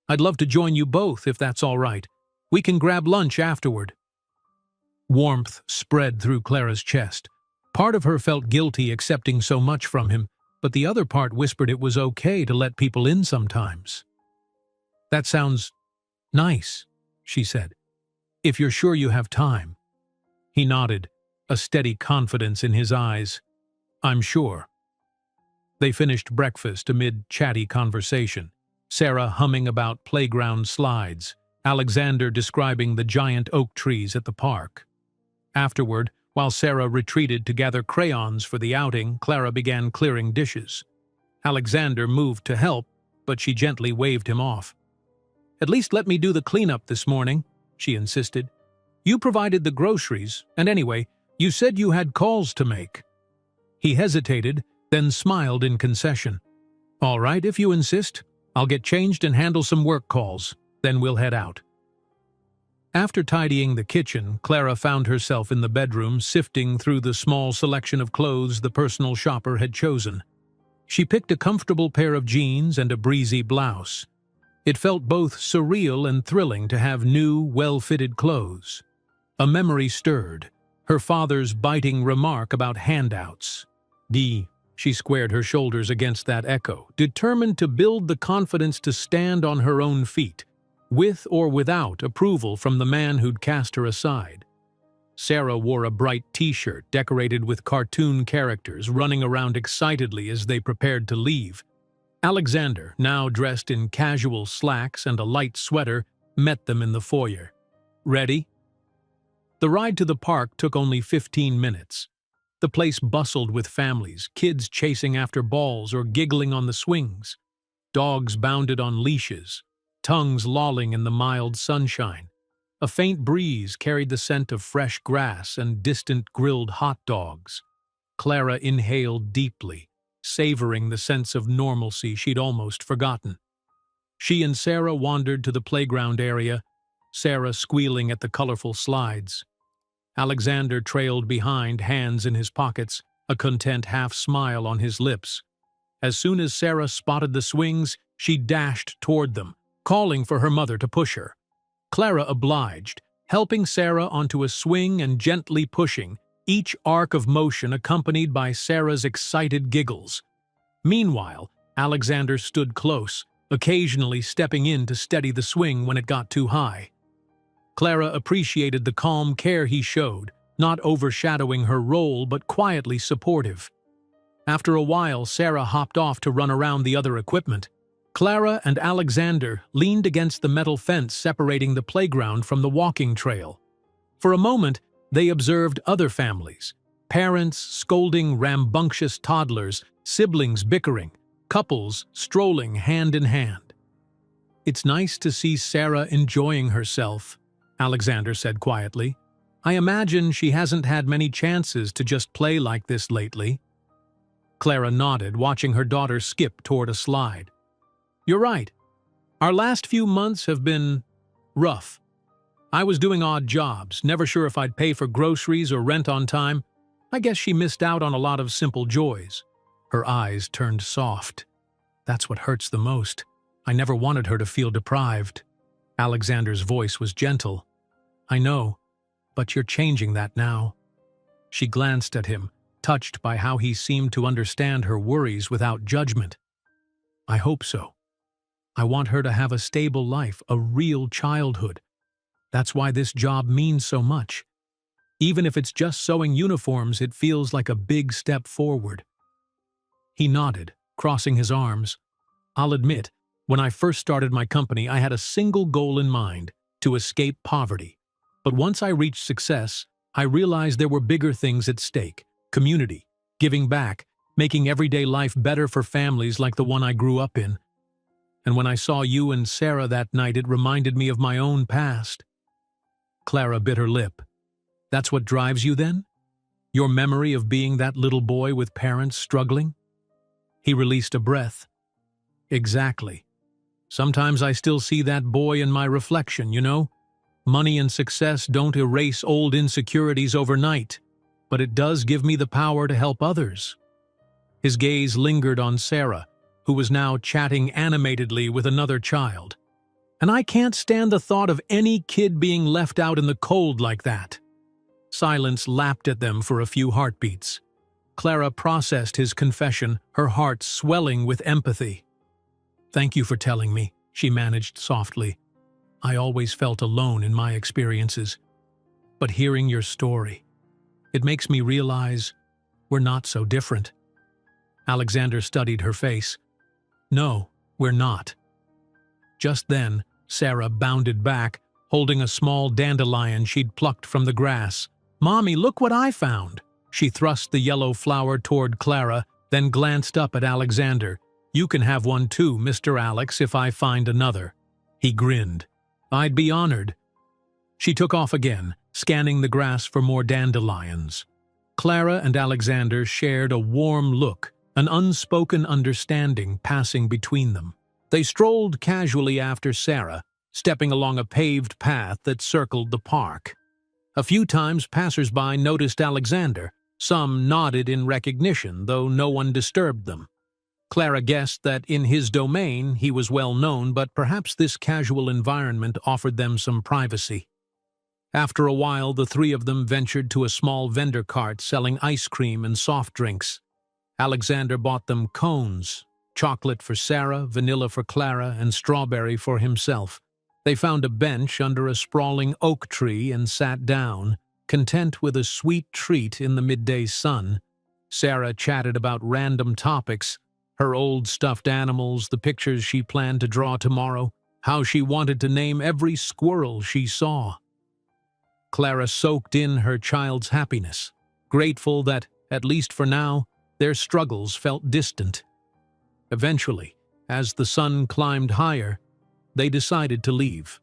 I'd love to join you both, if that's all right. We can grab lunch afterward." Warmth spread through Clara's chest. Part of her felt guilty accepting so much from him, but the other part whispered it was okay to let people in sometimes. "That sounds nice," she said. "If you're sure you have time." He nodded, a steady confidence in his eyes. "I'm sure." They finished breakfast amid chatty conversation, Sarah humming about playground slides, Alexander describing the giant oak trees at the park. Afterward, while Sarah retreated to gather crayons for the outing, Clara began clearing dishes. Alexander moved to help, but she gently waved him off. "At least let me do the cleanup this morning," she insisted. "You provided the groceries, and anyway, you said you had calls to make." He hesitated, then smiled in concession. "All right, if you insist. I'll get changed and handle some work calls. Then we'll head out." After tidying the kitchen, Clara found herself in the bedroom, sifting through the small selection of clothes the personal shopper had chosen. She picked a comfortable pair of jeans and a breezy blouse. It felt both surreal and thrilling to have new, well-fitted clothes. A memory stirred, her father's biting remark about handouts. She squared her shoulders against that echo, determined to build the confidence to stand on her own feet, with or without approval from the man who'd cast her aside. Sarah wore a bright t-shirt decorated with cartoon characters, running around excitedly as they prepared to leave. Alexander, now dressed in casual slacks and a light sweater, met them in the foyer. "Ready?" The ride to the park took only 15 minutes. The place bustled with families, kids chasing after balls or giggling on the swings. Dogs bounded on leashes, tongues lolling in the mild sunshine. A faint breeze carried the scent of fresh grass and distant grilled hot dogs. Clara inhaled deeply, savoring the sense of normalcy she'd almost forgotten. She and Sarah wandered to the playground area, Sarah squealing at the colorful slides. Alexander trailed behind, hands in his pockets, a content half-smile on his lips. As soon as Sarah spotted the swings, she dashed toward them, calling for her mother to push her. Clara obliged, helping Sarah onto a swing and gently pushing, each arc of motion accompanied by Sarah's excited giggles. Meanwhile, Alexander stood close, occasionally stepping in to steady the swing when it got too high. Clara appreciated the calm care he showed, not overshadowing her role but quietly supportive. After a while, Sarah hopped off to run around the other equipment. Clara and Alexander leaned against the metal fence separating the playground from the walking trail. For a moment, they observed other families, parents scolding rambunctious toddlers, siblings bickering, couples strolling hand in hand. "It's nice to see Sarah enjoying herself," Alexander said quietly. "I imagine she hasn't had many chances to just play like this lately." Clara nodded, watching her daughter skip toward a slide. "You're right. Our last few months have been rough. I was doing odd jobs, never sure if I'd pay for groceries or rent on time. I guess she missed out on a lot of simple joys." Her eyes turned soft. "That's what hurts the most. I never wanted her to feel deprived." Alexander's voice was gentle. "I know, but you're changing that now." She glanced at him, touched by how he seemed to understand her worries without judgment. "I hope so. I want her to have a stable life, a real childhood. That's why this job means so much. Even if it's just sewing uniforms, it feels like a big step forward." He nodded, crossing his arms. "I'll admit, when I first started my company, I had a single goal in mind, to escape poverty. But once I reached success, I realized there were bigger things at stake: community, giving back, making everyday life better for families like the one I grew up in. And when I saw you and Sarah that night, it reminded me of my own past." Clara bit her lip. "That's what drives you then? Your memory of being that little boy with parents struggling?" He released a breath. "Exactly. Sometimes I still see that boy in my reflection, you know? Money and success don't erase old insecurities overnight, but it does give me the power to help others." His gaze lingered on Sarah, who was now chatting animatedly with another child. "And I can't stand the thought of any kid being left out in the cold like that." Silence lapped at them for a few heartbeats. Clara processed his confession, her heart swelling with empathy. "Thank you for telling me," she managed softly. "I always felt alone in my experiences. But hearing your story, it makes me realize we're not so different." Alexander studied her face. "No, we're not." Just then, Sarah bounded back, holding a small dandelion she'd plucked from the grass. "Mommy, look what I found!" She thrust the yellow flower toward Clara, then glanced up at Alexander. "You can have one too, Mr. Alex, if I find another." He grinned. "I'd be honored." She took off again, scanning the grass for more dandelions. Clara and Alexander shared a warm look, an unspoken understanding passing between them. They strolled casually after Sarah, stepping along a paved path that circled the park. A few times passers-by noticed Alexander. Some nodded in recognition, though no one disturbed them. Clara guessed that in his domain he was well known, but perhaps this casual environment offered them some privacy. After a while, the three of them ventured to a small vendor cart selling ice cream and soft drinks. Alexander bought them cones, chocolate for Sarah, vanilla for Clara, and strawberry for himself. They found a bench under a sprawling oak tree and sat down, content with a sweet treat in the midday sun. Sarah chatted about random topics, her old stuffed animals, the pictures she planned to draw tomorrow, how she wanted to name every squirrel she saw. Clara soaked in her child's happiness, grateful that, at least for now, their struggles felt distant. Eventually, as the sun climbed higher, they decided to leave.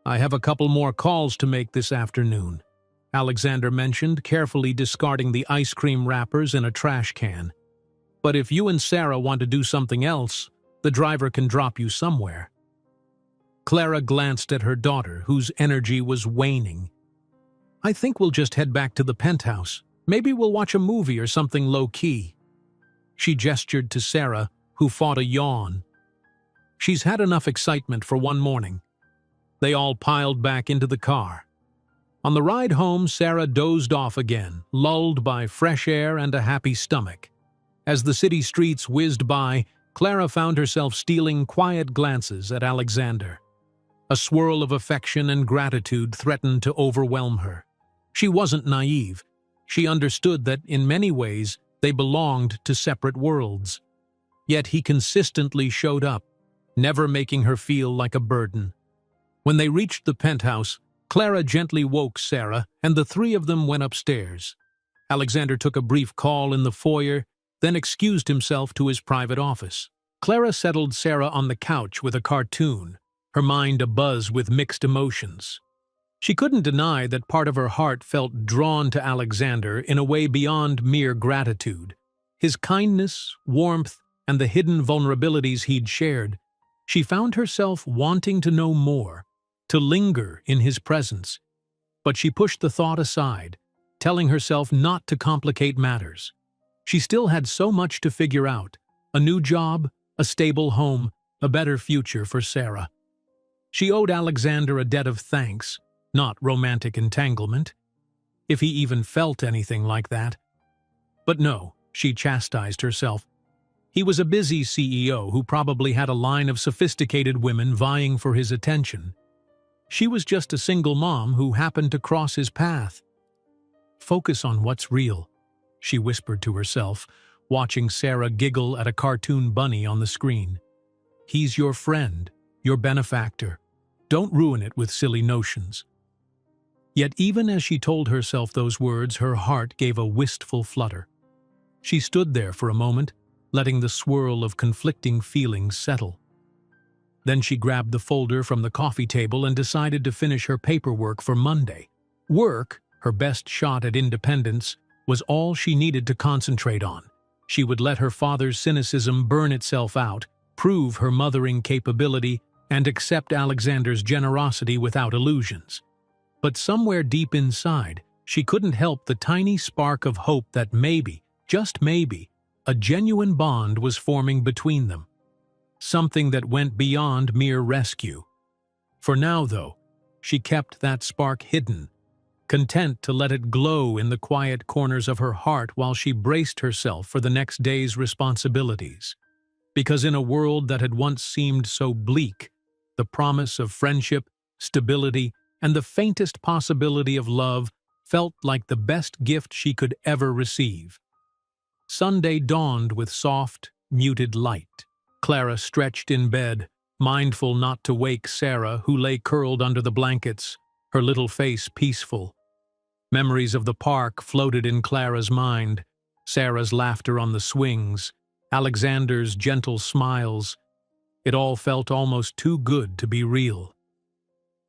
"I have a couple more calls to make this afternoon," Alexander mentioned, carefully discarding the ice cream wrappers in a trash can. "But if you and Sarah want to do something else, the driver can drop you somewhere." Clara glanced at her daughter, whose energy was waning. I think we'll just head back to the penthouse. Maybe we'll watch a movie or something low-key." She gestured to Sarah, who fought a yawn. She's had enough excitement for one morning. They all piled back into the car. On the ride home, Sarah dozed off again, lulled by fresh air and a happy stomach. As the city streets whizzed by, Clara found herself stealing quiet glances at Alexander. A swirl of affection and gratitude threatened to overwhelm her. She wasn't naive. She understood that, in many ways, they belonged to separate worlds. Yet he consistently showed up, never making her feel like a burden. When they reached the penthouse, Clara gently woke Sarah, and the three of them went upstairs. Alexander took a brief call in the foyer, then excused himself to his private office. Clara settled Sarah on the couch with a cartoon, her mind abuzz with mixed emotions. She couldn't deny that part of her heart felt drawn to Alexander in a way beyond mere gratitude. His kindness, warmth, and the hidden vulnerabilities he'd shared. She found herself wanting to know more, to linger in his presence. But she pushed the thought aside, telling herself not to complicate matters. She still had so much to figure out: a new job, a stable home, a better future for Sarah. She owed Alexander a debt of thanks, not romantic entanglement, if he even felt anything like that. But no, she chastised herself. He was a busy CEO who probably had a line of sophisticated women vying for his attention. She was just a single mom who happened to cross his path. "Focus on what's real," she whispered to herself, watching Sarah giggle at a cartoon bunny on the screen. "He's your friend, your benefactor. Don't ruin it with silly notions." Yet even as she told herself those words, her heart gave a wistful flutter. She stood there for a moment, letting the swirl of conflicting feelings settle. Then she grabbed the folder from the coffee table and decided to finish her paperwork for Monday. Work, her best shot at independence, was all she needed to concentrate on. She would let her father's cynicism burn itself out, prove her mothering capability, and accept Alexander's generosity without illusions. But somewhere deep inside, she couldn't help the tiny spark of hope that maybe, just maybe, a genuine bond was forming between them. Something that went beyond mere rescue. For now, though, she kept that spark hidden, content to let it glow in the quiet corners of her heart while she braced herself for the next day's responsibilities. Because in a world that had once seemed so bleak, the promise of friendship, stability, and the faintest possibility of love felt like the best gift she could ever receive. Sunday dawned with soft, muted light. Clara stretched in bed, mindful not to wake Sarah, who lay curled under the blankets, her little face peaceful. Memories of the park floated in Clara's mind: Sarah's laughter on the swings, Alexander's gentle smiles. It all felt almost too good to be real.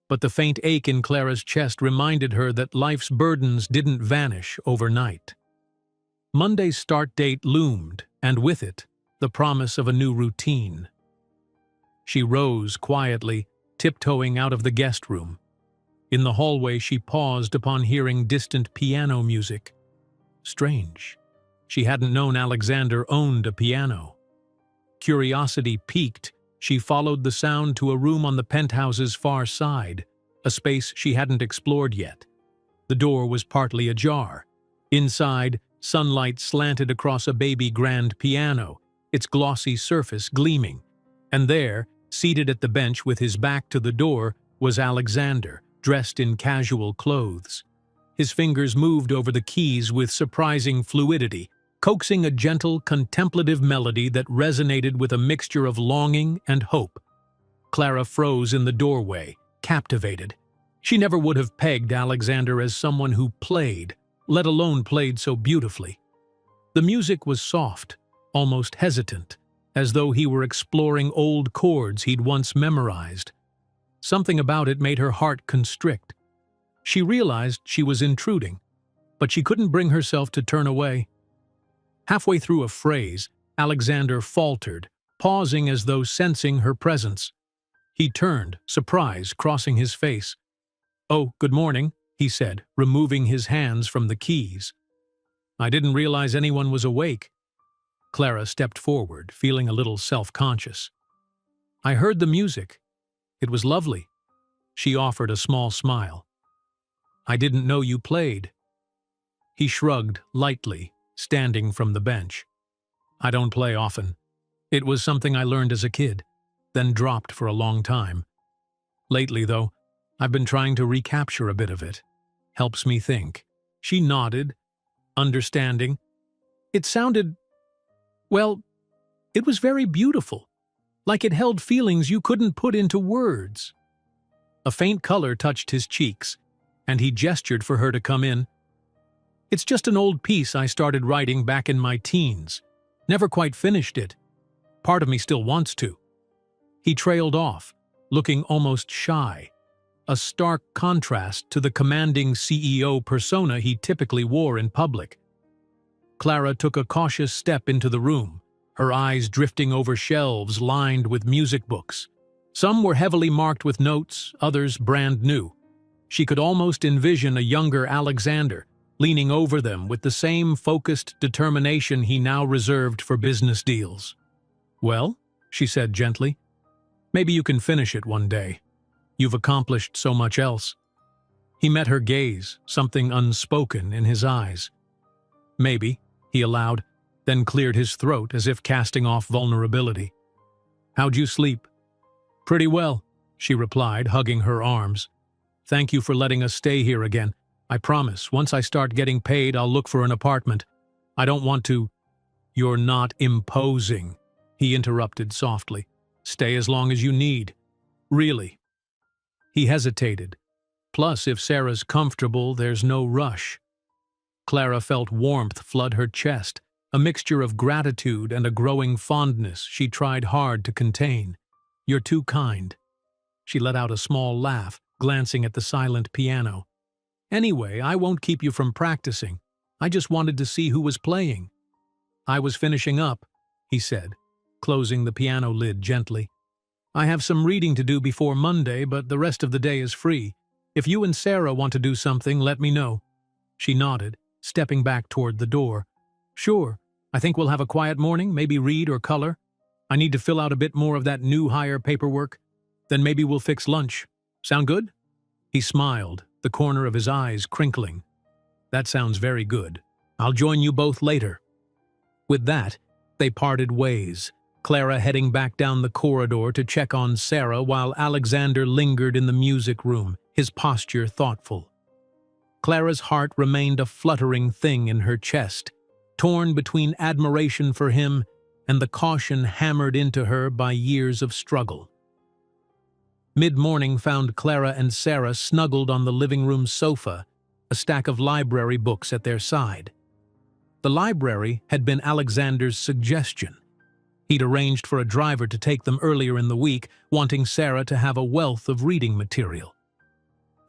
But the faint ache in Clara's chest reminded her that life's burdens didn't vanish overnight. Monday's start date loomed, and with it, the promise of a new routine. She rose quietly, tiptoeing out of the guest room. In the hallway, she paused upon hearing distant piano music. Strange. She hadn't known Alexander owned a piano. Curiosity piqued, she followed the sound to a room on the penthouse's far side, a space she hadn't explored yet. The door was partly ajar. Inside, sunlight slanted across a baby grand piano, its glossy surface gleaming. And there, seated at the bench with his back to the door, was Alexander, dressed in casual clothes. His fingers moved over the keys with surprising fluidity, coaxing a gentle, contemplative melody that resonated with a mixture of longing and hope. Clara froze in the doorway, captivated. She never would have pegged Alexander as someone who played, let alone played so beautifully. The music was soft, almost hesitant, as though he were exploring old chords he'd once memorized. Something about it made her heart constrict. She realized she was intruding, but she couldn't bring herself to turn away. Halfway through a phrase, Alexander faltered, pausing as though sensing her presence. He turned, surprise crossing his face. "Oh, good morning," he said, removing his hands from the keys. I didn't realize anyone was awake. Clara stepped forward, feeling a little self-conscious. I heard the music. It was lovely. She offered a small smile. I didn't know you played. He shrugged lightly, standing from the bench. I don't play often. It was something I learned as a kid, then dropped for a long time. Lately, though, I've been trying to recapture a bit of it. Helps me think. She nodded, understanding. It sounded, well, it was very beautiful, like it held feelings you couldn't put into words. A faint color touched his cheeks, and he gestured for her to come in. It's just an old piece I started writing back in my teens. Never quite finished it. Part of me still wants to. He trailed off, looking almost shy, a stark contrast to the commanding CEO persona he typically wore in public. Clara took a cautious step into the room, her eyes drifting over shelves lined with music books. Some were heavily marked with notes, others brand new. She could almost envision a younger Alexander, leaning over them with the same focused determination he now reserved for business deals. Well, she said gently, maybe you can finish it one day. You've accomplished so much else. He met her gaze, something unspoken in his eyes. Maybe, he allowed, then cleared his throat as if casting off vulnerability. How'd you sleep? Pretty well, she replied, hugging her arms. Thank you for letting us stay here again. I promise, once I start getting paid, I'll look for an apartment. I don't want to— You're not imposing, he interrupted softly. Stay as long as you need. Really. He hesitated. Plus, if Sarah's comfortable, there's no rush. Clara felt warmth flood her chest, a mixture of gratitude and a growing fondness she tried hard to contain. You're too kind. She let out a small laugh, glancing at the silent piano. Anyway, I won't keep you from practicing. I just wanted to see who was playing. I was finishing up, he said, closing the piano lid gently. I have some reading to do before Monday, but the rest of the day is free. If you and Sarah want to do something, let me know. She nodded, stepping back toward the door. Sure, I think we'll have a quiet morning, maybe read or color. I need to fill out a bit more of that new hire paperwork. Then maybe we'll fix lunch. Sound good? He smiled, the corner of his eyes crinkling. That sounds very good. I'll join you both later. With that, they parted ways, Clara heading back down the corridor to check on Sarah while Alexander lingered in the music room, his posture thoughtful. Clara's heart remained a fluttering thing in her chest, torn between admiration for him and the caution hammered into her by years of struggle. Mid-morning found Clara and Sarah snuggled on the living room sofa, a stack of library books at their side. The library had been Alexander's suggestion. He'd arranged for a driver to take them earlier in the week, wanting Sarah to have a wealth of reading material.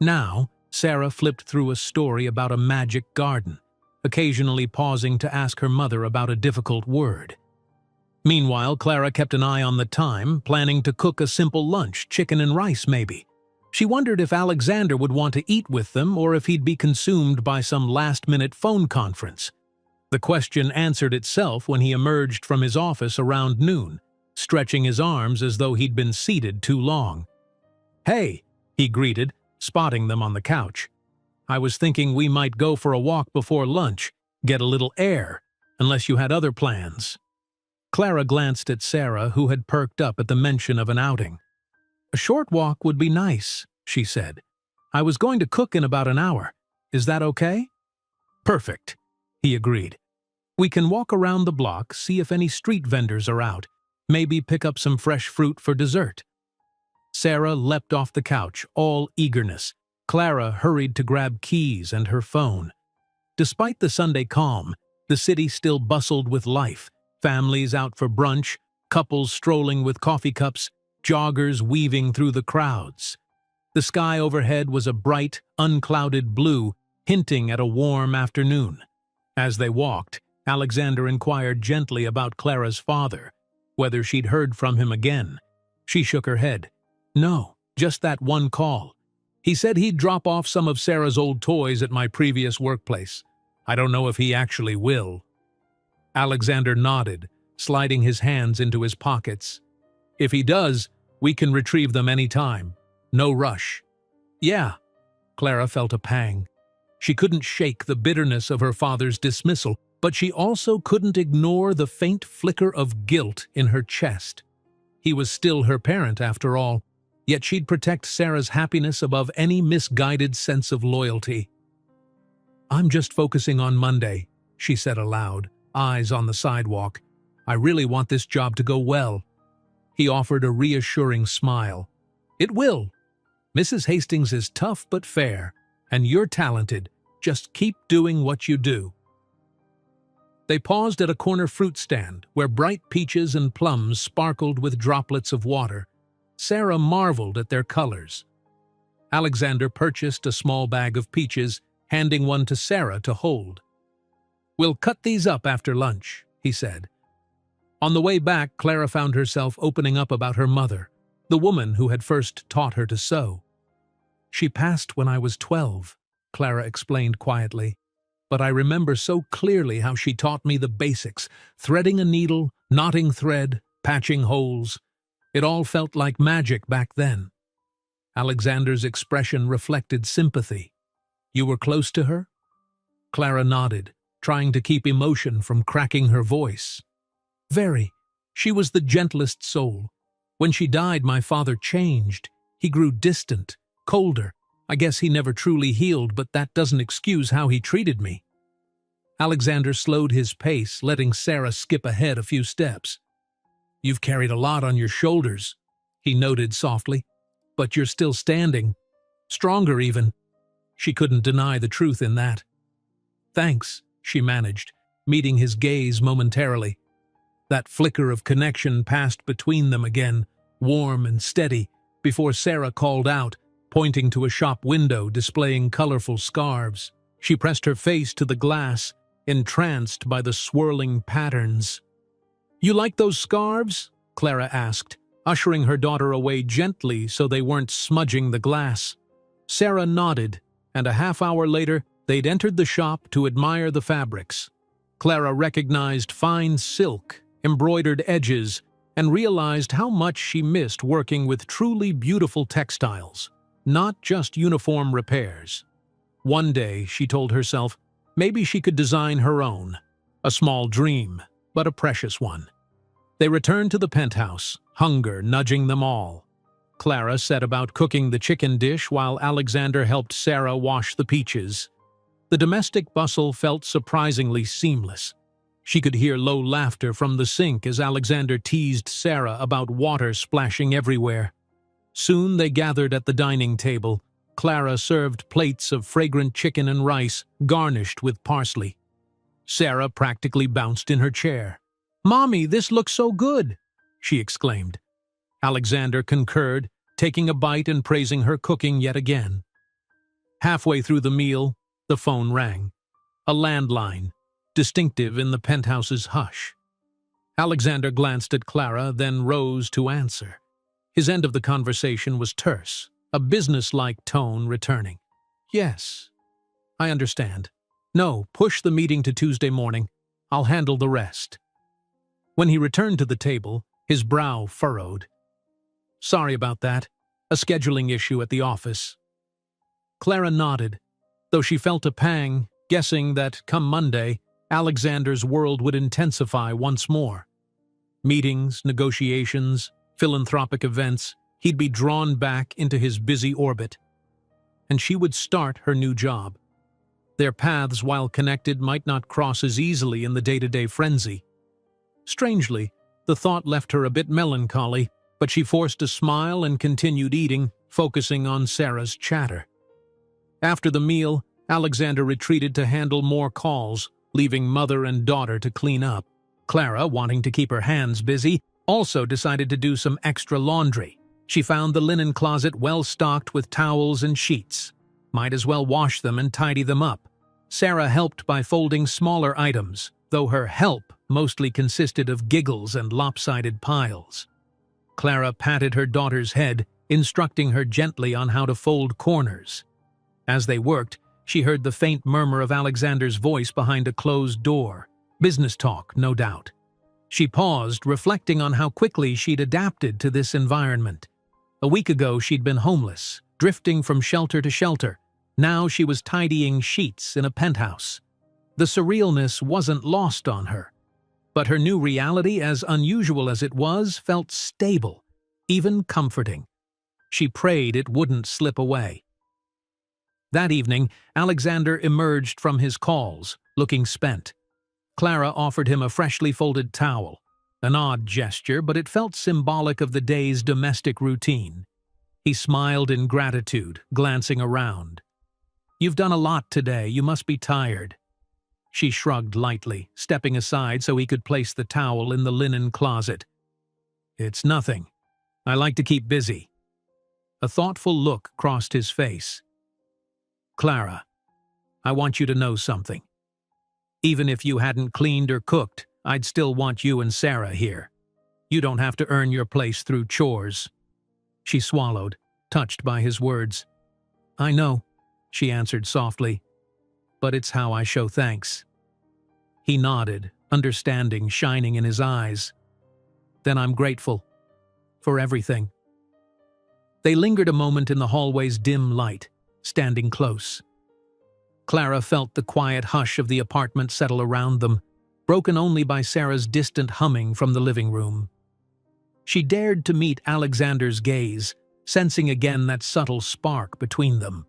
Now, Sarah flipped through a story about a magic garden, occasionally pausing to ask her mother about a difficult word. Meanwhile, Clara kept an eye on the time, planning to cook a simple lunch, chicken and rice maybe. She wondered if Alexander would want to eat with them or if he'd be consumed by some last-minute phone conference. The question answered itself when he emerged from his office around noon, stretching his arms as though he'd been seated too long. "Hey," he greeted, spotting them on the couch. "I was thinking we might go for a walk before lunch, get a little air, unless you had other plans." Clara glanced at Sarah, who had perked up at the mention of an outing. "A short walk would be nice," she said. "I was going to cook in about an hour. Is that okay?" "Perfect," he agreed. "We can walk around the block, see if any street vendors are out, maybe pick up some fresh fruit for dessert." Sarah leapt off the couch, all eagerness. Clara hurried to grab keys and her phone. Despite the Sunday calm, the city still bustled with life. Families out for brunch, couples strolling with coffee cups, joggers weaving through the crowds. The sky overhead was a bright, unclouded blue, hinting at a warm afternoon. As they walked, Alexander inquired gently about Clara's father, whether she'd heard from him again. She shook her head. "No, just that one call. He said he'd drop off some of Sarah's old toys at my previous workplace. I don't know if he actually will. Alexander nodded, sliding his hands into his pockets. If he does, we can retrieve them any time. No rush. Yeah. Clara felt a pang. She couldn't shake the bitterness of her father's dismissal, but she also couldn't ignore the faint flicker of guilt in her chest. He was still her parent, after all, yet she'd protect Sarah's happiness above any misguided sense of loyalty. "I'm just focusing on Monday," she said aloud, eyes on the sidewalk. "I really want this job to go well." He offered a reassuring smile. "It will. Mrs. Hastings is tough but fair, and you're talented. Just keep doing what you do." They paused at a corner fruit stand where bright peaches and plums sparkled with droplets of water. Sarah marveled at their colors. Alexander purchased a small bag of peaches, handing one to Sarah to hold. "We'll cut these up after lunch," he said. On the way back, Clara found herself opening up about her mother, the woman who had first taught her to sew. "She passed when I was 12, Clara explained quietly. "But I remember so clearly how she taught me the basics, threading a needle, knotting thread, patching holes. It all felt like magic back then." Alexander's expression reflected sympathy. "You were close to her?" Clara nodded, trying to keep emotion from cracking her voice. "Very. She was the gentlest soul. When she died, my father changed. He grew distant, colder. I guess he never truly healed, but that doesn't excuse how he treated me." Alexander slowed his pace, letting Sarah skip ahead a few steps. "You've carried a lot on your shoulders," he noted softly. "But you're still standing. Stronger, even." She couldn't deny the truth in that. "Thanks," she managed, meeting his gaze momentarily. That flicker of connection passed between them again, warm and steady, before Sarah called out, pointing to a shop window displaying colorful scarves. She pressed her face to the glass, entranced by the swirling patterns. "You like those scarves?" Clara asked, ushering her daughter away gently so they weren't smudging the glass. Sarah nodded, and a half-hour later, they'd entered the shop to admire the fabrics. Clara recognized fine silk, embroidered edges, and realized how much she missed working with truly beautiful textiles, not just uniform repairs. One day, she told herself, maybe she could design her own. A small dream, but a precious one. They returned to the penthouse, hunger nudging them all. Clara set about cooking the chicken dish while Alexander helped Sarah wash the peaches. The domestic bustle felt surprisingly seamless. She could hear low laughter from the sink as Alexander teased Sarah about water splashing everywhere. Soon they gathered at the dining table. Clara served plates of fragrant chicken and rice, garnished with parsley. Sarah practically bounced in her chair. "Mommy, this looks so good!" she exclaimed. Alexander concurred, taking a bite and praising her cooking yet again. Halfway through the meal, the phone rang. A landline, distinctive in the penthouse's hush. Alexander glanced at Clara, then rose to answer. His end of the conversation was terse, a business-like tone returning. "Yes, I understand. No, push the meeting to Tuesday morning. I'll handle the rest." When he returned to the table, his brow furrowed. "Sorry about that. A scheduling issue at the office." Clara nodded, though she felt a pang, guessing that, come Monday, Alexander's world would intensify once more. Meetings, negotiations, philanthropic events, he'd be drawn back into his busy orbit. And she would start her new job. Their paths, while connected, might not cross as easily in the day-to-day frenzy. Strangely, the thought left her a bit melancholy, but she forced a smile and continued eating, focusing on Sarah's chatter. After the meal, Alexander retreated to handle more calls, leaving mother and daughter to clean up. Clara, wanting to keep her hands busy, also decided to do some extra laundry. She found the linen closet well stocked with towels and sheets. Might as well wash them and tidy them up. Sarah helped by folding smaller items, though her help mostly consisted of giggles and lopsided piles. Clara patted her daughter's head, instructing her gently on how to fold corners. As they worked, she heard the faint murmur of Alexander's voice behind a closed door. Business talk, no doubt. She paused, reflecting on how quickly she'd adapted to this environment. A week ago, she'd been homeless, drifting from shelter to shelter. Now she was tidying sheets in a penthouse. The surrealness wasn't lost on her. But her new reality, as unusual as it was, felt stable, even comforting. She prayed it wouldn't slip away. That evening, Alexander emerged from his calls, looking spent. Clara offered him a freshly folded towel. An odd gesture, but it felt symbolic of the day's domestic routine. He smiled in gratitude, glancing around. "You've done a lot today. You must be tired." She shrugged lightly, stepping aside so he could place the towel in the linen closet. "It's nothing. I like to keep busy." A thoughtful look crossed his face. "Clara, I want you to know something. Even if you hadn't cleaned or cooked, I'd still want you and Sarah here. You don't have to earn your place through chores." She swallowed, touched by his words. "I know," she answered softly, "but it's how I show thanks." He nodded, understanding shining in his eyes. "Then I'm grateful. For everything." They lingered a moment in the hallway's dim light, standing close. Clara felt the quiet hush of the apartment settle around them, broken only by Sarah's distant humming from the living room. She dared to meet Alexander's gaze, sensing again that subtle spark between them.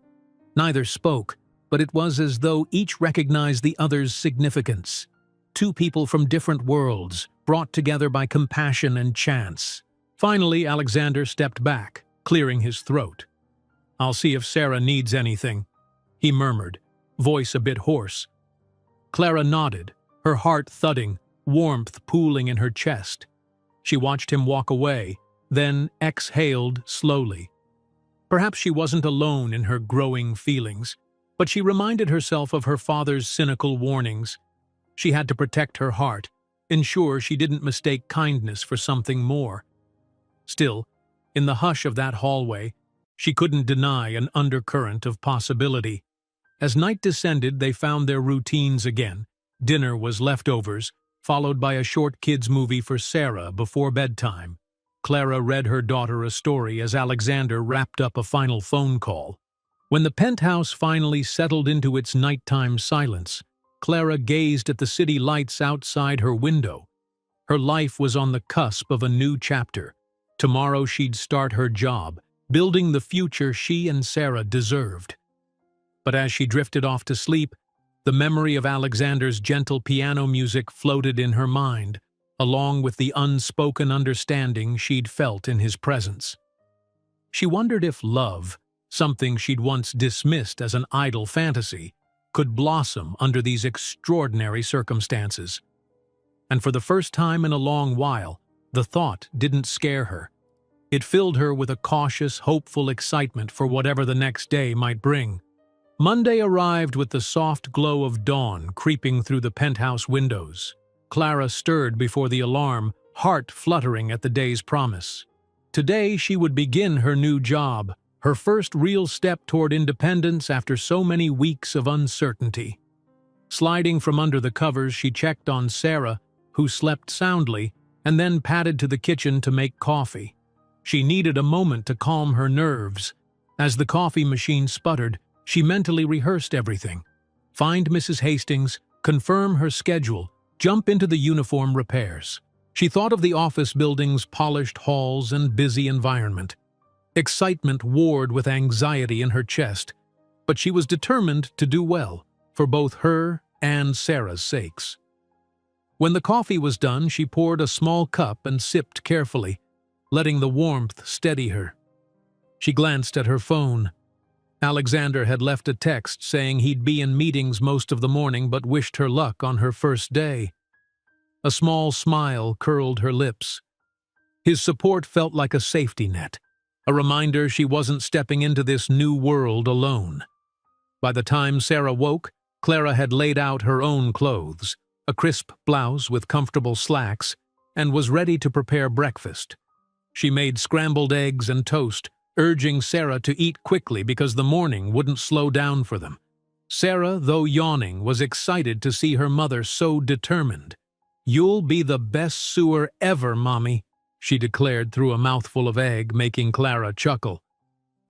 Neither spoke, but it was as though each recognized the other's significance. Two people from different worlds, brought together by compassion and chance. Finally, Alexander stepped back, clearing his throat. "I'll see if Sarah needs anything," he murmured, voice a bit hoarse. Clara nodded, her heart thudding, warmth pooling in her chest. She watched him walk away, then exhaled slowly. Perhaps she wasn't alone in her growing feelings, but she reminded herself of her father's cynical warnings. She had to protect her heart, ensure she didn't mistake kindness for something more. Still, in the hush of that hallway, she couldn't deny an undercurrent of possibility. As night descended, they found their routines again. Dinner was leftovers, followed by a short kids' movie for Sarah before bedtime. Clara read her daughter a story as Alexander wrapped up a final phone call. When the penthouse finally settled into its nighttime silence, Clara gazed at the city lights outside her window. Her life was on the cusp of a new chapter. Tomorrow she'd start her job, building the future she and Sarah deserved. But as she drifted off to sleep, the memory of Alexander's gentle piano music floated in her mind, along with the unspoken understanding she'd felt in his presence. She wondered if love, something she'd once dismissed as an idle fantasy, could blossom under these extraordinary circumstances. And for the first time in a long while, the thought didn't scare her. It filled her with a cautious, hopeful excitement for whatever the next day might bring. Monday arrived with the soft glow of dawn creeping through the penthouse windows. Clara stirred before the alarm, heart fluttering at the day's promise. Today she would begin her new job, her first real step toward independence after so many weeks of uncertainty. Sliding from under the covers, she checked on Sarah, who slept soundly, and then padded to the kitchen to make coffee. She needed a moment to calm her nerves. As the coffee machine sputtered, she mentally rehearsed everything. Find Mrs. Hastings, confirm her schedule, jump into the uniform repairs. She thought of the office building's polished halls and busy environment. Excitement warred with anxiety in her chest, but she was determined to do well, for both her and Sarah's sakes. When the coffee was done, she poured a small cup and sipped carefully, letting the warmth steady her. She glanced at her phone. Alexander had left a text saying he'd be in meetings most of the morning but wished her luck on her first day. A small smile curled her lips. His support felt like a safety net, a reminder she wasn't stepping into this new world alone. By the time Sarah woke, Clara had laid out her own clothes, a crisp blouse with comfortable slacks, and was ready to prepare breakfast. She made scrambled eggs and toast, urging Sarah to eat quickly because the morning wouldn't slow down for them. Sarah, though yawning, was excited to see her mother so determined. "You'll be the best sewer ever, Mommy," she declared through a mouthful of egg, making Clara chuckle.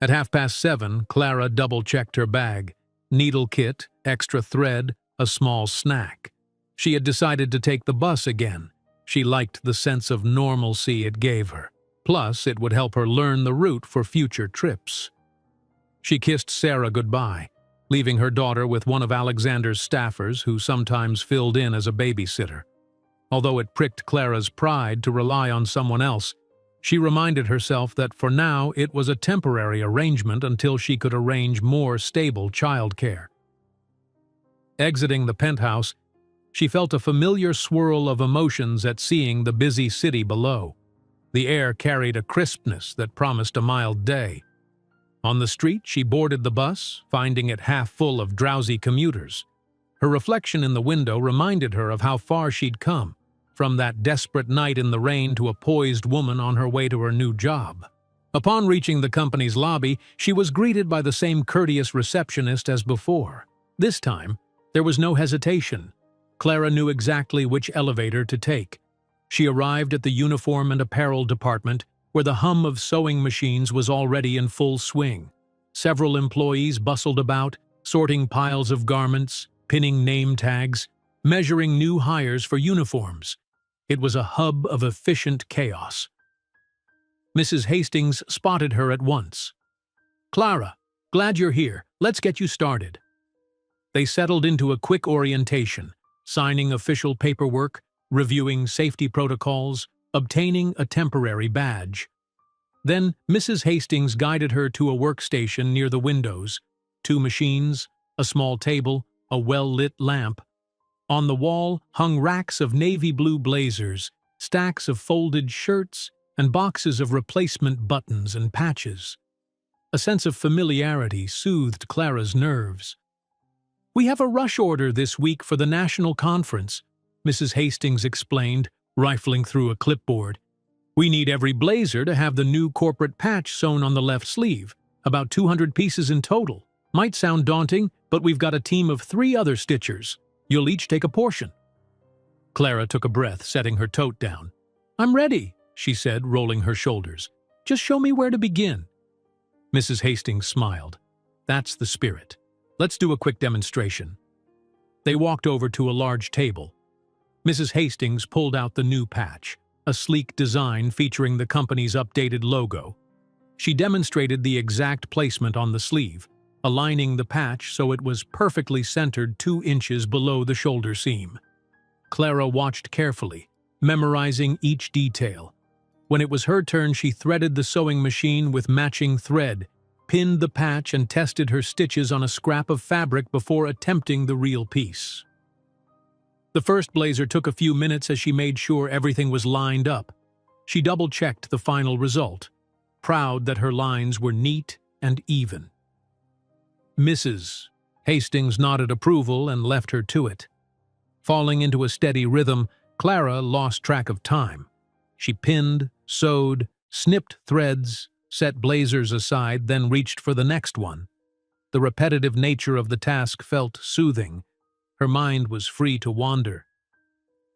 At 7:30, Clara double-checked her bag. Needle kit, extra thread, a small snack. She had decided to take the bus again. She liked the sense of normalcy it gave her. Plus, it would help her learn the route for future trips. She kissed Sarah goodbye, leaving her daughter with one of Alexander's staffers who sometimes filled in as a babysitter. Although it pricked Clara's pride to rely on someone else, she reminded herself that for now it was a temporary arrangement until she could arrange more stable childcare. Exiting the penthouse, she felt a familiar swirl of emotions at seeing the busy city below. The air carried a crispness that promised a mild day. On the street, she boarded the bus, finding it half full of drowsy commuters. Her reflection in the window reminded her of how far she'd come, from that desperate night in the rain to a poised woman on her way to her new job. Upon reaching the company's lobby, she was greeted by the same courteous receptionist as before. This time, there was no hesitation. Clara knew exactly which elevator to take. She arrived at the uniform and apparel department, where the hum of sewing machines was already in full swing. Several employees bustled about, sorting piles of garments, pinning name tags, measuring new hires for uniforms. It was a hub of efficient chaos. Mrs. Hastings spotted her at once. "Clara, glad you're here. Let's get you started." They settled into a quick orientation, signing official paperwork, reviewing safety protocols, obtaining a temporary badge. Then Mrs. Hastings guided her to a workstation near the windows, 2 machines, a small table, a well-lit lamp. On the wall hung racks of navy blue blazers, stacks of folded shirts, and boxes of replacement buttons and patches. A sense of familiarity soothed Clara's nerves. "We have a rush order this week for the national conference," Mrs. Hastings explained, rifling through a clipboard. "We need every blazer to have the new corporate patch sewn on the left sleeve, about 200 pieces in total. Might sound daunting, but we've got a team of 3 other stitchers. You'll each take a portion." Clara took a breath, setting her tote down. "I'm ready," she said, rolling her shoulders. "Just show me where to begin." Mrs. Hastings smiled. "That's the spirit. Let's do a quick demonstration." They walked over to a large table. Mrs. Hastings pulled out the new patch, a sleek design featuring the company's updated logo. She demonstrated the exact placement on the sleeve, aligning the patch so it was perfectly centered 2 inches below the shoulder seam. Clara watched carefully, memorizing each detail. When it was her turn, she threaded the sewing machine with matching thread, pinned the patch, and tested her stitches on a scrap of fabric before attempting the real piece. The first blazer took a few minutes as she made sure everything was lined up. She double-checked the final result, proud that her lines were neat and even. Mrs. Hastings nodded approval and left her to it. Falling into a steady rhythm, Clara lost track of time. She pinned, sewed, snipped threads, set blazers aside, then reached for the next one. The repetitive nature of the task felt soothing. Her mind was free to wander.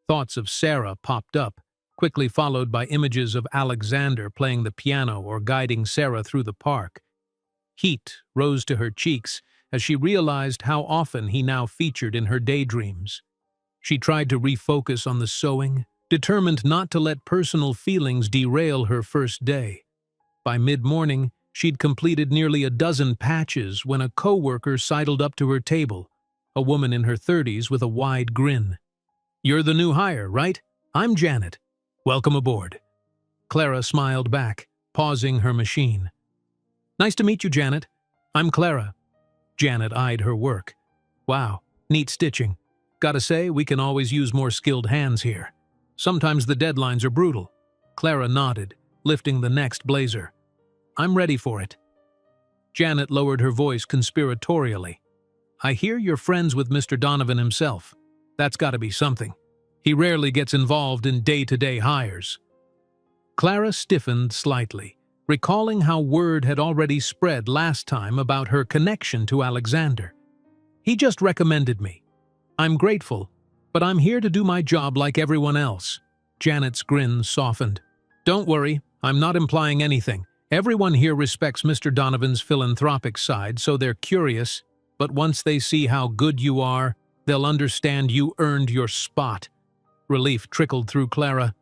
Thoughts of Sarah popped up, quickly followed by images of Alexander playing the piano or guiding Sarah through the park. Heat rose to her cheeks as she realized how often he now featured in her daydreams. She tried to refocus on the sewing, determined not to let personal feelings derail her first day. By mid-morning, she'd completed nearly a dozen patches when a co-worker sidled up to her table, a woman in her 30s with a wide grin. "You're the new hire, right? I'm Janet. Welcome aboard." Clara smiled back, pausing her machine. "Nice to meet you, Janet. I'm Clara." Janet eyed her work. "Wow, neat stitching. Gotta say, we can always use more skilled hands here. Sometimes the deadlines are brutal." Clara nodded, lifting the next blazer. "I'm ready for it." Janet lowered her voice conspiratorially. "I hear you're friends with Mr. Donovan himself. That's gotta be something. He rarely gets involved in day-to-day hires." Clara stiffened slightly, recalling how word had already spread last time about her connection to Alexander. "He just recommended me. I'm grateful, but I'm here to do my job like everyone else." Janet's grin softened. "Don't worry, I'm not implying anything. Everyone here respects Mr. Donovan's philanthropic side, so they're curious, but once they see how good you are, they'll understand you earned your spot." Relief trickled through Clara.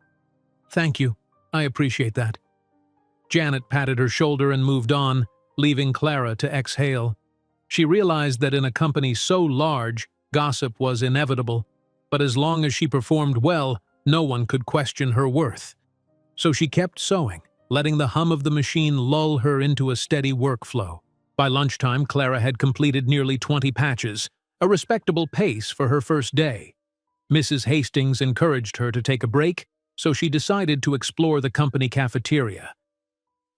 "Thank you. I appreciate that." Janet patted her shoulder and moved on, leaving Clara to exhale. She realized that in a company so large, gossip was inevitable, but as long as she performed well, no one could question her worth. So she kept sewing, letting the hum of the machine lull her into a steady workflow. By lunchtime, Clara had completed nearly 20 patches, a respectable pace for her first day. Mrs. Hastings encouraged her to take a break, so she decided to explore the company cafeteria.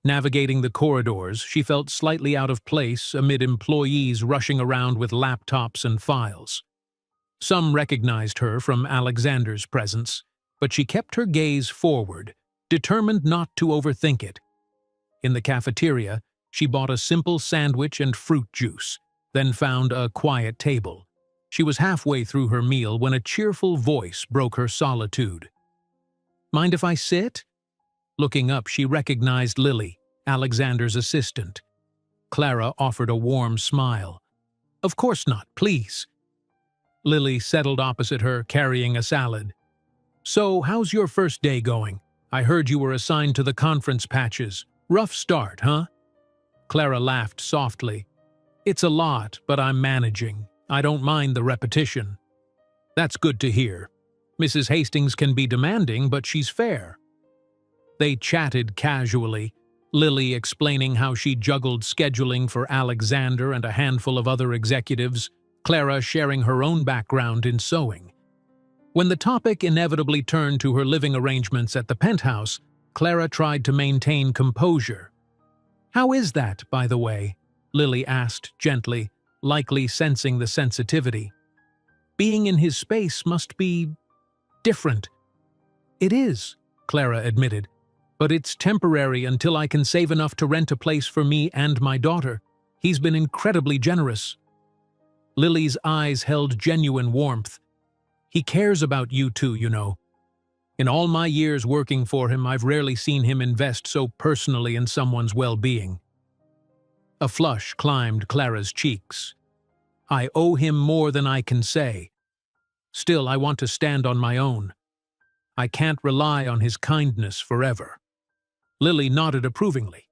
Navigating the corridors, she felt slightly out of place amid employees rushing around with laptops and files. Some recognized her from Alexander's presence, but she kept her gaze forward, determined not to overthink it. In the cafeteria, she bought a simple sandwich and fruit juice, then found a quiet table. She was halfway through her meal when a cheerful voice broke her solitude. "Mind if I sit?" Looking up, she recognized Lily, Alexander's assistant. Clara offered a warm smile. "Of course not, please." Lily settled opposite her, carrying a salad. "So, how's your first day going? I heard you were assigned to the conference patches. Rough start, huh?" Clara laughed softly. "It's a lot, but I'm managing. I don't mind the repetition." "That's good to hear. Mrs. Hastings can be demanding, but she's fair." They chatted casually, Lily explaining how she juggled scheduling for Alexander and a handful of other executives, Clara sharing her own background in sewing. When the topic inevitably turned to her living arrangements at the penthouse, Clara tried to maintain composure. "How is that, by the way?" Lily asked gently, likely sensing the sensitivity. "Being in his space must be different." "It is," Clara admitted, "but it's temporary until I can save enough to rent a place for me and my daughter. He's been incredibly generous." Lily's eyes held genuine warmth. "He cares about you too, you know. In all my years working for him, I've rarely seen him invest so personally in someone's well-being." A flush climbed Clara's cheeks. "I owe him more than I can say. Still, I want to stand on my own. I can't rely on his kindness forever." Lily nodded approvingly.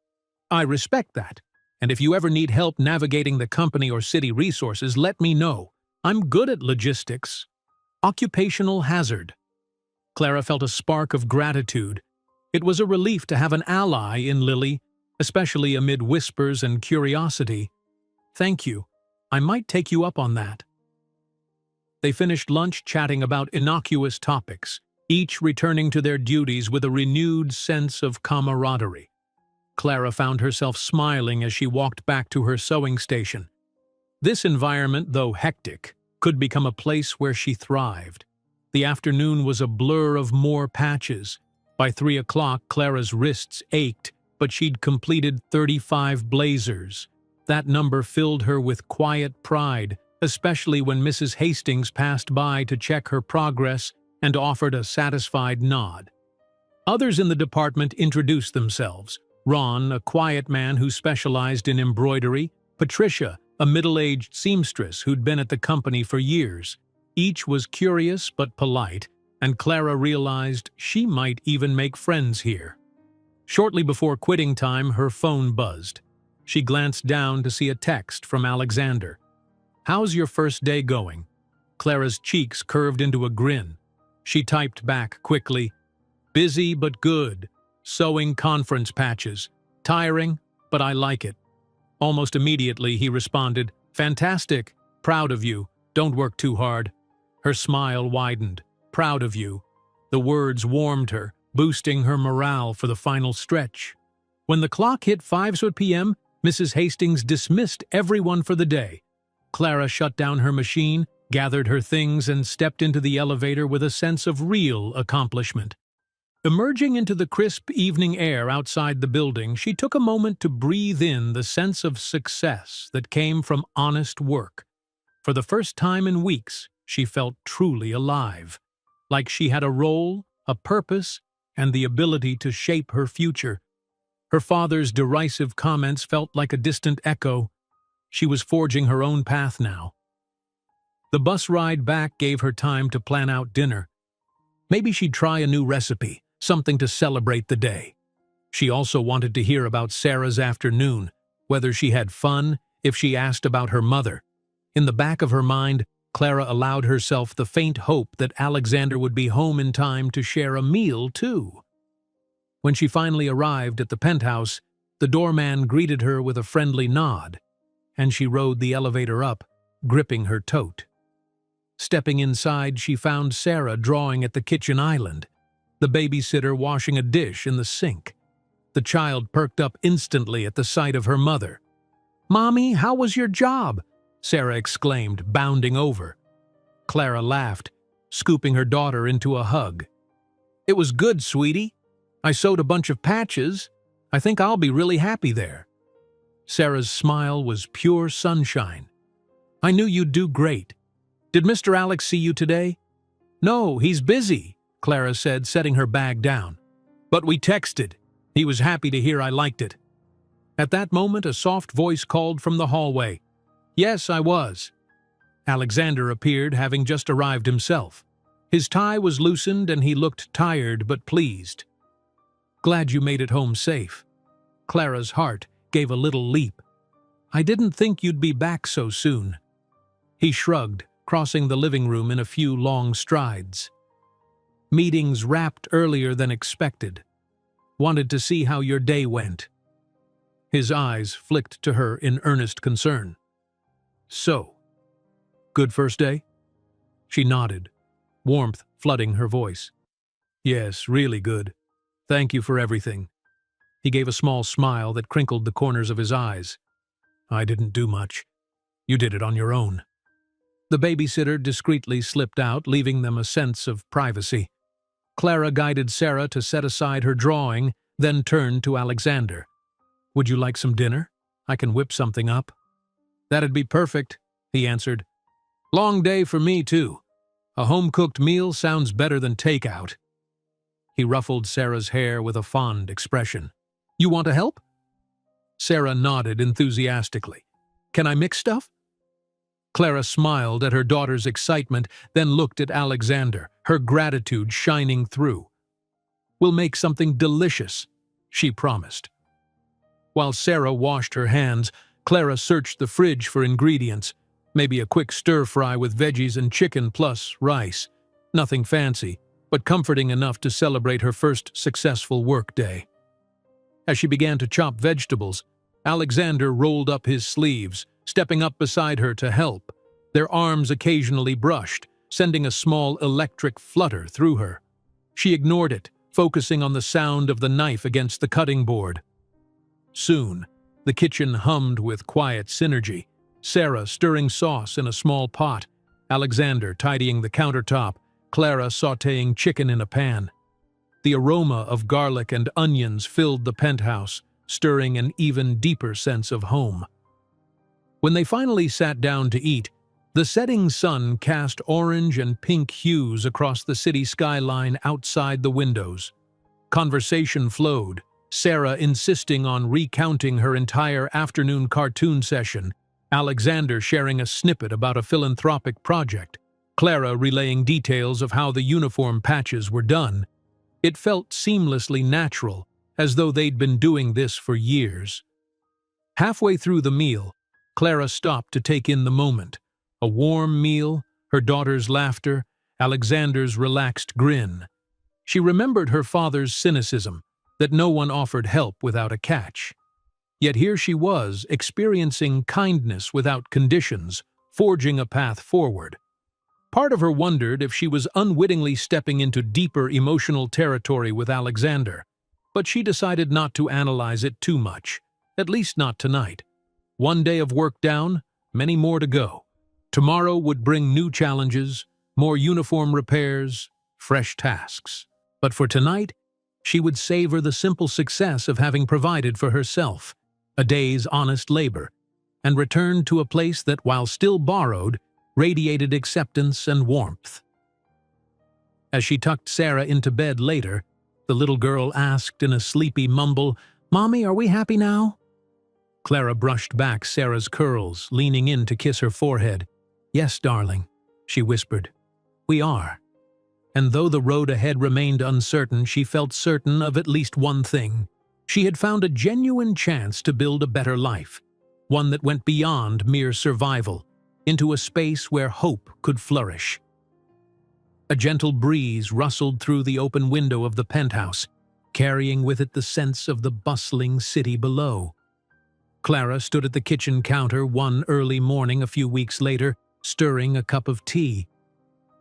"I respect that, and if you ever need help navigating the company or city resources, let me know. I'm good at logistics." Occupational hazard. Clara felt a spark of gratitude. It was a relief to have an ally in Lily, especially amid whispers and curiosity. "Thank you. I might take you up on that." They finished lunch chatting about innocuous topics, each returning to their duties with a renewed sense of camaraderie. Clara found herself smiling as she walked back to her sewing station. This environment, though hectic, could become a place where she thrived. The afternoon was a blur of more patches. By 3 o'clock, Clara's wrists ached, but she'd completed 35 blazers. That number filled her with quiet pride, especially when Mrs. Hastings passed by to check her progress and offered a satisfied nod. Others in the department introduced themselves. Ron, a quiet man who specialized in embroidery, Patricia, a middle-aged seamstress who'd been at the company for years. Each was curious but polite, and Clara realized she might even make friends here. Shortly before quitting time, her phone buzzed. She glanced down to see a text from Alexander. "How's your first day going?" Clara's cheeks curved into a grin. She typed back quickly, "Busy but good. Sewing conference patches. Tiring, but I like it." Almost immediately he responded, "Fantastic. Proud of you. Don't work too hard." Her smile widened. "Proud of you." The words warmed her, boosting her morale for the final stretch. When the clock hit 5 p.m., Mrs. Hastings dismissed everyone for the day. Clara shut down her machine, gathered her things, and stepped into the elevator with a sense of real accomplishment. Emerging into the crisp evening air outside the building, she took a moment to breathe in the sense of success that came from honest work. For the first time in weeks, she felt truly alive, like she had a role, a purpose, and the ability to shape her future. Her father's derisive comments felt like a distant echo. She was forging her own path now. The bus ride back gave her time to plan out dinner. Maybe she'd try a new recipe, something to celebrate the day. She also wanted to hear about Sarah's afternoon, whether she had fun, if she asked about her mother. In the back of her mind, Clara allowed herself the faint hope that Alexander would be home in time to share a meal, too. When she finally arrived at the penthouse, the doorman greeted her with a friendly nod, and she rode the elevator up, gripping her tote. Stepping inside, she found Sarah drawing at the kitchen island, the babysitter washing a dish in the sink. The child perked up instantly at the sight of her mother. "Mommy, how was your job?" Sarah exclaimed, bounding over. Clara laughed, scooping her daughter into a hug. "It was good, sweetie. I sewed a bunch of patches. I think I'll be really happy there." Sarah's smile was pure sunshine. "I knew you'd do great. Did Mr. Alex see you today?" "No, he's busy," Clara said, setting her bag down. "But we texted. He was happy to hear I liked it." At that moment, a soft voice called from the hallway. "Yes, I was." Alexander appeared, having just arrived himself. His tie was loosened and he looked tired but pleased. "Glad you made it home safe." Clara's heart gave a little leap. "I didn't think you'd be back so soon." He shrugged, crossing the living room in a few long strides. "Meetings wrapped earlier than expected. Wanted to see how your day went." His eyes flicked to her in earnest concern. "So, good first day?" She nodded, warmth flooding her voice. "Yes, really good. Thank you for everything." He gave a small smile that crinkled the corners of his eyes. "I didn't do much. You did it on your own." The babysitter discreetly slipped out, leaving them a sense of privacy. Clara guided Sarah to set aside her drawing, then turned to Alexander. "Would you like some dinner? I can whip something up." "That'd be perfect," he answered. "Long day for me, too. A home-cooked meal sounds better than takeout." He ruffled Sarah's hair with a fond expression. "You want to help?" Sarah nodded enthusiastically. "Can I mix stuff?" Clara smiled at her daughter's excitement, then looked at Alexander, her gratitude shining through. "We'll make something delicious," she promised. While Sarah washed her hands, Clara searched the fridge for ingredients, maybe a quick stir-fry with veggies and chicken plus rice. Nothing fancy, but comforting enough to celebrate her first successful work day. As she began to chop vegetables, Alexander rolled up his sleeves, stepping up beside her to help. Their arms occasionally brushed, sending a small electric flutter through her. She ignored it, focusing on the sound of the knife against the cutting board. Soon, the kitchen hummed with quiet synergy. Sarah stirring sauce in a small pot, Alexander tidying the countertop, Clara sautéing chicken in a pan. The aroma of garlic and onions filled the penthouse, stirring an even deeper sense of home. When they finally sat down to eat, the setting sun cast orange and pink hues across the city skyline outside the windows. Conversation flowed, Sarah insisting on recounting her entire afternoon cartoon session, Alexander sharing a snippet about a philanthropic project, Clara relaying details of how the uniform patches were done. It felt seamlessly natural, as though they'd been doing this for years. Halfway through the meal, Clara stopped to take in the moment. A warm meal, her daughter's laughter, Alexander's relaxed grin. She remembered her father's cynicism, that no one offered help without a catch. Yet here she was, experiencing kindness without conditions, forging a path forward. Part of her wondered if she was unwittingly stepping into deeper emotional territory with Alexander, but she decided not to analyze it too much, at least not tonight. One day of work down, many more to go. Tomorrow would bring new challenges, more uniform repairs, fresh tasks. But for tonight, She would savor the simple success of having provided for herself, a day's honest labor, and return to a place that, while still borrowed, radiated acceptance and warmth. As she tucked Sarah into bed later, the little girl asked in a sleepy mumble, "Mommy, are we happy now?" Clara brushed back Sarah's curls, leaning in to kiss her forehead. "Yes, darling," she whispered. "We are." And though the road ahead remained uncertain, she felt certain of at least one thing. She had found a genuine chance to build a better life, one that went beyond mere survival, into a space where hope could flourish. A gentle breeze rustled through the open window of the penthouse, carrying with it the sense of the bustling city below. Clara stood at the kitchen counter one early morning a few weeks later, stirring a cup of tea.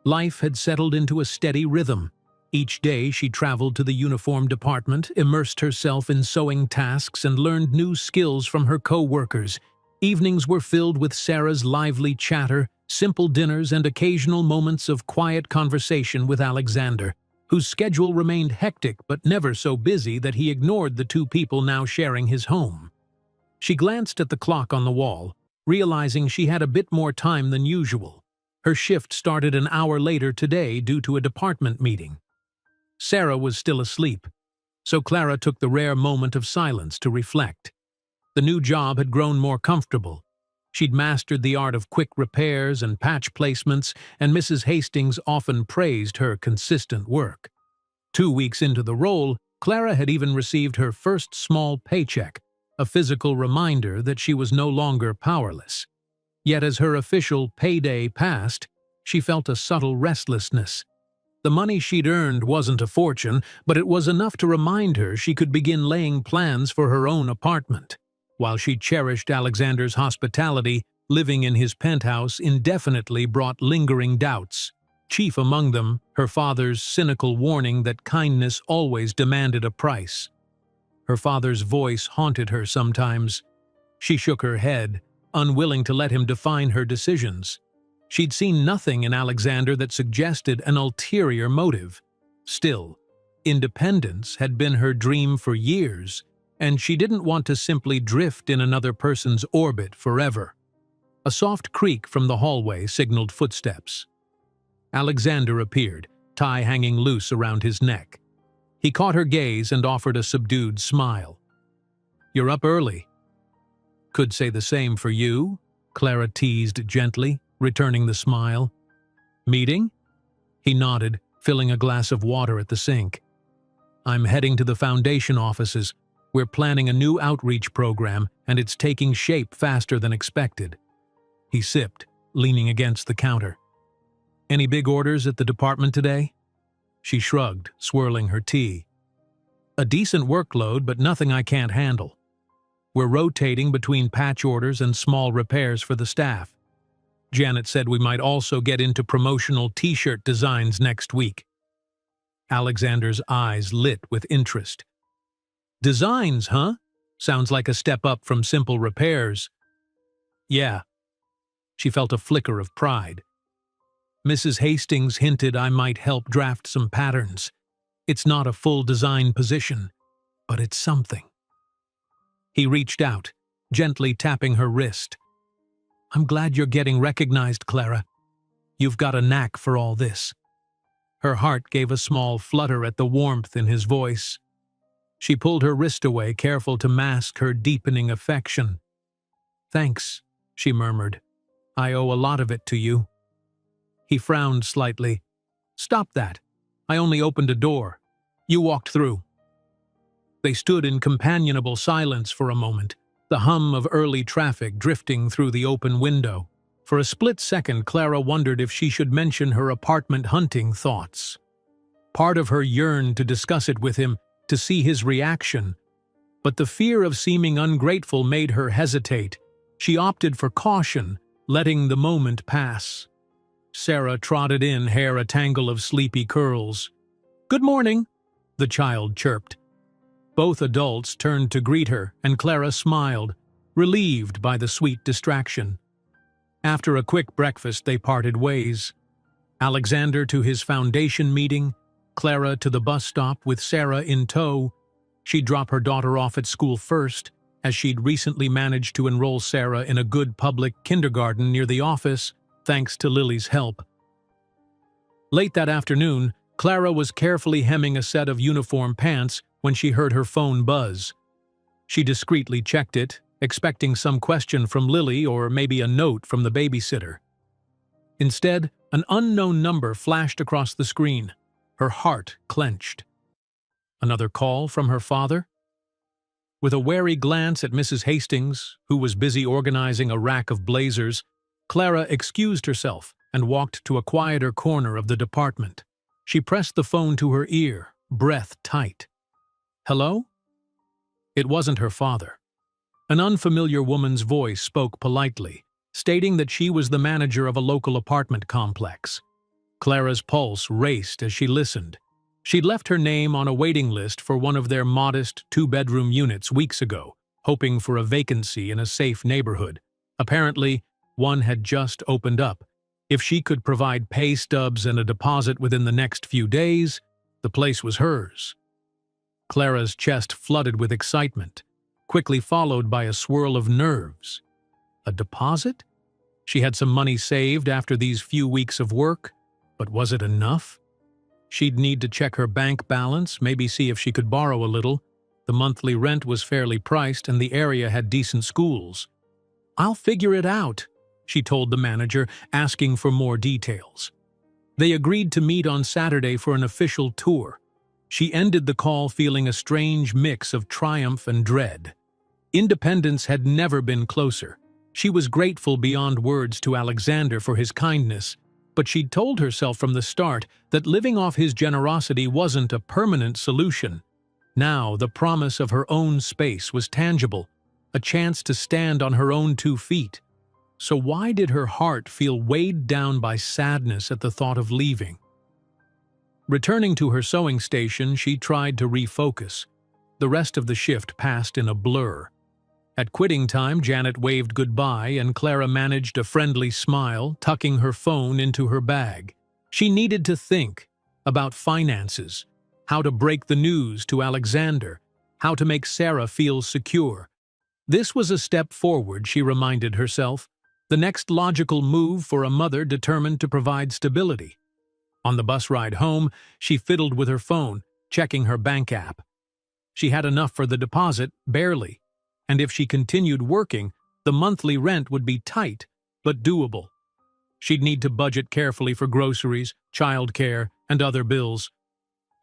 Life had settled into a steady rhythm. Each day she traveled to the uniform department, immersed herself in sewing tasks, and learned new skills from her co-workers. Evenings were filled with Sarah's lively chatter, simple dinners, and occasional moments of quiet conversation with Alexander, whose schedule remained hectic but never so busy that he ignored the two people now sharing his home. She glanced at the clock on the wall, realizing she had a bit more time than usual. Her shift started an hour later today due to a department meeting. Sarah was still asleep, so Clara took the rare moment of silence to reflect. The new job had grown more comfortable. She'd mastered the art of quick repairs and patch placements, and Mrs. Hastings often praised her consistent work. 2 weeks into the role, Clara had even received her first small paycheck, a physical reminder that she was no longer powerless. Yet as her official payday passed, she felt a subtle restlessness. The money she'd earned wasn't a fortune, but it was enough to remind her she could begin laying plans for her own apartment. While she cherished Alexander's hospitality, living in his penthouse indefinitely brought lingering doubts. Chief among them, her father's cynical warning that kindness always demanded a price. Her father's voice haunted her sometimes. She shook her head, unwilling to let him define her decisions. She'd seen nothing in Alexander that suggested an ulterior motive. Still, independence had been her dream for years, and she didn't want to simply drift in another person's orbit forever. A soft creak from the hallway signaled footsteps. Alexander appeared, tie hanging loose around his neck. He caught her gaze and offered a subdued smile. "You're up early." "Could say the same for you," Clara teased gently, returning the smile. "Meeting?" He nodded, filling a glass of water at the sink. "I'm heading to the foundation offices. We're planning a new outreach program, and it's taking shape faster than expected." He sipped, leaning against the counter. "Any big orders at the department today?" She shrugged, swirling her tea. "A decent workload, but nothing I can't handle. We're rotating between patch orders and small repairs for the staff. Janet said we might also get into promotional t-shirt designs next week." Alexander's eyes lit with interest. "Designs, huh? Sounds like a step up from simple repairs." "Yeah." She felt a flicker of pride. "Mrs. Hastings hinted I might help draft some patterns. It's not a full design position, but it's something." He reached out, gently tapping her wrist. "I'm glad you're getting recognized, Clara. You've got a knack for all this." Her heart gave a small flutter at the warmth in his voice. She pulled her wrist away, careful to mask her deepening affection. "Thanks," she murmured. "I owe a lot of it to you." He frowned slightly. "Stop that. I only opened a door. You walked through." They stood in companionable silence for a moment, the hum of early traffic drifting through the open window. For a split second, Clara wondered if she should mention her apartment hunting thoughts. Part of her yearned to discuss it with him, to see his reaction, but the fear of seeming ungrateful made her hesitate. She opted for caution, letting the moment pass. Sarah trotted in, hair a tangle of sleepy curls. "Good morning," the child chirped. Both adults turned to greet her, and Clara smiled, relieved by the sweet distraction. After a quick breakfast, they parted ways. Alexander to his foundation meeting, Clara to the bus stop with Sarah in tow. She'd drop her daughter off at school first, as she'd recently managed to enroll Sarah in a good public kindergarten near the office, thanks to Lily's help. Late that afternoon, Clara was carefully hemming a set of uniform pants when she heard her phone buzz. She discreetly checked it, expecting some question from Lily or maybe a note from the babysitter. Instead, an unknown number flashed across the screen. Her heart clenched. Another call from her father? With a wary glance at Mrs. Hastings, who was busy organizing a rack of blazers, Clara excused herself and walked to a quieter corner of the department. She pressed the phone to her ear, breath tight. Hello? It wasn't her father. An unfamiliar woman's voice spoke politely, stating that she was the manager of a local apartment complex. Clara's pulse raced as she listened. She'd left her name on a waiting list for one of their modest two-bedroom units weeks ago, hoping for a vacancy in a safe neighborhood. Apparently, one had just opened up. If she could provide pay stubs and a deposit within the next few days, the place was hers. Clara's chest flooded with excitement, quickly followed by a swirl of nerves. A deposit? She had some money saved after these few weeks of work, but was it enough? She'd need to check her bank balance, maybe see if she could borrow a little. The monthly rent was fairly priced and the area had decent schools. "I'll figure it out," she told the manager, asking for more details. They agreed to meet on Saturday for an official tour. She ended the call feeling a strange mix of triumph and dread. Independence had never been closer. She was grateful beyond words to Alexander for his kindness, but she'd told herself from the start that living off his generosity wasn't a permanent solution. Now the promise of her own space was tangible, a chance to stand on her own 2 feet. So why did her heart feel weighed down by sadness at the thought of leaving? Returning to her sewing station, she tried to refocus. The rest of the shift passed in a blur. At quitting time, Janet waved goodbye and Clara managed a friendly smile, tucking her phone into her bag. She needed to think about finances, how to break the news to Alexander, how to make Sarah feel secure. This was a step forward, she reminded herself, the next logical move for a mother determined to provide stability. On the bus ride home, she fiddled with her phone, checking her bank app. She had enough for the deposit, barely. And if she continued working, the monthly rent would be tight, but doable. She'd need to budget carefully for groceries, childcare, and other bills.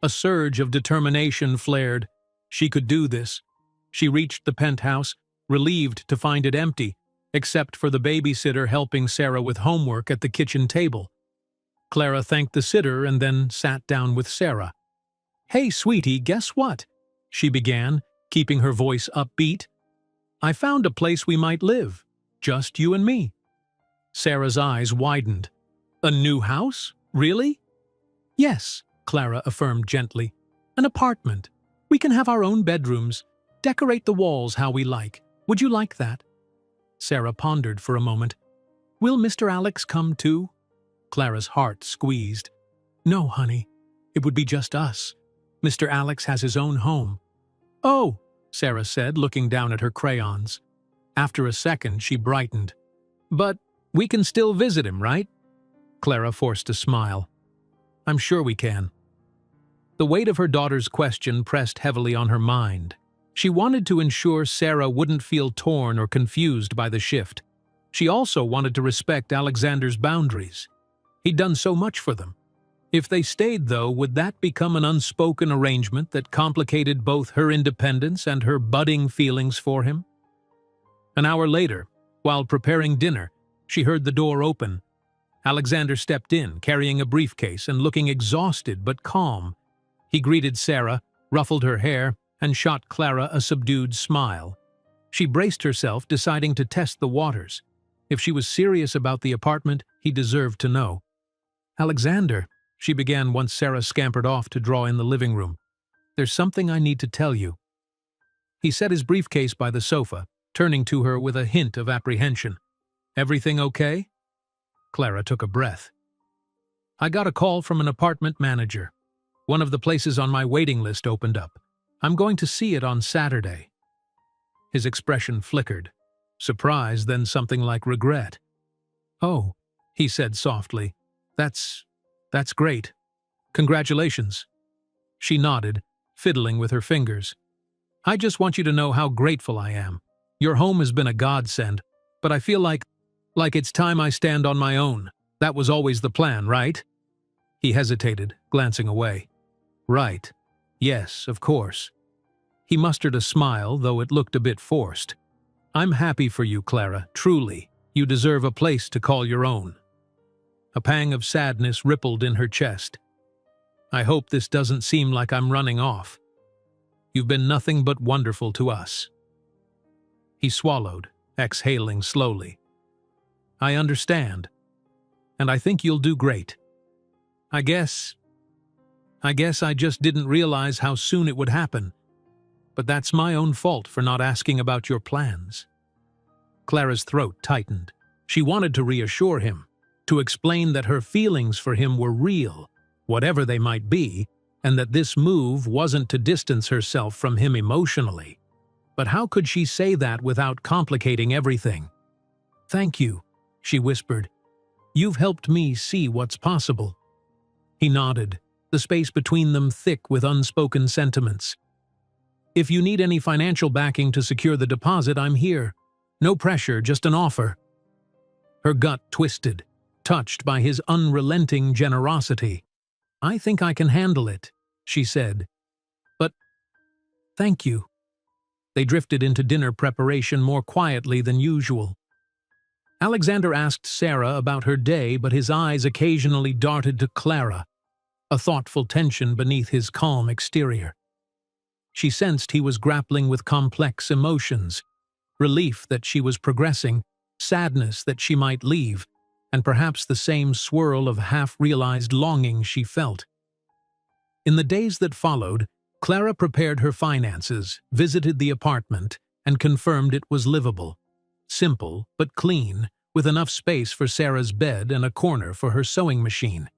A surge of determination flared. She could do this. She reached the penthouse, relieved to find it empty, except for the babysitter helping Sarah with homework at the kitchen table. Clara thanked the sitter and then sat down with Sarah. "Hey, sweetie, guess what?" she began, keeping her voice upbeat. "I found a place we might live, just you and me." Sarah's eyes widened. "A new house? Really?" "Yes," Clara affirmed gently. "An apartment. We can have our own bedrooms, decorate the walls how we like. Would you like that?" Sarah pondered for a moment. "Will Mr. Alex come too?" Clara's heart squeezed. "No, honey. It would be just us. Mr. Alex has his own home." "Oh," Sarah said, looking down at her crayons. After a second, she brightened. "But we can still visit him, right?" Clara forced a smile. "I'm sure we can." The weight of her daughter's question pressed heavily on her mind. She wanted to ensure Sarah wouldn't feel torn or confused by the shift. She also wanted to respect Alexander's boundaries. He'd done so much for them. If they stayed, though, would that become an unspoken arrangement that complicated both her independence and her budding feelings for him? An hour later, while preparing dinner, she heard the door open. Alexander stepped in, carrying a briefcase and looking exhausted but calm. He greeted Sarah, ruffled her hair, and shot Clara a subdued smile. She braced herself, deciding to test the waters. If she was serious about the apartment, he deserved to know. "Alexander," she began once Sarah scampered off to draw in the living room, "there's something I need to tell you." He set his briefcase by the sofa, turning to her with a hint of apprehension. "Everything okay?" Clara took a breath. "I got a call from an apartment manager. One of the places on my waiting list opened up. I'm going to see it on Saturday." His expression flickered. Surprise, then something like regret. "Oh," he said softly. That's great. Congratulations." She nodded, fiddling with her fingers. "I just want you to know how grateful I am. Your home has been a godsend, but I feel like it's time I stand on my own. That was always the plan, right?" He hesitated, glancing away. "Right. Yes, of course." He mustered a smile, though it looked a bit forced. "I'm happy for you, Clara, truly. You deserve a place to call your own." A pang of sadness rippled in her chest. "I hope this doesn't seem like I'm running off. You've been nothing but wonderful to us." He swallowed, exhaling slowly. "I understand. And I think you'll do great. I guess I just didn't realize how soon it would happen. But that's my own fault for not asking about your plans." Clara's throat tightened. She wanted to reassure him, to explain that her feelings for him were real, whatever they might be, and that this move wasn't to distance herself from him emotionally. But how could she say that without complicating everything? "Thank you," she whispered. "You've helped me see what's possible." He nodded, the space between them thick with unspoken sentiments. "If you need any financial backing to secure the deposit, I'm here. No pressure, just an offer." Her gut twisted, touched by his unrelenting generosity. "I think I can handle it," she said. "But thank you." They drifted into dinner preparation more quietly than usual. Alexander asked Sarah about her day, but his eyes occasionally darted to Clara, a thoughtful tension beneath his calm exterior. She sensed he was grappling with complex emotions, relief that she was progressing, sadness that she might leave, and perhaps the same swirl of half-realized longing she felt. In the days that followed, Clara prepared her finances, visited the apartment, and confirmed it was livable. Simple, but clean, with enough space for Sarah's bed and a corner for her sewing machine.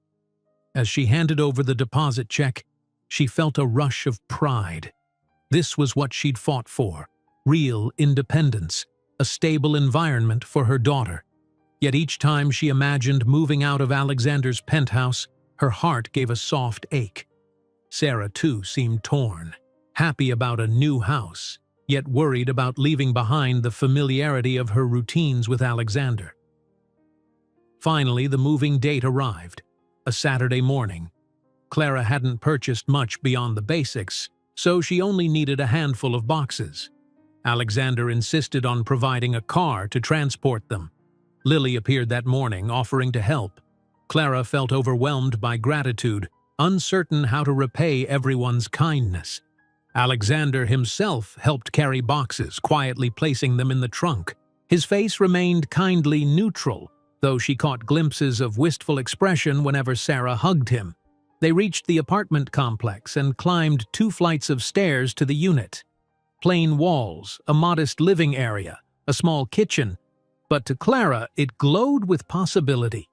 As she handed over the deposit check, she felt a rush of pride. This was what she'd fought for: real independence, a stable environment for her daughter. Yet each time she imagined moving out of Alexander's penthouse, her heart gave a soft ache. Sarah, too, seemed torn, happy about a new house, yet worried about leaving behind the familiarity of her routines with Alexander. Finally, the moving date arrived, a Saturday morning. Clara hadn't purchased much beyond the basics, so she only needed a handful of boxes. Alexander insisted on providing a car to transport them. Lily appeared that morning, offering to help. Clara felt overwhelmed by gratitude, uncertain how to repay everyone's kindness. Alexander himself helped carry boxes, quietly placing them in the trunk. His face remained kindly neutral, though she caught glimpses of wistful expression whenever Sarah hugged him. They reached the apartment complex and climbed 2 flights of stairs to the unit. Plain walls, a modest living area, a small kitchen, but to Clara it glowed with possibility.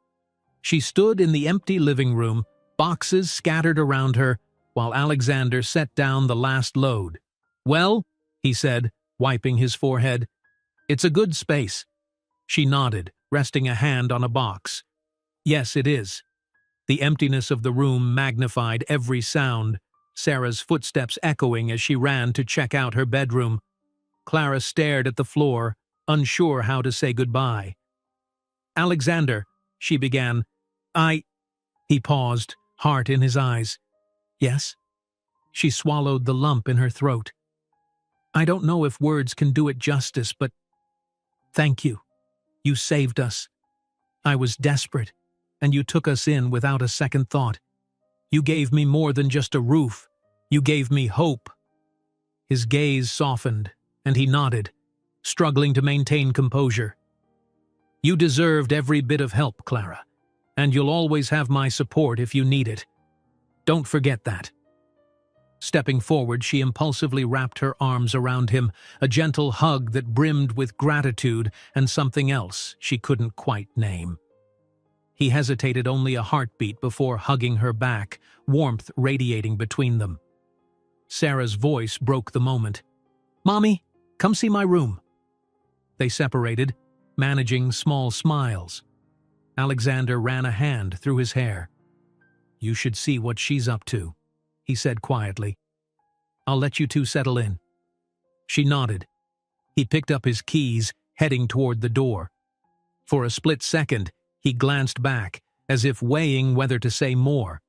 She stood in the empty living room, boxes scattered around her, while Alexander set down the last load. "Well," he said, wiping his forehead, "it's a good space." She nodded, resting a hand on a box. "Yes, it is." The emptiness of the room magnified every sound, Sarah's footsteps echoing as she ran to check out her bedroom. Clara stared at the floor, unsure how to say goodbye. "Alexander," she began. He paused, heart in his eyes. "Yes?" She swallowed the lump in her throat. "I don't know if words can do it justice, but thank you. You saved us. I was desperate, and you took us in without a second thought. You gave me more than just a roof. You gave me hope." His gaze softened, and he nodded, struggling to maintain composure. "You deserved every bit of help, Clara, and you'll always have my support if you need it. Don't forget that." Stepping forward, she impulsively wrapped her arms around him, a gentle hug that brimmed with gratitude and something else she couldn't quite name. He hesitated only a heartbeat before hugging her back, warmth radiating between them. Sarah's voice broke the moment. "Mommy, come see my room." They separated, managing small smiles. Alexander ran a hand through his hair. "You should see what she's up to," he said quietly. "I'll let you two settle in." She nodded. He picked up his keys, heading toward the door. For a split second, he glanced back, as if weighing whether to say more.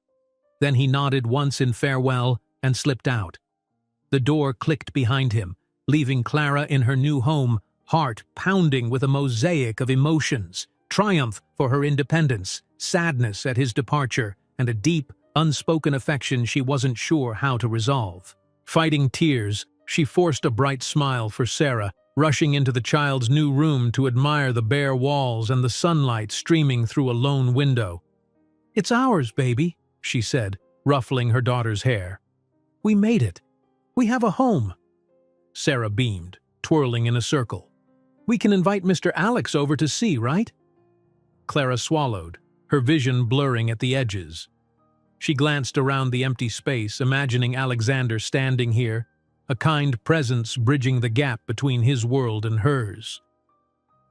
Then he nodded once in farewell and slipped out. The door clicked behind him, leaving Clara in her new home, heart pounding with a mosaic of emotions, triumph for her independence, sadness at his departure, and a deep, unspoken affection she wasn't sure how to resolve. Fighting tears, she forced a bright smile for Sarah, rushing into the child's new room to admire the bare walls and the sunlight streaming through a lone window. "It's ours, baby," she said, ruffling her daughter's hair. "We made it. We have a home." Sarah beamed, twirling in a circle. "We can invite Mr. Alex over to see, right?" Clara swallowed, her vision blurring at the edges. She glanced around the empty space, imagining Alexander standing here, a kind presence bridging the gap between his world and hers.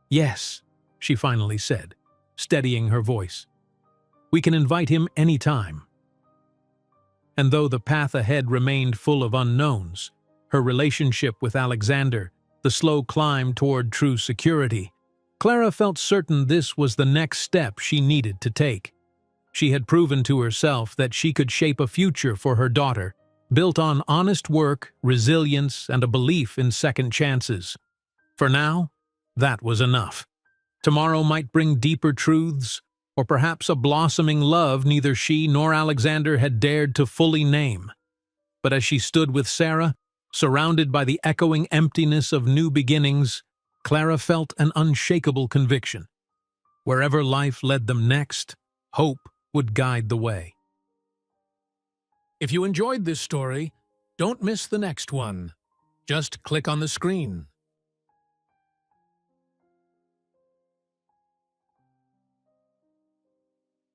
"Yes," she finally said, steadying her voice. "We can invite him any time." And though the path ahead remained full of unknowns, her relationship with Alexander, the slow climb toward true security, Clara felt certain this was the next step she needed to take. She had proven to herself that she could shape a future for her daughter, built on honest work, resilience, and a belief in second chances. For now, that was enough. Tomorrow might bring deeper truths, or perhaps a blossoming love neither she nor Alexander had dared to fully name. But as she stood with Sarah, surrounded by the echoing emptiness of new beginnings, Clara felt an unshakable conviction. Wherever life led them next, hope would guide the way. If you enjoyed this story, don't miss the next one. Just click on the screen.